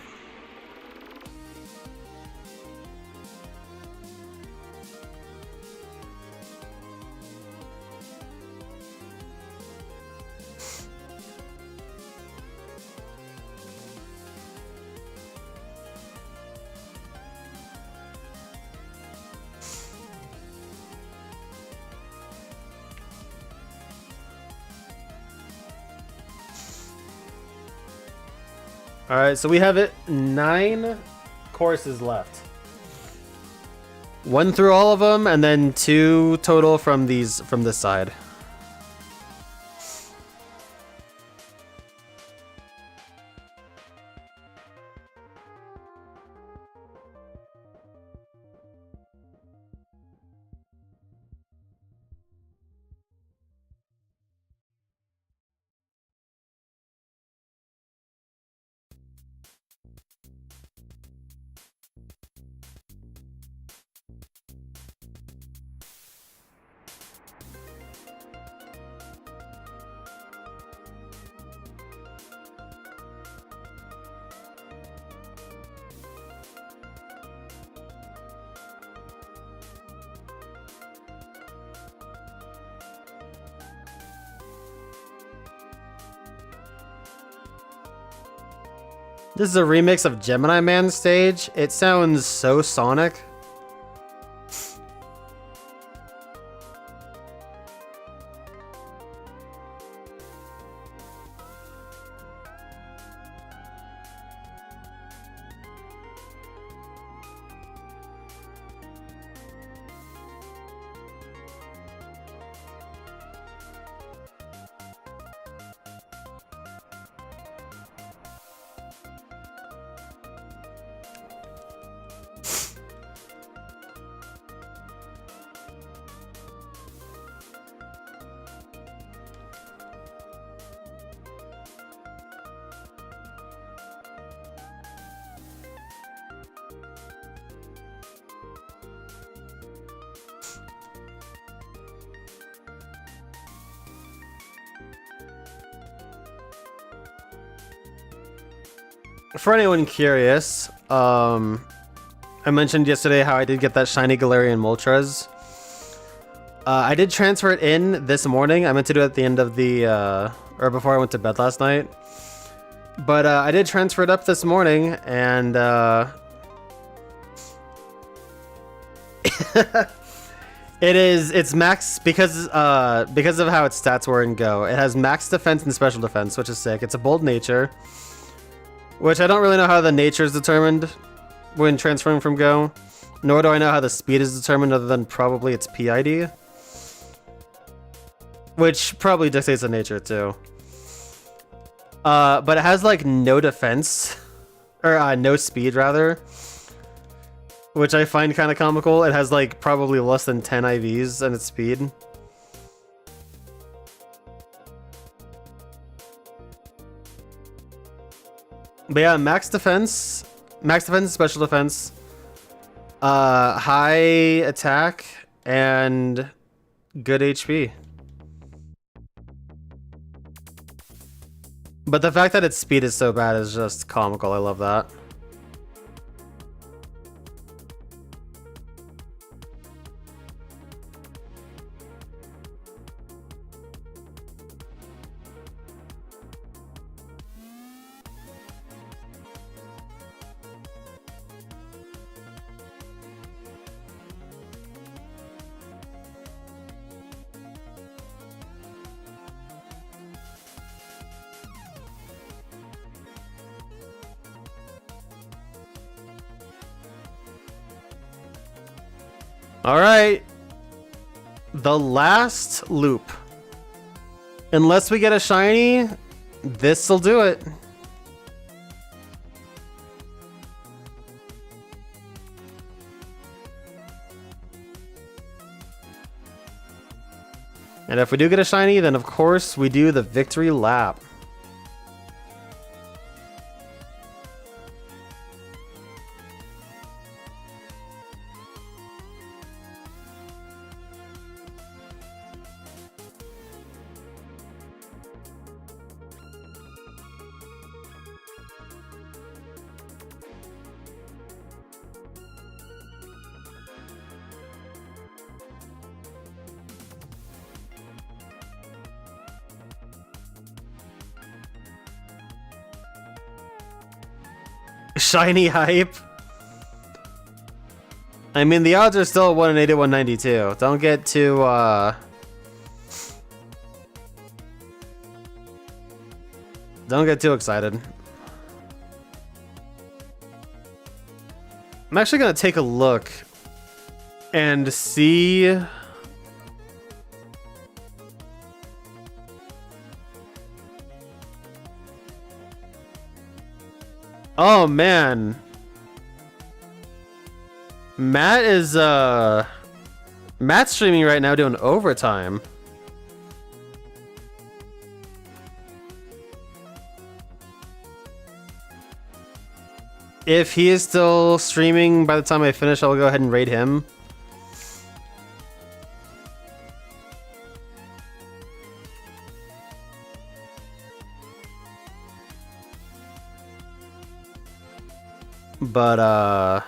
All right, so we have 9 courses left. 1 through all of them, and then 2 total from this side. This is a remix of Gemini Man stage. It sounds so Sonic. For anyone curious, I mentioned yesterday how I did get that shiny Galarian Moltres. I did transfer it in this morning. I meant to do it at the end of the, or before I went to bed last night. But I did transfer it up this morning, and it's max because of how its stats were in Go. It has max defense and special defense, which is sick. It's a bold nature, which I don't really know how the nature is determined when transferring from Go, nor do I know how the speed is determined other than probably its PID, which probably dictates the nature too. But it has like no defense, or no speed rather, which I find kind of comical. It has like probably less than 10 IVs and its speed. But yeah, max defense, special defense, high attack, and good HP. But the fact that its speed is so bad is just comical. I love that. All right, the last loop Unless we get a shiny, this'll do it. And if we do get a shiny, then of course we do the victory lap. Shiny hype. I mean, the odds are still 1 in 80, 192. Don't get too, don't get too excited. I'm actually gonna take a look and see. Oh man. Matt is Matt's streaming right now doing overtime. If he is still streaming by the time I finish, I'll go ahead and raid him. But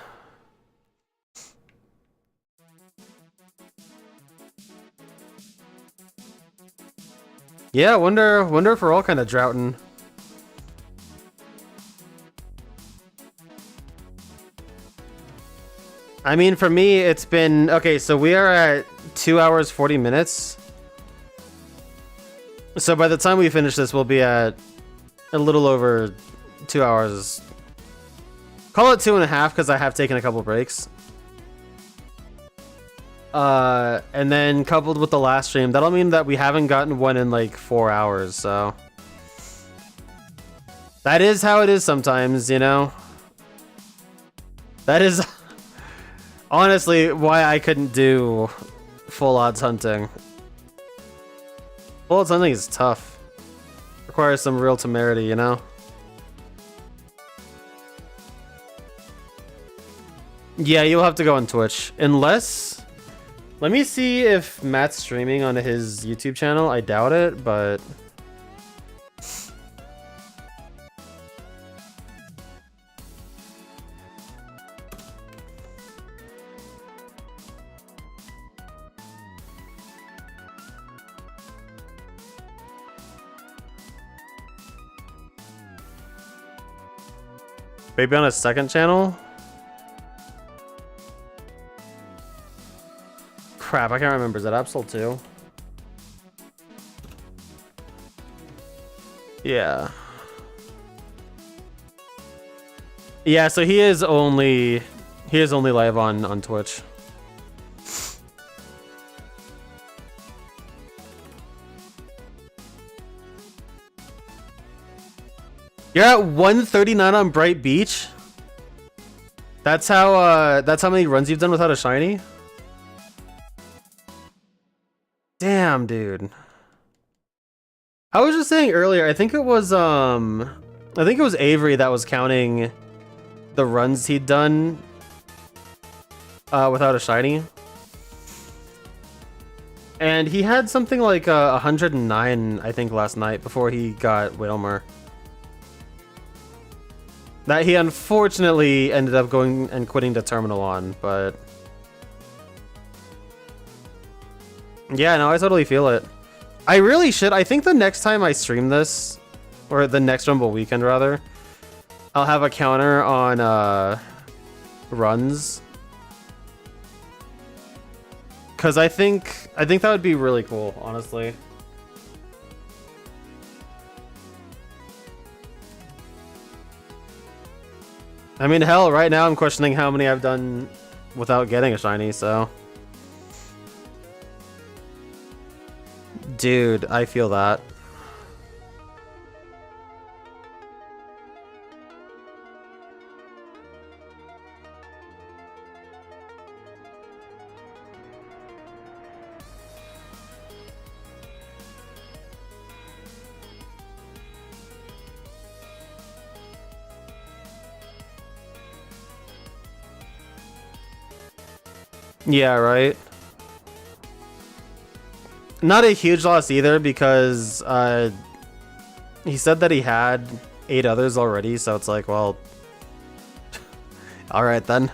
yeah, wonder if we're all kind of droughting. I mean, for me, it's been okay. So we are at 2 hours 40 minutes. So by the time we finish this, we'll be at a little over 2 hours. Call it 2.5 because I have taken a couple breaks. And then coupled with the last stream, that'll mean that we haven't gotten one in like 4 hours. So that is how it is sometimes, you know. That is honestly why I couldn't do full odds hunting. Full odds hunting is tough. Requires some real temerity, you know. Yeah, you'll have to go on Twitch. Unless... Let me see if Matt's streaming on his YouTube channel. I doubt it, but... Maybe on his second channel? Crap, I can't remember. Is that Absol 2? Yeah. Yeah, so he is only live on Twitch. You're at 139 on Bright Beach? That's how many runs you've done without a shiny? Damn, dude. I was just saying earlier, I think it was Avery that was counting the runs he'd done without a shiny. And he had something like 109, I think, last night before he got Whalmer. That he unfortunately ended up going and quitting the terminal on, but... Yeah, no, I totally feel it. I really should. I think the next time I stream this, or the next Rumble weekend rather, I'll have a counter on runs. Cause I think that would be really cool, honestly. I mean, hell, right now I'm questioning how many I've done without getting a shiny, so... Dude, I feel that. Yeah, right. Not a huge loss either, because he said that he had 8 others already, so it's like, well, all right then.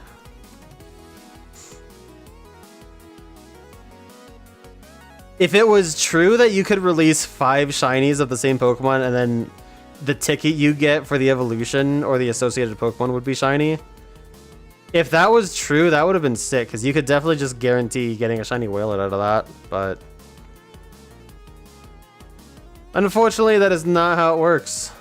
If it was true that you could release 5 shinies of the same Pokemon and then the ticket you get for the evolution or the associated Pokemon would be shiny, if that was true, that would have been sick, because you could definitely just guarantee getting a shiny Wailord out of that, but unfortunately, that is not how it works.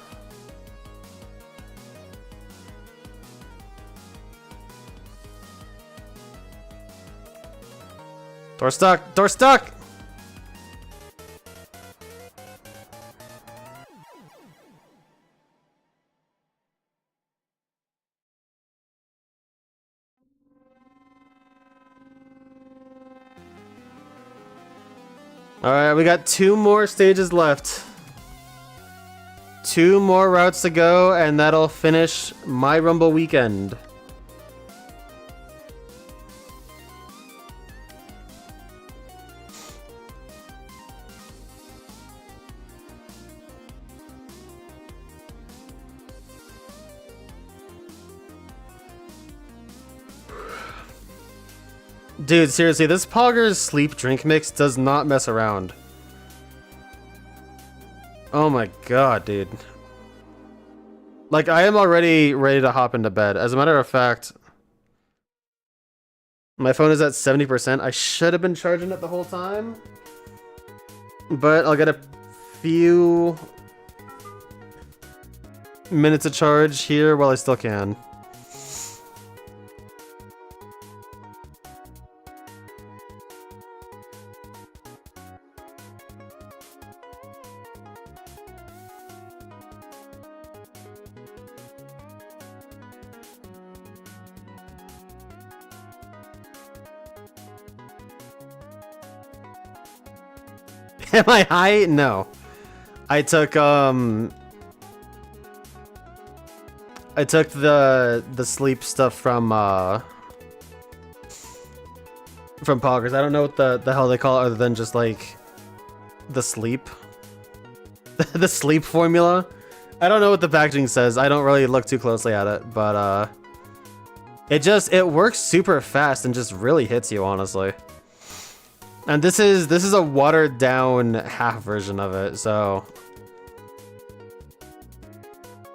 Door stuck! Door stuck! Alright, we got 2 more stages left. 2 more routes to go, and that'll finish my Rumble weekend. Dude, seriously, this Pogger's sleep drink mix does not mess around. Oh my god, dude. Like, I am already ready to hop into bed. As a matter of fact, my phone is at 70%. I should have been charging it the whole time, but I'll get a few minutes of charge here while I still can. Am I high? No. I took the sleep stuff from Poggers. I don't know what the hell they call it other than just like the sleep. The sleep formula. I don't know what the packaging says. I don't really look too closely at it, but it works super fast and just really hits you, honestly. And this is a watered down half version of it, so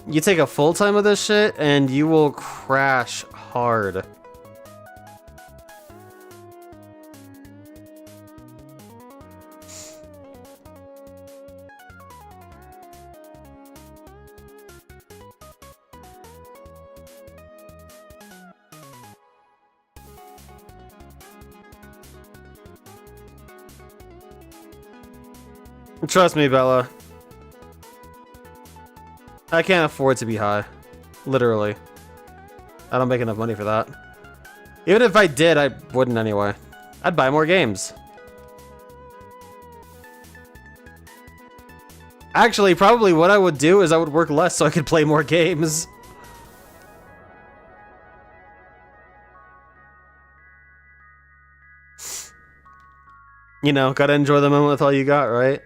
you take a full time of this shit and you will crash hard. Trust me, Bella. I can't afford to be high. Literally. I don't make enough money for that. Even if I did, I wouldn't anyway. I'd buy more games. Actually, probably what I would do is I would work less so I could play more games. You know, gotta enjoy the moment with all you got, right?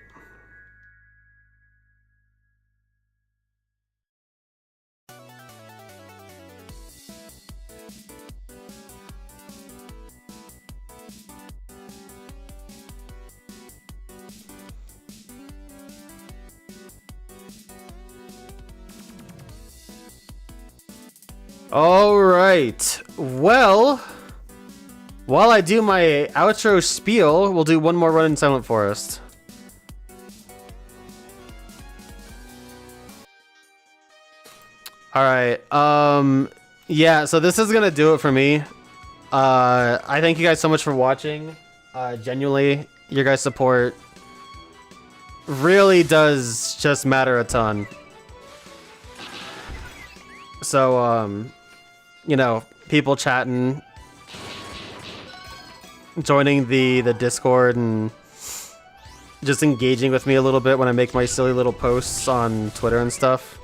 Alright, well, while I do my outro spiel, we'll do one more run in Silent Forest. Alright, yeah, so this is gonna do it for me. I thank you guys so much for watching. Genuinely, your guys' support really does just matter a ton. So, you know, people chatting, joining the Discord, and just engaging with me a little bit when I make my silly little posts on Twitter and stuff.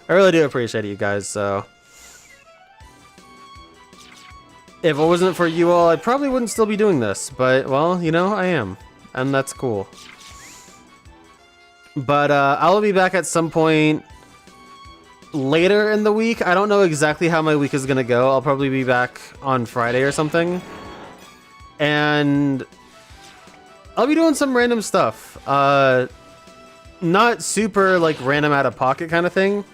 I really do appreciate it, you guys, so if it wasn't for you all, I probably wouldn't still be doing this. But, well, you know, I am. And that's cool. But I'll be back at some point later in the week. I don't know exactly how my week is going to go. I'll probably be back on Friday or something. And I'll be doing some random stuff. Not super, like, random out of pocket kind of thing.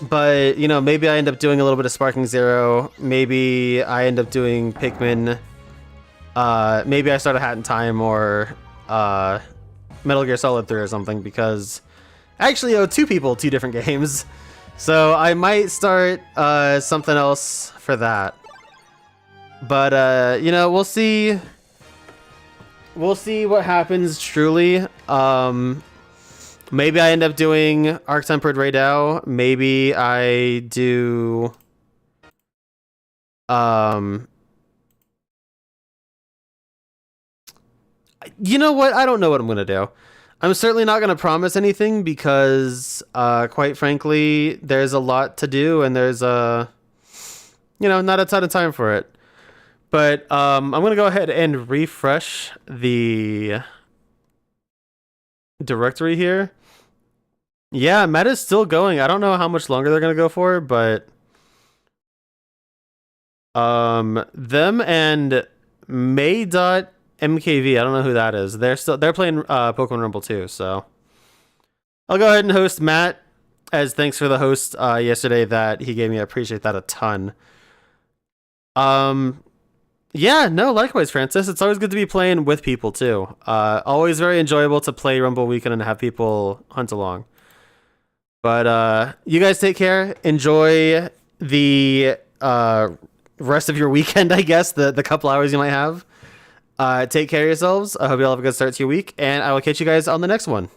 But, you know, maybe I end up doing a little bit of Sparking Zero. Maybe I end up doing Pikmin. Maybe I start a Hat in Time or Metal Gear Solid 3 or something, because I actually owe two people two different games. So I might start something else for that. But, you know, we'll see. We'll see what happens, truly. Maybe I end up doing Arc-Tempered Raidou. Maybe I do... You know what? I don't know what I'm going to do. I'm certainly not going to promise anything because, quite frankly, there's a lot to do and there's a... You know, not a ton of time for it. But I'm going to go ahead and refresh the directory here. Yeah, meta's still going. I don't know how much longer they're going to go for, but them and May.mkv, I don't know who that is. They're playing Pokémon Rumble too, so I'll go ahead and host Matt as thanks for the host yesterday that he gave me. I appreciate that a ton. Yeah, no, likewise, Francis. It's always good to be playing with people too. Always very enjoyable to play Rumble Weekend and have people hunt along. But you guys take care. Enjoy the rest of your weekend, I guess, the couple hours you might have. Take care of yourselves. I hope you all have a good start to your week, and I will catch you guys on the next one.